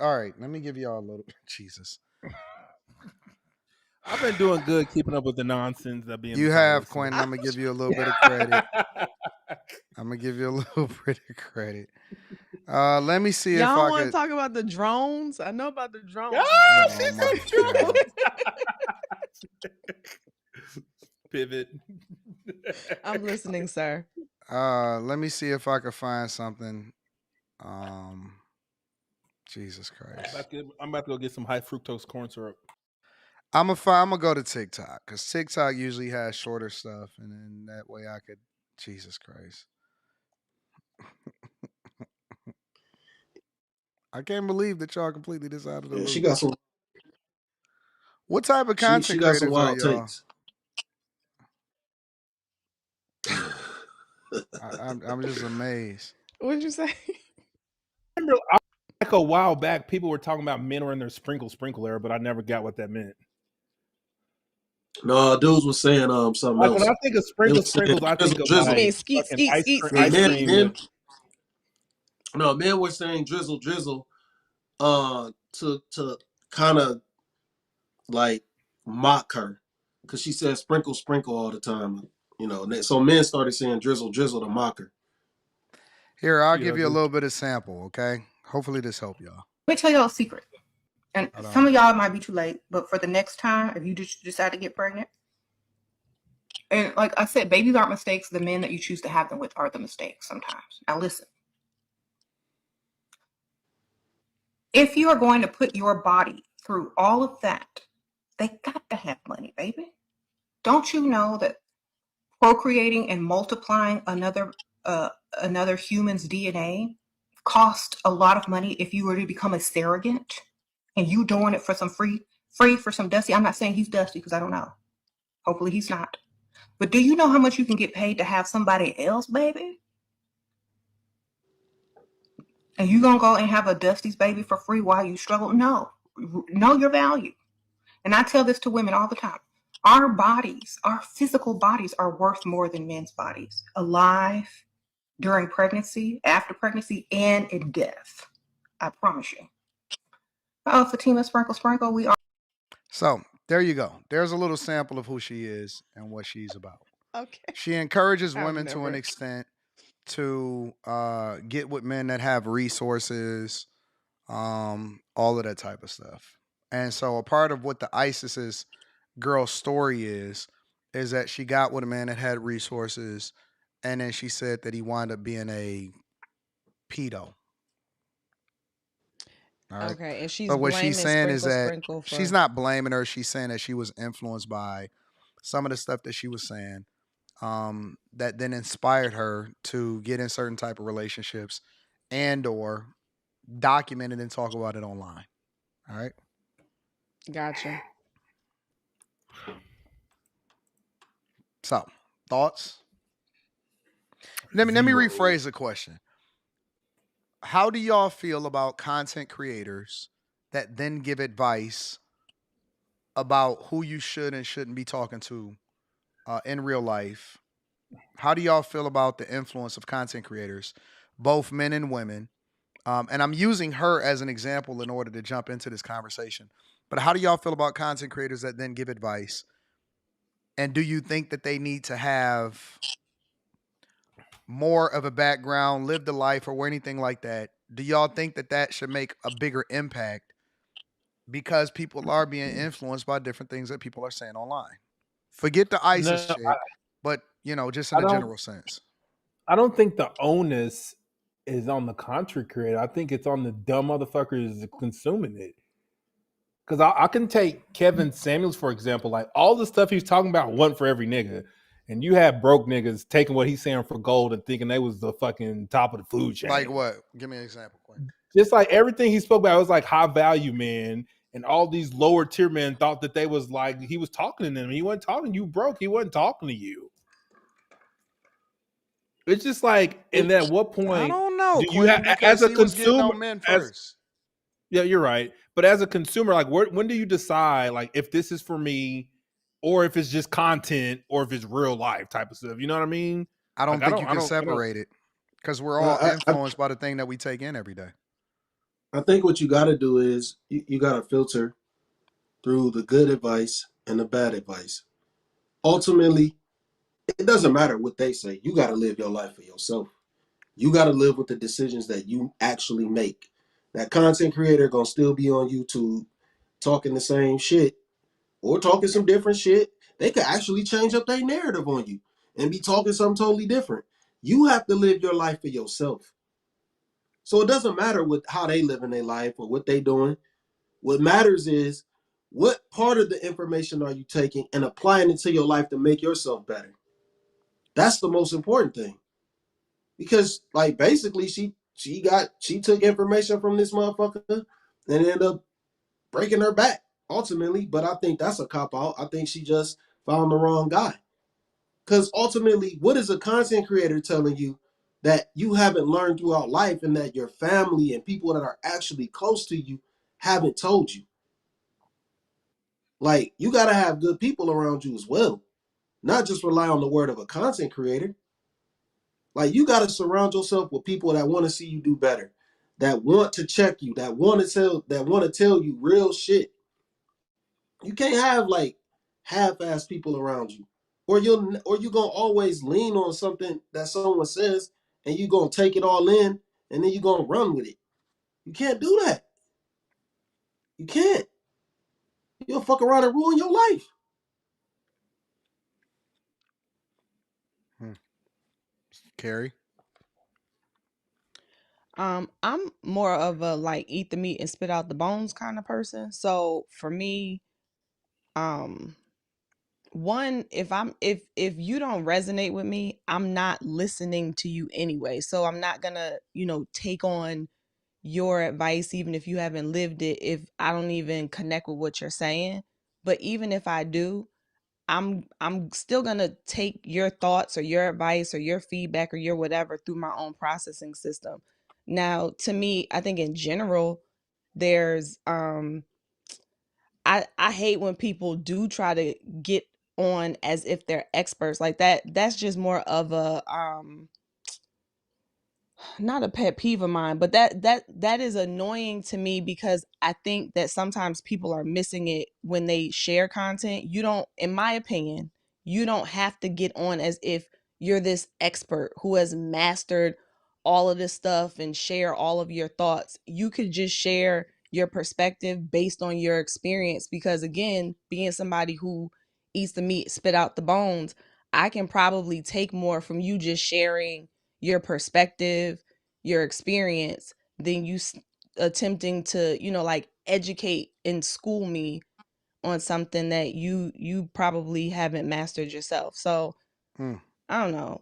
all right, let me give y'all a little. Jesus. I've been doing good keeping up with the nonsense that being. You have, Quentin. I'm gonna give you a little bit of credit. I'm gonna give you a little bit of credit. Let me see if I Y'all want could to talk about the drones? I know about the drones. Oh, she's so true. Pivot. I'm listening, sir. Let me see if I could find something. Jesus Christ. I'm about to go get some high fructose corn syrup. I'm gonna go to TikTok because TikTok usually has shorter stuff, and then that way I could. Jesus Christ. I can't believe that y'all completely decided to lose. She got some. What type of content She got some creators are wild y'all? takes. I'm just amazed. What'd you say? Remember, like a while back, people were talking about men were in their sprinkle era, but I never got what that meant. No, dudes was saying something like else. When I think of sprinkles, I think of drizzle. like I mean, skeet. Men, no, men were saying drizzle to kind of like mock her because she said sprinkle all the time, you know. So men started saying drizzle to mock her. Here, I'll give you a little bit of sample, okay? Hopefully this help y'all. Let me tell y'all a secret. And some of y'all might be too late, but for the next time, if you decide to get pregnant, and like I said, babies aren't mistakes. The men that you choose to have them with are the mistakes sometimes. Now listen. If you are going to put your body through all of that, they got to have money, baby. Don't you know that procreating and multiplying another human's DNA cost a lot of money if you were to become a surrogate and you doing it for some free for some dusty? I'm not saying he's dusty because I don't know. Hopefully he's not. But do you know how much you can get paid to have somebody else, baby? And you gonna go and have a Dusty's baby for free while you struggle? No. Know your value. And I tell this to women all the time. Our bodies, our physical bodies are worth more than men's bodies. Alive, during pregnancy, after pregnancy, and in death. I promise you. Oh, Fatima Sprinkle, we are. So there you go. There's a little sample of who she is and what she's about. Okay. She encourages women to an extent to get with men that have resources, all of that type of stuff. And so a part of what the ISIS's girl story is that she got with a man that had resources, and then she said that he wound up being a pedo. All right. Okay, and she's but what blaming she's saying is that Sprinkle for... she's not blaming her. She's saying that she was influenced by some of the stuff that she was saying, that then inspired her to get in certain type of relationships and or document it and talk about it online. All right. Gotcha. So, thoughts? Let me rephrase the question. how do y'all feel about content creators that then give advice about who you should and shouldn't be talking to in real life? How do y'all feel about the influence of content creators, both men and women? And I'm using her as an example in order to jump into this conversation. But how do y'all feel about content creators that then give advice? And do you think that they need to have more of a background, lived a life, or anything like that? Do y'all think that that should make a bigger impact because people are being influenced by different things that people are saying online? Forget the ISIS No, shit, but just in I a don't. general sense. I don't think the onus is on the content creator. I think it's on the dumb motherfuckers consuming it. Because I can take Kevin Samuels, for example. Like, all the stuff he's talking about wasn't for every nigga. And you have broke niggas taking what he's saying for gold and thinking they was the fucking top of the food chain. Like what? Give me an example, Quinn. Just like everything he spoke about, it was like high value men. And all these lower tier men thought that they was like, he was talking to them. He wasn't talking to you broke. He wasn't talking to you. It's just like, and then at what point I don't know, do you Quinn, have, because as a he was getting consumer, on men first. yeah, you're right. But as a consumer, like, when do you decide, like, if this is for me, or if it's just content, or if it's real life type of stuff? You know what I mean? I don't Like, think you can separate it because we're all influenced by the thing that we take in every day. I think what you got to do is you got to filter through the good advice and the bad advice. Ultimately, it doesn't matter what they say. You got to live your life for yourself. You got to live with the decisions that you actually make. That content creator going to still be on YouTube talking the same shit or talking some different shit. They could actually change up their narrative on you and be talking something totally different. You have to live your life for yourself. So it doesn't matter how they live in their life or what they doing. What matters is, what part of the information are you taking and applying it to your life to make yourself better? That's the most important thing. Because, like, basically she took information from this motherfucker and ended up breaking her back ultimately. But I think that's a cop out. I think she just found the wrong guy. Because ultimately, what is a content creator telling you that you haven't learned throughout life and that your family and people that are actually close to you haven't told you? Like, you got to have good people around you as well, not just rely on the word of a content creator. Like, you got to surround yourself with people that want to see you do better, that want to check you, that want to tell you real shit. You can't have like half-ass people around you, or you're gonna always lean on something that someone says, and you're gonna take it all in, and then you're gonna run with it. You can't do that. You can't. You'll fuck around and ruin your life. Carrie? I'm more of a like eat the meat and spit out the bones kind of person. So for me, one, if you don't resonate with me, I'm not listening to you anyway. So I'm not gonna, take on your advice, even if you haven't lived it, if I don't even connect with what you're saying. But even if I do, I'm still gonna take your thoughts or your advice or your feedback or your whatever through my own processing system. Now, to me, I think in general, there's I hate when people do try to get on as if they're experts like that. That's just more of a not a pet peeve of mine, but that is annoying to me because I think that sometimes people are missing it when they share content. You don't, in my opinion, you don't have to get on as if you're this expert who has mastered all of this stuff and share all of your thoughts. You could just share your perspective based on your experience because, again, being somebody who eats the meat, spit out the bones, I can probably take more from you just sharing your perspective, your experience, than you attempting to, like educate and school me on something that you probably haven't mastered yourself. So I don't know.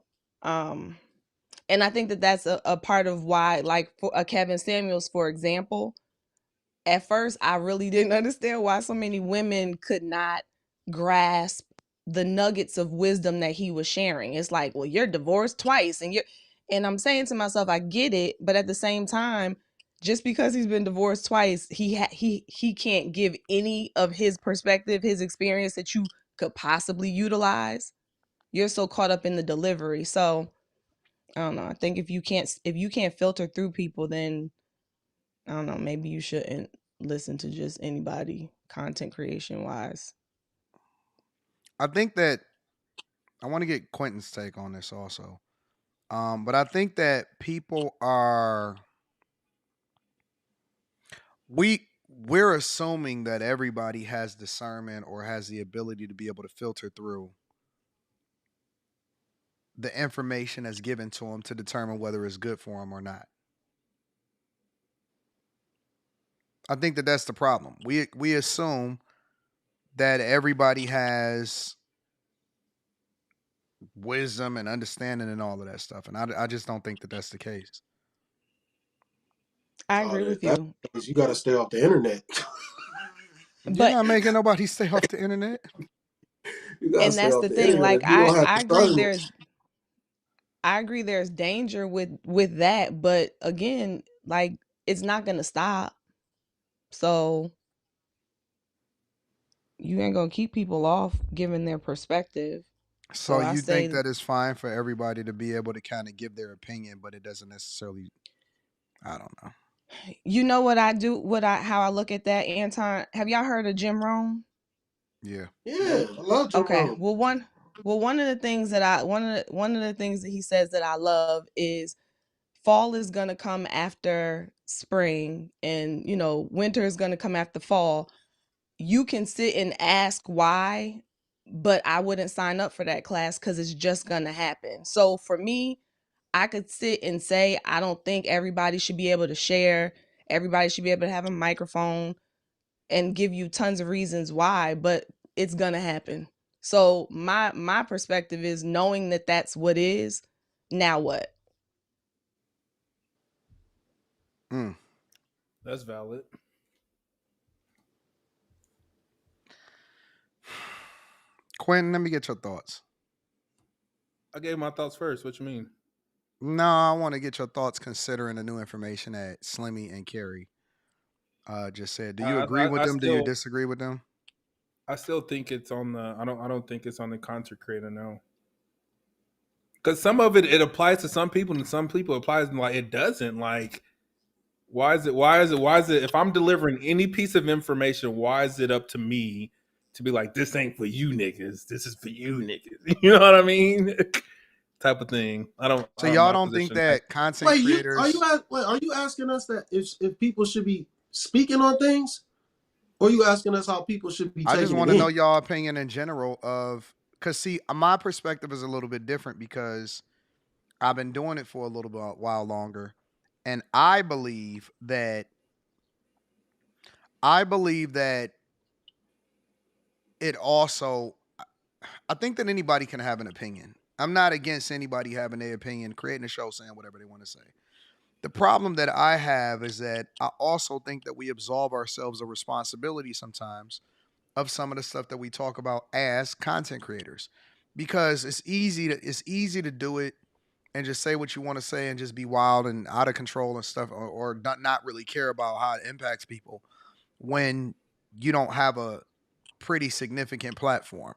And I think that that's a part of why, like for Kevin Samuels, for example, at first I really didn't understand why so many women could not grasp the nuggets of wisdom that he was sharing. It's like, well, you're divorced twice and And I'm saying to myself, I get it, but at the same time, just because he's been divorced twice, he can't give any of his perspective, his experience that you could possibly utilize. You're so caught up in the delivery. So I don't know. I think if you can't filter through people, then I don't know, maybe you shouldn't listen to just anybody content creation wise. I think that I want to get Quentin's take on this also. But I think that people are we're assuming that everybody has discernment or has the ability to be able to filter through the information that's given to them to determine whether it's good for them or not. I think that that's the problem. We assume that everybody has wisdom and understanding and all of that stuff, and I just don't think that that's the case. I agree with you. You got to stay off the internet. You're not making nobody stay off the internet. And that's the thing. Like I agree there's danger with that, but again, like it's not gonna stop. So you ain't gonna keep people off given their perspective. So you think that it's fine for everybody to be able to kind of give their opinion, but it doesn't necessarily, I don't know. You know what I do, how I look at that, Anton? Have y'all heard of Jim Rohn? Yeah. Yeah, I love Jim Rohn. One of the things that one of the things that he says that I love is fall is gonna come after spring, and winter is gonna come after fall. You can sit and ask why, but I wouldn't sign up for that class because it's just gonna happen. So for me, I could sit and say I don't think everybody should be able to share. Everybody should be able to have a microphone and give you tons of reasons why, but it's gonna happen. So my perspective is knowing that that's what is. Now what? That's valid. Quentin, let me get your thoughts. I gave my thoughts first. What you mean? No, I want to get your thoughts considering the new information that Slimmy and Carrie just said. Do you agree with them? Do you disagree with them? I still think it's on the. I don't think it's on the content creator. No, because some of it applies to some people, and some people applies like it doesn't. Like, why is it? If I'm delivering any piece of information, why is it up to me to be like, this ain't for you niggas. This is for you niggas. You know what I mean? Type of thing. I don't. So y'all don't think that content creators? Are you asking us that if people should be speaking on things, or are you asking us how people should be? I just want to know y'all opinion in general of, because see, my perspective is a little bit different because I've been doing it for a little while longer, and I believe that it also. I think that anybody can have an opinion. I'm not against anybody having their opinion, creating a show, saying whatever they want to say. The problem that I have is that I also think that we absolve ourselves of responsibility sometimes of some of the stuff that we talk about as content creators, because it's easy to do it and just say what you want to say and just be wild and out of control and stuff, or not really care about how it impacts people when you don't have a pretty significant platform.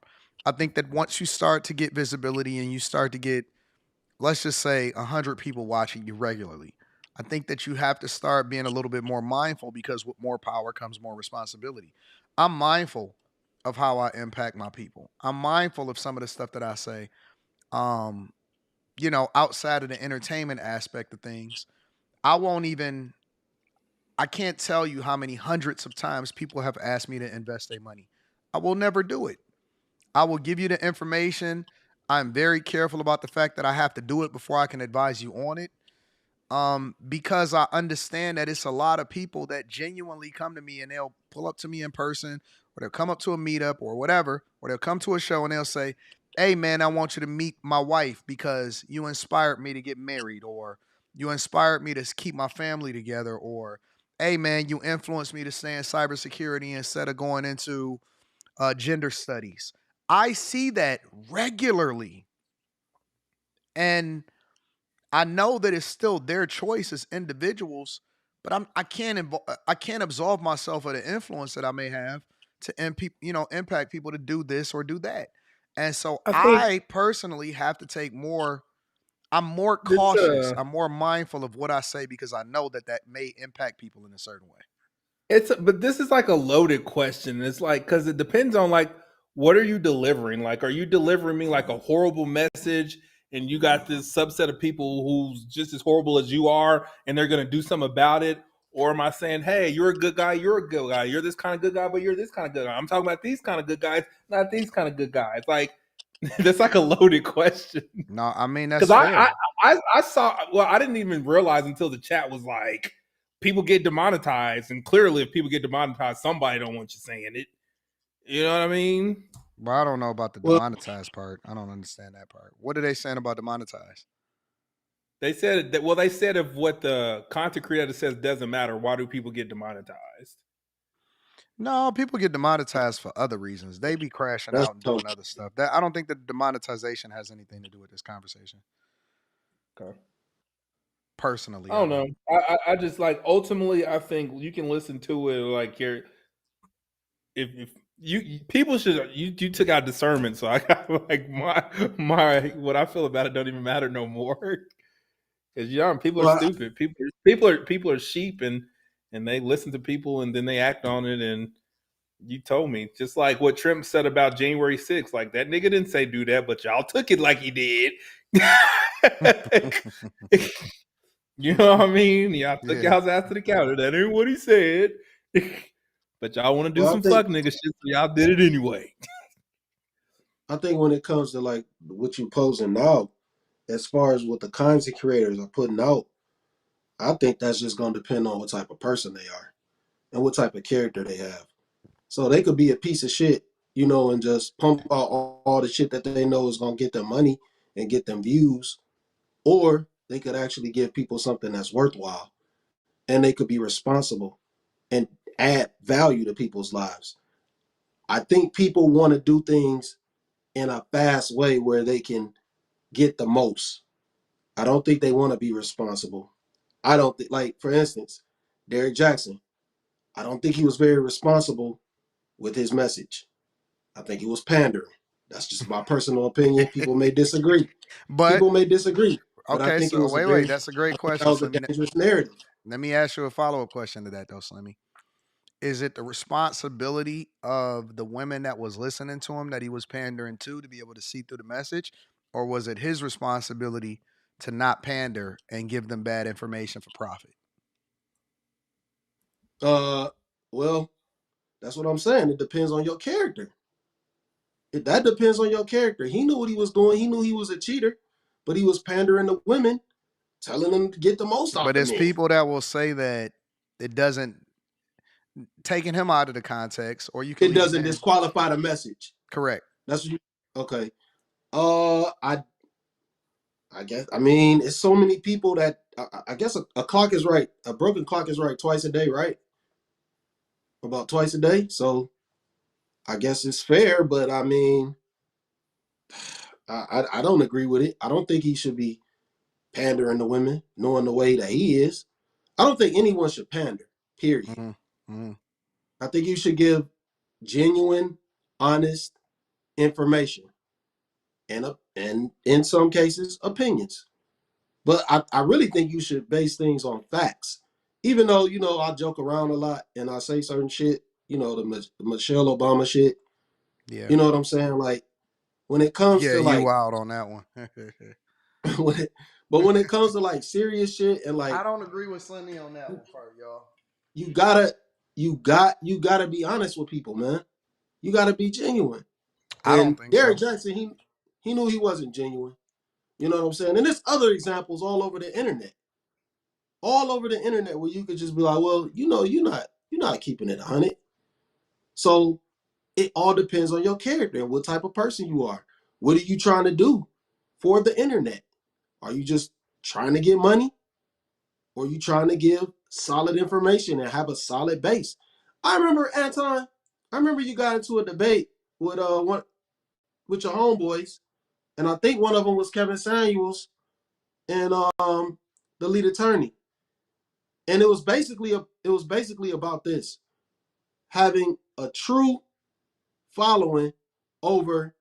I think that once you start to get visibility and you start to get, let's just say, 100 people watching you regularly, I think that you have to start being a little bit more mindful, because with more power comes more responsibility. I'm mindful of how I impact my people. I'm mindful of some of the stuff that I say, outside of the entertainment aspect of things. I can't tell you how many hundreds of times people have asked me to invest their money. I will never do it. I will give you the information. I'm very careful about the fact that I have to do it before I can advise you on it. Because I understand that it's a lot of people that genuinely come to me and they'll pull up to me in person, or they'll come up to a meetup or whatever, or they'll come to a show and they'll say, hey man, I want you to meet my wife because you inspired me to get married, or you inspired me to keep my family together, or hey man, you influenced me to stay in cybersecurity instead of going into gender studies. I see that regularly. And I know that it's still their choice as individuals, but I can't absolve myself of the influence that I may have to impact people to do this or do that. And so I think I personally have to take more. I'm more this, cautious. I'm more mindful of what I say because I know that may impact people in a certain way. but this is like a loaded question. It's like, because it depends on like, what are you delivering? Like, are you delivering me like a horrible message and you got this subset of people who's just as horrible as you are and they're going to do something about it? Or am I saying, hey, you're a good guy, you're a good guy, you're this kind of good guy, but you're this kind of good guy. I'm talking about these kind of good guys, not these kind of good guys. Like, that's like a loaded question. No, I mean, that's Because fair. I saw, well, I didn't even realize until the chat was like, people get demonetized, and clearly, if people get demonetized, somebody don't want you saying it. You know what I mean? Well, I don't know about the Well- demonetized part. I don't understand that part. What are they saying about demonetized? They said that. Well, they said if what the content creator says doesn't matter, why do people get demonetized? No, people get demonetized for other reasons. They be crashing That's out and doing dope. other stuff. I don't think that demonetization has anything to do with this conversation. Okay. Personally, I don't know. I just like, ultimately, I think you can listen to it like you're. If you people should, you took out discernment, so I got like my what I feel about it don't even matter no more. Because people are stupid. People are sheep, and they listen to people and then they act on it. And you told me, just like what Trump said about January 6th, like that nigga didn't say do that, but y'all took it like he did. You know what I mean? Y'all took y'all's ass to the counter. That ain't what he said. But y'all want to do some fuck nigga shit, so y'all did it anyway. I think when it comes to like what you posing now, as far as what the kinds of creators are putting out, I think that's just going to depend on what type of person they are and what type of character they have. So they could be a piece of shit, and just pump out all the shit that they know is going to get them money and get them views, or they could actually give people something that's worthwhile, and they could be responsible and add value to people's lives. I think people want to do things in a fast way where they can get the most. I don't think they want to be responsible. I don't think, like, for instance, Derrick Jackson, I don't think he was very responsible with his message. I think he was pandering. That's just my personal opinion. People may disagree. But I think it was wait. That's a great question. That was a dangerous narrative. Let me ask you a follow-up question to that, though, Slimmy. Is it the responsibility of the women that was listening to him that he was pandering to be able to see through the message? Or was it his responsibility to not pander and give them bad information for profit? Well, that's what I'm saying. It depends on your character. That depends on your character. He knew what he was doing. He knew he was a cheater, but he was pandering to women, telling them to get the most out of it. But there's people that will say that it doesn't, taking him out of the context, or you can. It doesn't disqualify the message. Correct. That's what you. Okay. I guess. I mean, it's so many people that I guess a clock is right. A broken clock is right twice a day, right? About twice a day. So I guess it's fair, but I mean, I don't agree with it. I don't think he should be pandering to women, knowing the way that he is. I don't think anyone should pander, period. Mm-hmm. I think you should give genuine, honest information and in some cases, opinions. But I really think you should base things on facts. Even though, I joke around a lot and I say certain shit, the Michelle Obama shit. Yeah. You know what I'm saying? Like, when it comes to like... you out on that one. But when it comes to like serious shit and like... I don't agree with Slimmy on that one part, y'all. You gotta be honest with people, man. You gotta be genuine. I don't think Derrick so. Jackson, he knew he wasn't genuine. You know what I'm saying? And there's other examples all over the internet. All over the internet where you could just be like, well, you're not keeping it 100. So it all depends on your character and what type of person you are. What are you trying to do for the internet? Are you just trying to get money? Or are you trying to give solid information and have a solid base? I remember, Anton, you got into a debate with your homeboys, and I think one of them was Kevin Samuels. and the lead attorney. And it was basically about this: having a true following over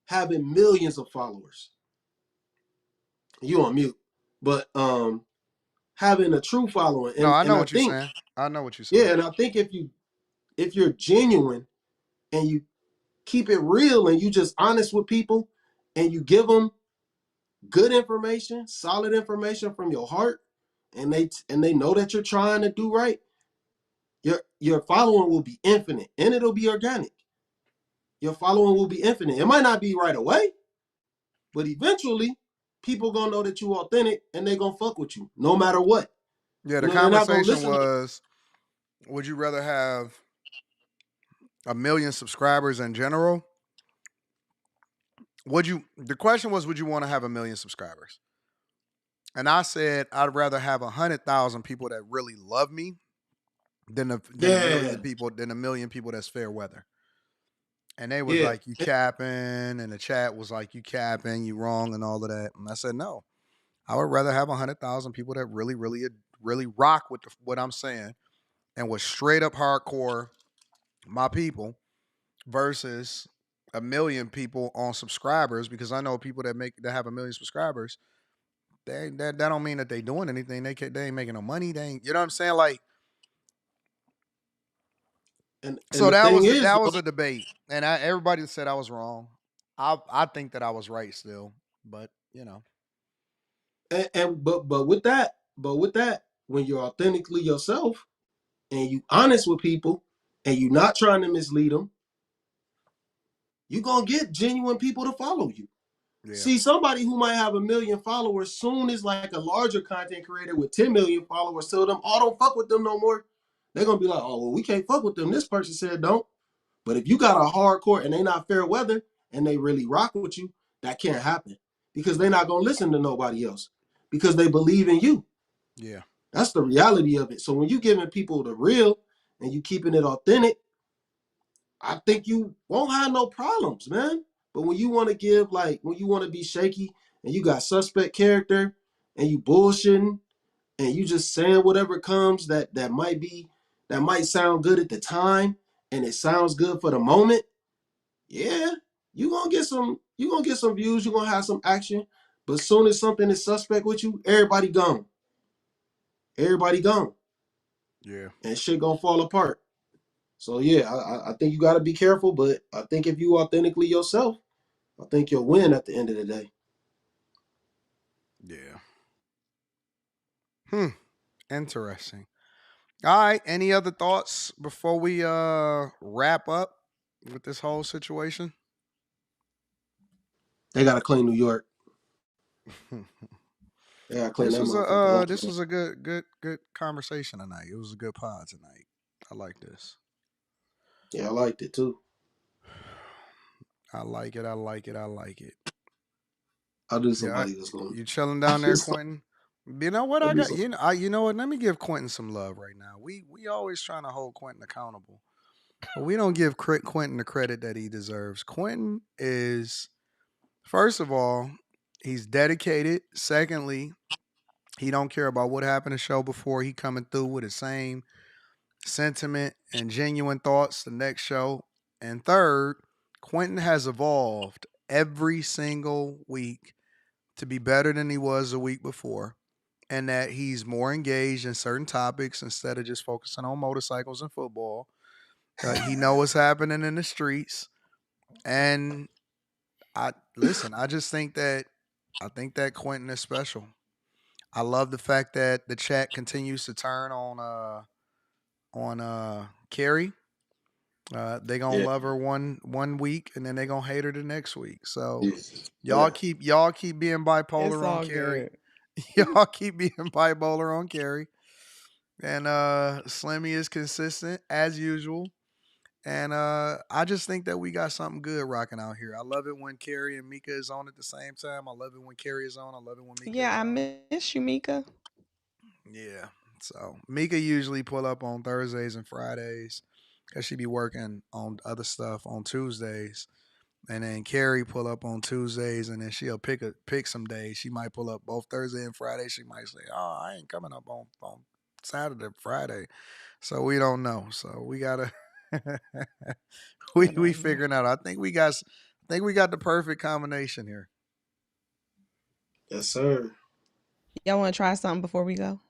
having millions of followers. You on mute, but having a true following, No, I and know I what you're think, saying. I know what you're saying. yeah, and I think if you're genuine and you keep it real and you just honest with people and you give them good information, solid information from your heart, and they know that you're trying to do right, your following will be infinite and it'll be organic. Your following will be infinite. It might not be right away, but eventually people gonna know that you authentic and they gonna fuck with you no matter what. Yeah, You the know, they're not gonna conversation listen. was, would you rather have 1 million subscribers in general? The question was, would you want to have 1 million subscribers? And I said, I'd rather have 100,000 people that really love me than a million people that's fair weather. And they was like, you capping, and the chat was like, you capping, you wrong, and all of that. And I said, no, I would rather have 100,000 people that really, really, really rock with what I'm saying and was straight up hardcore my people versus 1 million people on subscribers, because I know people that have 1 million subscribers, that don't mean that they doing anything. They ain't making no money. They ain't, you know what I'm saying? Like, so that was a debate, and everybody said I was wrong. I think that I was right still, but you know. But with that, when you're authentically yourself and you honest with people and you're not trying to mislead them, you're gonna get genuine people to follow you. Yeah. See, somebody who might have 1 million followers, soon as like a larger content creator with 10 million followers tell them, oh, don't fuck with them no more, they're gonna be like, oh, well, we can't fuck with them. This person said don't. But if you got a hardcore and they not fair weather and they really rock with you, that can't happen because they're not gonna listen to nobody else because they believe in you. Yeah. That's the reality of it. So when you giving people the real and you keeping it authentic, I think you won't have no problems, man. But when you want to give, like, when you want to be shaky and you got suspect character and you bullshitting and you just saying whatever comes that might sound good at the time and it sounds good for the moment, yeah, you gonna get some views, you're gonna have some action. But as soon as something is suspect with you, everybody gone. Everybody gone. Yeah. And shit gonna fall apart. So yeah, I think you gotta be careful, but I think if you authentically yourself, I think you'll win at the end of the day. Yeah. Interesting. All right. Any other thoughts before we wrap up with this whole situation? They gotta clean New York. They gotta clean This that was a good conversation tonight. It was a good pod tonight. I like this. Yeah, I liked it too. I like it. I knew somebody was going. You chilling down there, Quentin? You know what I got? You know what? Let me give Quentin some love right now. We always trying to hold Quentin accountable, but we don't give Quentin the credit that he deserves. Quentin is, first of all, he's dedicated. Secondly, he don't care about what happened to the show before. He coming through with the same sentiment and genuine thoughts the next show. And third, Quentin has evolved every single week to be better than he was the week before, and that he's more engaged in certain topics instead of just focusing on motorcycles and football. He knows what's happening in the streets. And I just think that Quentin is special. I love the fact that the chat continues to turn on Carrie. They gonna love her one week and then they gonna hate her the next week. So y'all keep being bipolar on Carrie. Y'all keep being bipolar on Carrie. And Slimmy is consistent as usual. And I just think that we got something good rocking out here. I love it when Carrie and Mika is on at the same time. I love it when Carrie is on. I love it when Mika is on. I miss you, Mika. Yeah. So Mika usually pull up on Thursdays and Fridays because she be working on other stuff on Tuesdays. And then Carrie pull up on Tuesdays, and then she'll pick some days. She might pull up both Thursday and Friday. She might say, "Oh, I ain't coming up on Saturday, Friday." So we don't know. So we gotta we figuring out. I think we got the perfect combination here. Yes, sir. Y'all want to try something before we go?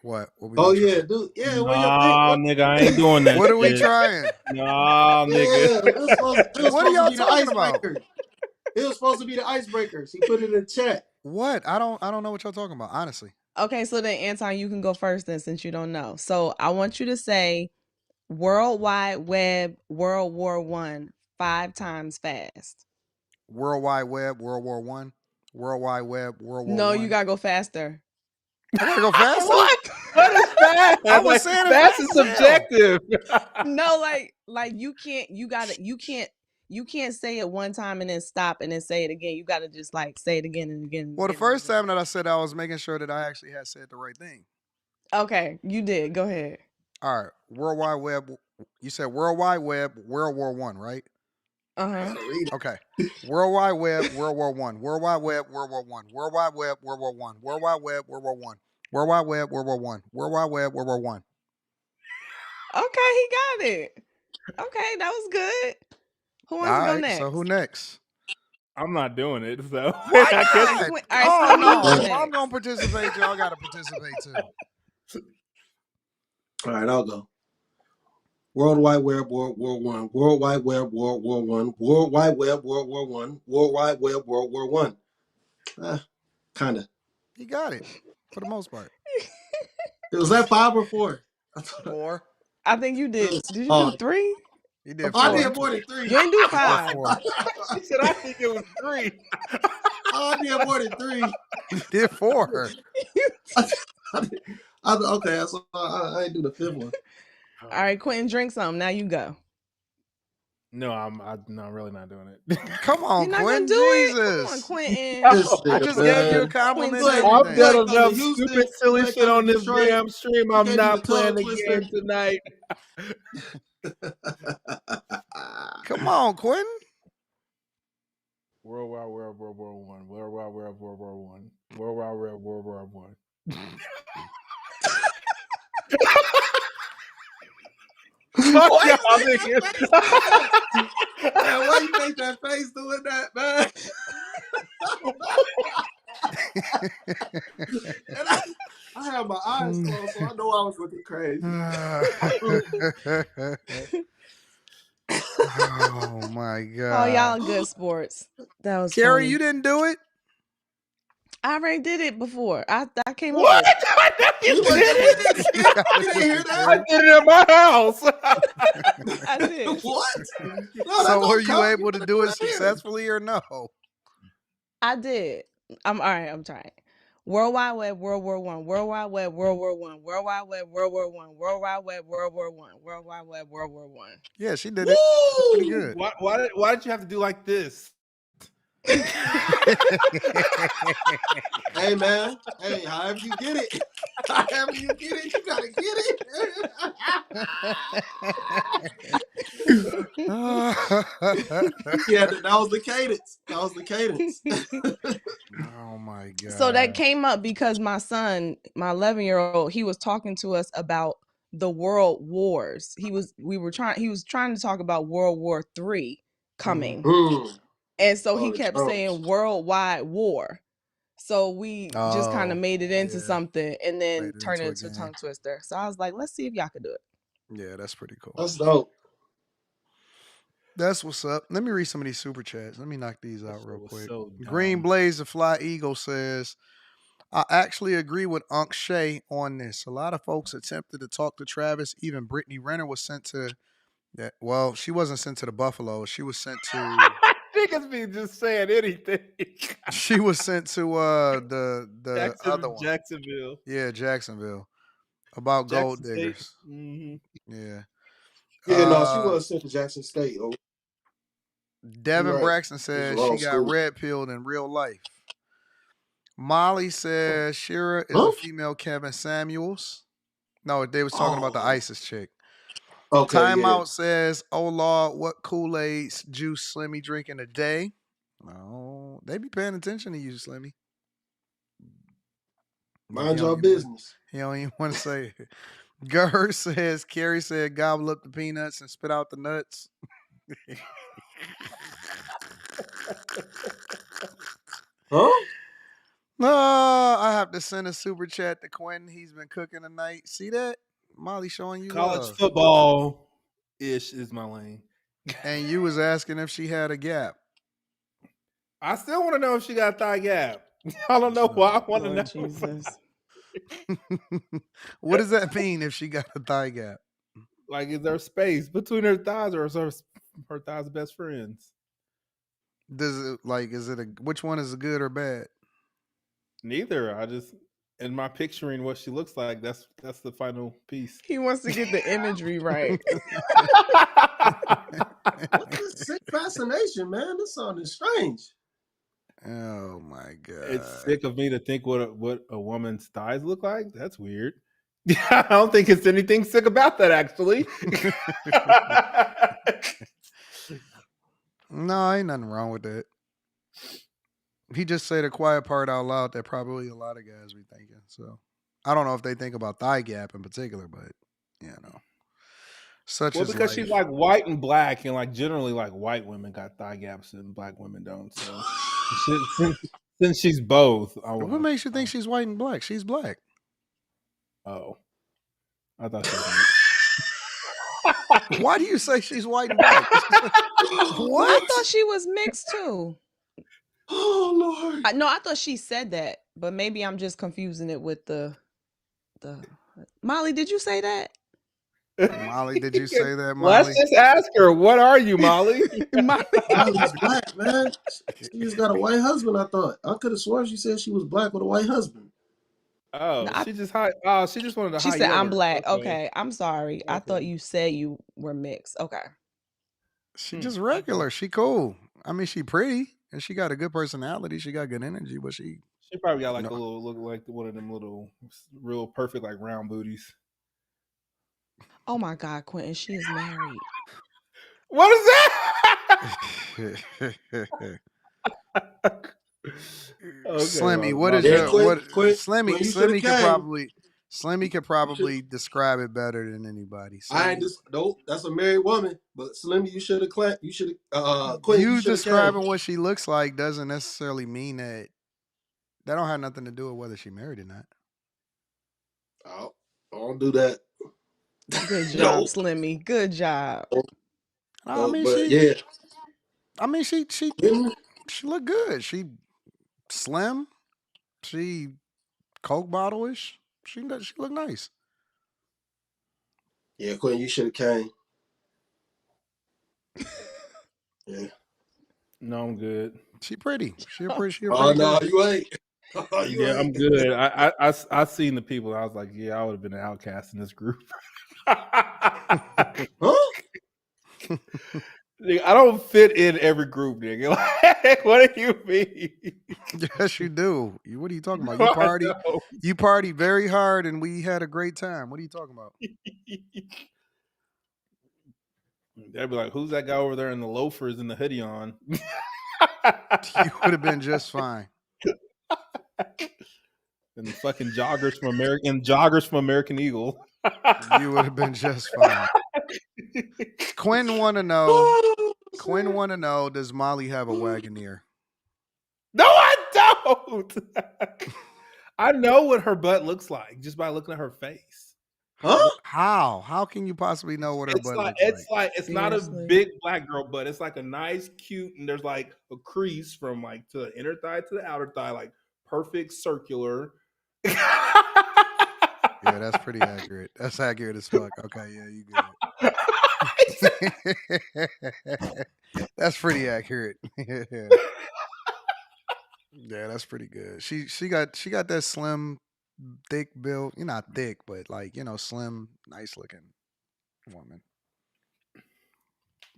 What? We Oh gonna try? yeah, dude. Yeah, what you Nah, think? nigga, I ain't doing that. What are we shit. trying? Nah, nigga. Yeah, it was supposed What are y'all to be the talking about? icebreaker. It was supposed to be the icebreaker. She put it in chat. What? I don't know what y'all talking about, honestly. Okay, so then Anton, you can go first then, since you don't know. So I want you to say World Wide Web World War I 5 times fast. World Wide Web, World War One. World Wide Web, World War No, One. you gotta go faster. I gotta go faster. What? What is fast? I was saying fast is as hell. subjective. No, like you can't say it one time and then stop and then say it again. You gotta just like say it again and again. Well, the first time that I said, I was making sure that I actually had said the right thing. Okay, you did. Go ahead. All right, World Wide Web. You said World Wide Web, World War One, right? Uh-huh. Okay. World Wide Web, World War One. World Wide Web, World War One. World Wide Web, World War One. World Wide Web, World War One. World Wide Web, World War One. World Wide Web, World War One. Okay, he got it. Okay, that was good. Who wants to go next? So who next? I'm not doing it, so Why I not? guess. All right, Oh Slim, you no! go If next. I'm gonna participate, y'all gotta participate too. All right, I'll go. World Wide Web World War One. World Wide Web World War One. World Wide Web World War One. World Wide Web World War One. Kinda. He got it for the most part. Was that 5 or 4? 4. I think you did. Did you do 3? He did 4. I did more than 3. You didn't do 5. He said, I think it was 3. I did more than 3. He did 4. Okay, so I ain't do the 5th one. All right, Quentin, drink something. Now you go. No, I'm really not doing it. Come on, You're not Quentin. gonna do Jesus. it? Come on, Quentin. I just gave you a compliment. I've done enough Houston, stupid, silly shit on this Detroit. damn stream. You I'm gave not me the playing the tongue twister. game tonight. Come on, Quentin. World Wide Web World War One. World Wide Web World War One. World Wide Web World War One. Fuck y'all niggas. Man, why you make that face doing that, man? And I had my eyes closed, so I know I was looking crazy. Oh my god! Oh, y'all good sports. That was Carrie, funny. you didn't do it. I already did it before. I came up What? with You did it? You didn't hear that? I did it at my house. I did. What? No, So were you able to do it successfully or no? I did. I'm all right. I'm trying. World Wide Web World War One. World Wide Web World War One. World Wide Web World War One. World Wide Web World War One. World Wide Web World War One. Yeah, she did it. Pretty good. Why did you have to do like this? Hey, man. Hey, however you get it. However you get it, you gotta get it. Yeah, that was the cadence. That was the cadence. Oh my god! So that came up because my son, my 11-year-old, he was talking to us about the world wars. He was trying to talk about World War III coming. And so he kept saying worldwide war. So we just kind of made it into something and then turned it into a tongue twister. So I was like, let's see if y'all could do it. Yeah, that's pretty cool. That's dope. That's what's up. Let me read some of these super chats. Let me knock these out real quick. So Green Blaze the Fly Eagle says, I actually agree with Unc Shay on this. A lot of folks attempted to talk to Travis. Even Brittany Renner was sent to that. Well, she wasn't sent to the Buffalo. She was sent to Niggas be just saying anything. she was sent to the other one. Jacksonville. Yeah, Jacksonville. About gold Jackson diggers. Mm-hmm. Yeah. Yeah, no, she was sent to Jackson State. Devin right. Braxton says This is she raw got school. red pilled in real life. Molly says Shira is a female Kevin Samuels. No, they was talking about the ISIS chick. Okay, Timeout says, "Oh Lord, what Kool-Aid juice Slimmy drinking a day?" Oh, they be paying attention to you, Slimmy. Look, Mind your business. He don't even want to say it. Gurr says, Carrie said, "Gobble up the peanuts and spit out the nuts." Huh? No, I have to send a super chat to Quentin. He's been cooking tonight. See that? Molly showing you College love. football ish is my lane. And you was asking if she had a gap. I still want to know if she got a thigh gap. I don't know why I want to know. Jesus. What does that mean if she got a thigh gap? Like, is there space between her thighs, or is her thighs best friends? Does it is it which one is good or bad? Neither. I just in my picturing what she looks like. That's the final piece. He wants to get the imagery right. What's this sick fascination, man? This sounding strange. Oh my god! It's sick of me to think what a woman's thighs look like. That's weird. I don't think it's anything sick about that, actually. No, ain't nothing wrong with that. He just said a quiet part out loud that probably a lot of guys be thinking. So I don't know if they think about thigh gap in particular, but such Well, is because life. she's like white and black, and like generally like white women got thigh gaps and black women don't. So since she's both, What makes you think she's white and black? She's black. Oh, I thought she was. Why do you say she's white and black? What? I thought she was mixed too. Oh Lord! No, I thought she said that, but maybe I'm just confusing it with the. Molly, did you say that? Molly, did you say that, Molly? Let's just ask her. What are you, Molly? Molly's black, man. She just got a white husband. I thought I could have sworn she said she was black with a white husband. Oh, No, she just wanted to. She said, "I'm black." Okay. Okay, I'm sorry. I thought you said you were mixed. Okay. She just regular. She cool. I mean, she pretty and she got a good personality. She got good energy, but she probably got like a little look like one of them little real perfect like round booties. Oh my God, Quentin, she is married. What is that? Okay, Slimmy, what is your Slimmy? Slimmy could probably describe it better than anybody. Nope, that's a married woman. But Slimmy, you should have clamped. You should have. You describing what she looks like doesn't necessarily mean that don't have nothing to do with whether she married or not. Oh, I don't do that. Good job, Slimmy. Good job. I mean, she looked good. She slim. She Coke bottle-ish. She looked nice. Yeah, Quentin, you should have came. Yeah. No, I'm good. She pretty. She pretty. Oh no, you ain't. Yeah, I'm good. I seen the people. I was like, yeah, I would have been an outcast in this group. Huh? I don't fit in every group, nigga. Like, what do you mean? Yes, you do. What are you talking about? You party very hard, and we had a great time. What are you talking about? They'd be like, "Who's that guy over there in the loafers and the hoodie on?" You would have been just fine. And the fucking joggers from American Eagle. You would have been just fine. Quinn want to know. Does Molly have a Wagoneer? No, I don't. I know what her butt looks like just by looking at her face. Huh? How can you possibly know what her butt looks like? It's not a big black girl butt. It's like a nice, cute, and there's like a crease from like to the inner thigh to the outer thigh, like perfect circular. Yeah, that's pretty accurate. That's accurate as fuck. Okay, yeah, you good. That's pretty accurate. Yeah, that's pretty good. She got that slim, thick build. You're not thick, but like, slim, nice looking woman.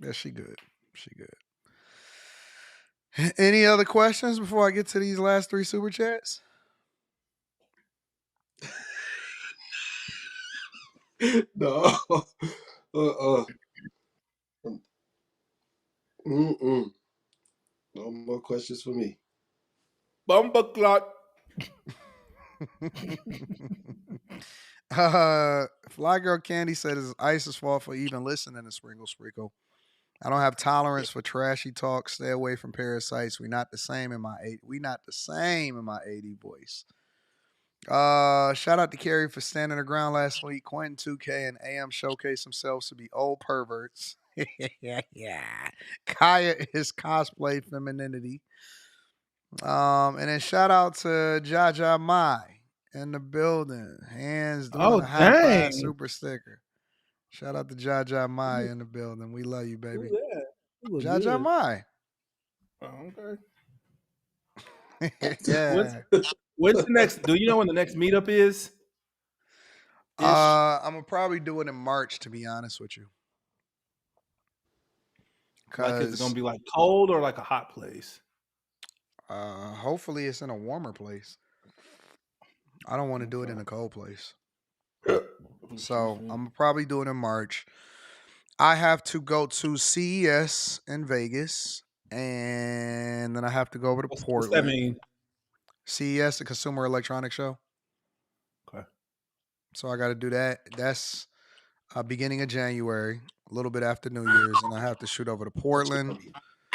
Yeah, she good. She good. Any other questions before I get to these last 3 super chats? No. No more questions for me. Bumper clock. Fly Girl Candy said it's Ice's fault for even listening to Sprinkle Sprinkle. I don't have tolerance for trashy talk. Stay away from parasites. We not the same in my 80 voice. Shout out to Carrie for standing her ground last week. Quentin 2K and AM showcase themselves to be old perverts. Yeah. Kaya is cosplay femininity. And then shout out to Jaja Mai in the building. Hands doing a high five super sticker. Shout out to Jaja Mai in the building. We love you, baby. Jaja Mai. Oh, okay. Yeah. When's the next? Do you know when the next meetup is? I'm gonna probably do it in March, to be honest with you. Like, is it gonna be like cold or like a hot place? Hopefully it's in a warmer place. I don't want to do it in a cold place. So I'm probably doing it in March. I have to go to CES in Vegas, and then I have to go over to Portland. What's that mean? CES, the Consumer Electronics Show. Okay. So I got to do that. That's beginning of January, a little bit after New Year's, and I have to shoot over to Portland.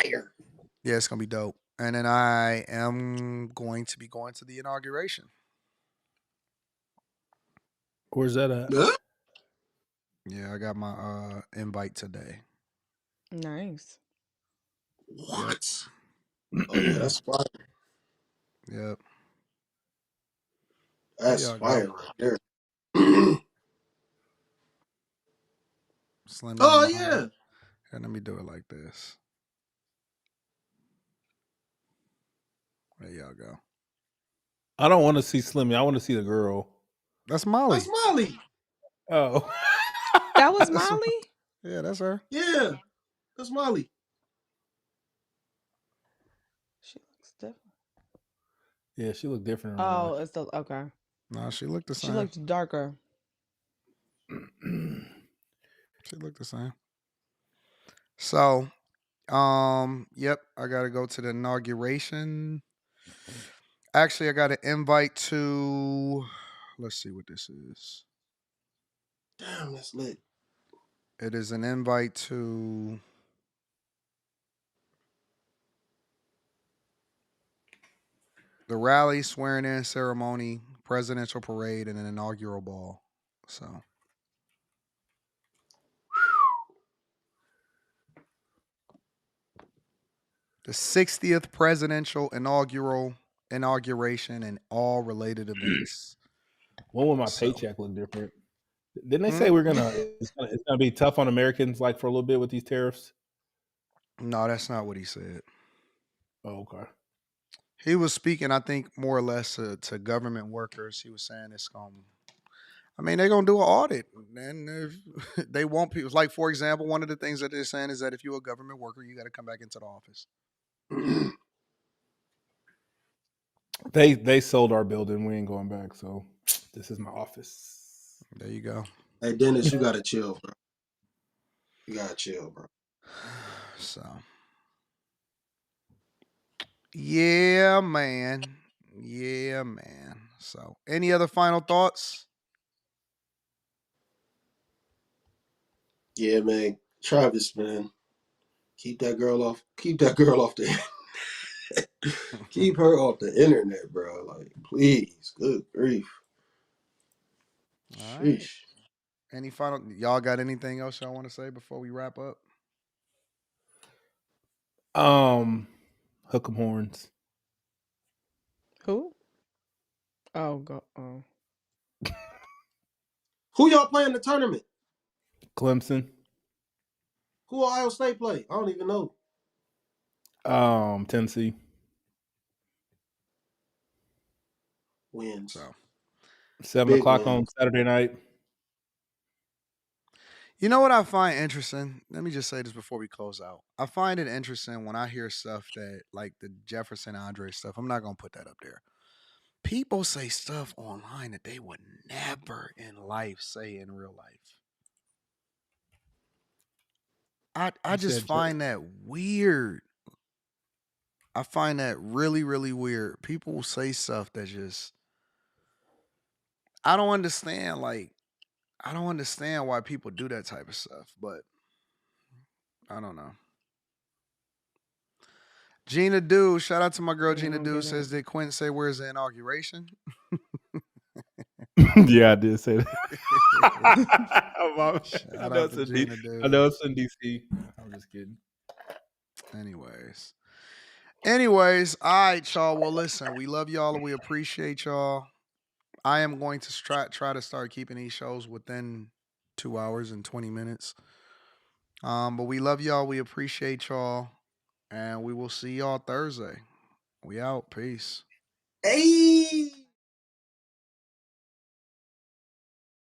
Yeah, it's gonna be dope. And then I am going to be going to the inauguration. Where's that at? Yeah, I got my invite today. Nice. What? Oh yeah, that's fire. Yep. That's fire right there. Slim Oh yeah. And let me do it like this. There y'all go. I don't want to see Slimmy. I want to see the girl. That's Molly. That's Molly. Oh. That was Molly? Yeah, that's her. Yeah. That's Molly. She looks different. Yeah, she looked different. Oh, it's the okay. No, she looked the same. She looked darker. She looked the same. So, yep, I gotta go to the inauguration. Actually, I got an invite to. Let's see what this is. Damn, that's lit. It is an invite to. The rally, swearing-in ceremony, presidential parade, and an inaugural ball. So. The 60th presidential inauguration and all related events. When will my paycheck look different? Didn't they say it's gonna be tough on Americans like for a little bit with these tariffs? No, that's not what he said. Oh, okay. He was speaking, I think, more or less to government workers. He was saying it's going to, I mean, they're going to do an audit. And if they want people, like, for example, one of the things that they're saying is that if you're a government worker, you got to come back into the office. They sold our building. We ain't going back. So this is my office. There you go. Hey, Dennis, you got to chill, bro. You got to chill, bro. So. Yeah, man. Yeah, man. So, any other final thoughts? Yeah, man. Travis, man. Keep that girl off the keep her off the internet, bro. Like, please. Good grief. All right. Any final, y'all got anything else y'all want to say before we wrap up? Hook 'em horns. Who? Oh, go. Oh. Who y'all play in the tournament? Clemson. Who Ohio State play? I don't even know. Tennessee. Wins. So 7:00 on Saturday night. You know what I find interesting? Let me just say this before we close out. I find it interesting when I hear stuff that, like the Jefferson Andre stuff. I'm not going to put that up there. People say stuff online that they would never in life say in real life. I just find that weird. I find that really, really weird. People will say stuff that just I don't understand. Like, I don't understand why people do that type of stuff, but I don't know. Gina Dew, shout out to my girl Gina Dew, says, did Quentin say where's the inauguration? Yeah, I did say that. Shout out to Gina Dew. I know it's in DC. I'm just kidding. Anyways, all right, y'all. Well, listen, we love y'all and we appreciate y'all. I am going to try to start keeping these shows within 2 hours and 20 minutes. But we love y'all. We appreciate y'all. And we will see y'all Thursday. We out. Peace. Hey.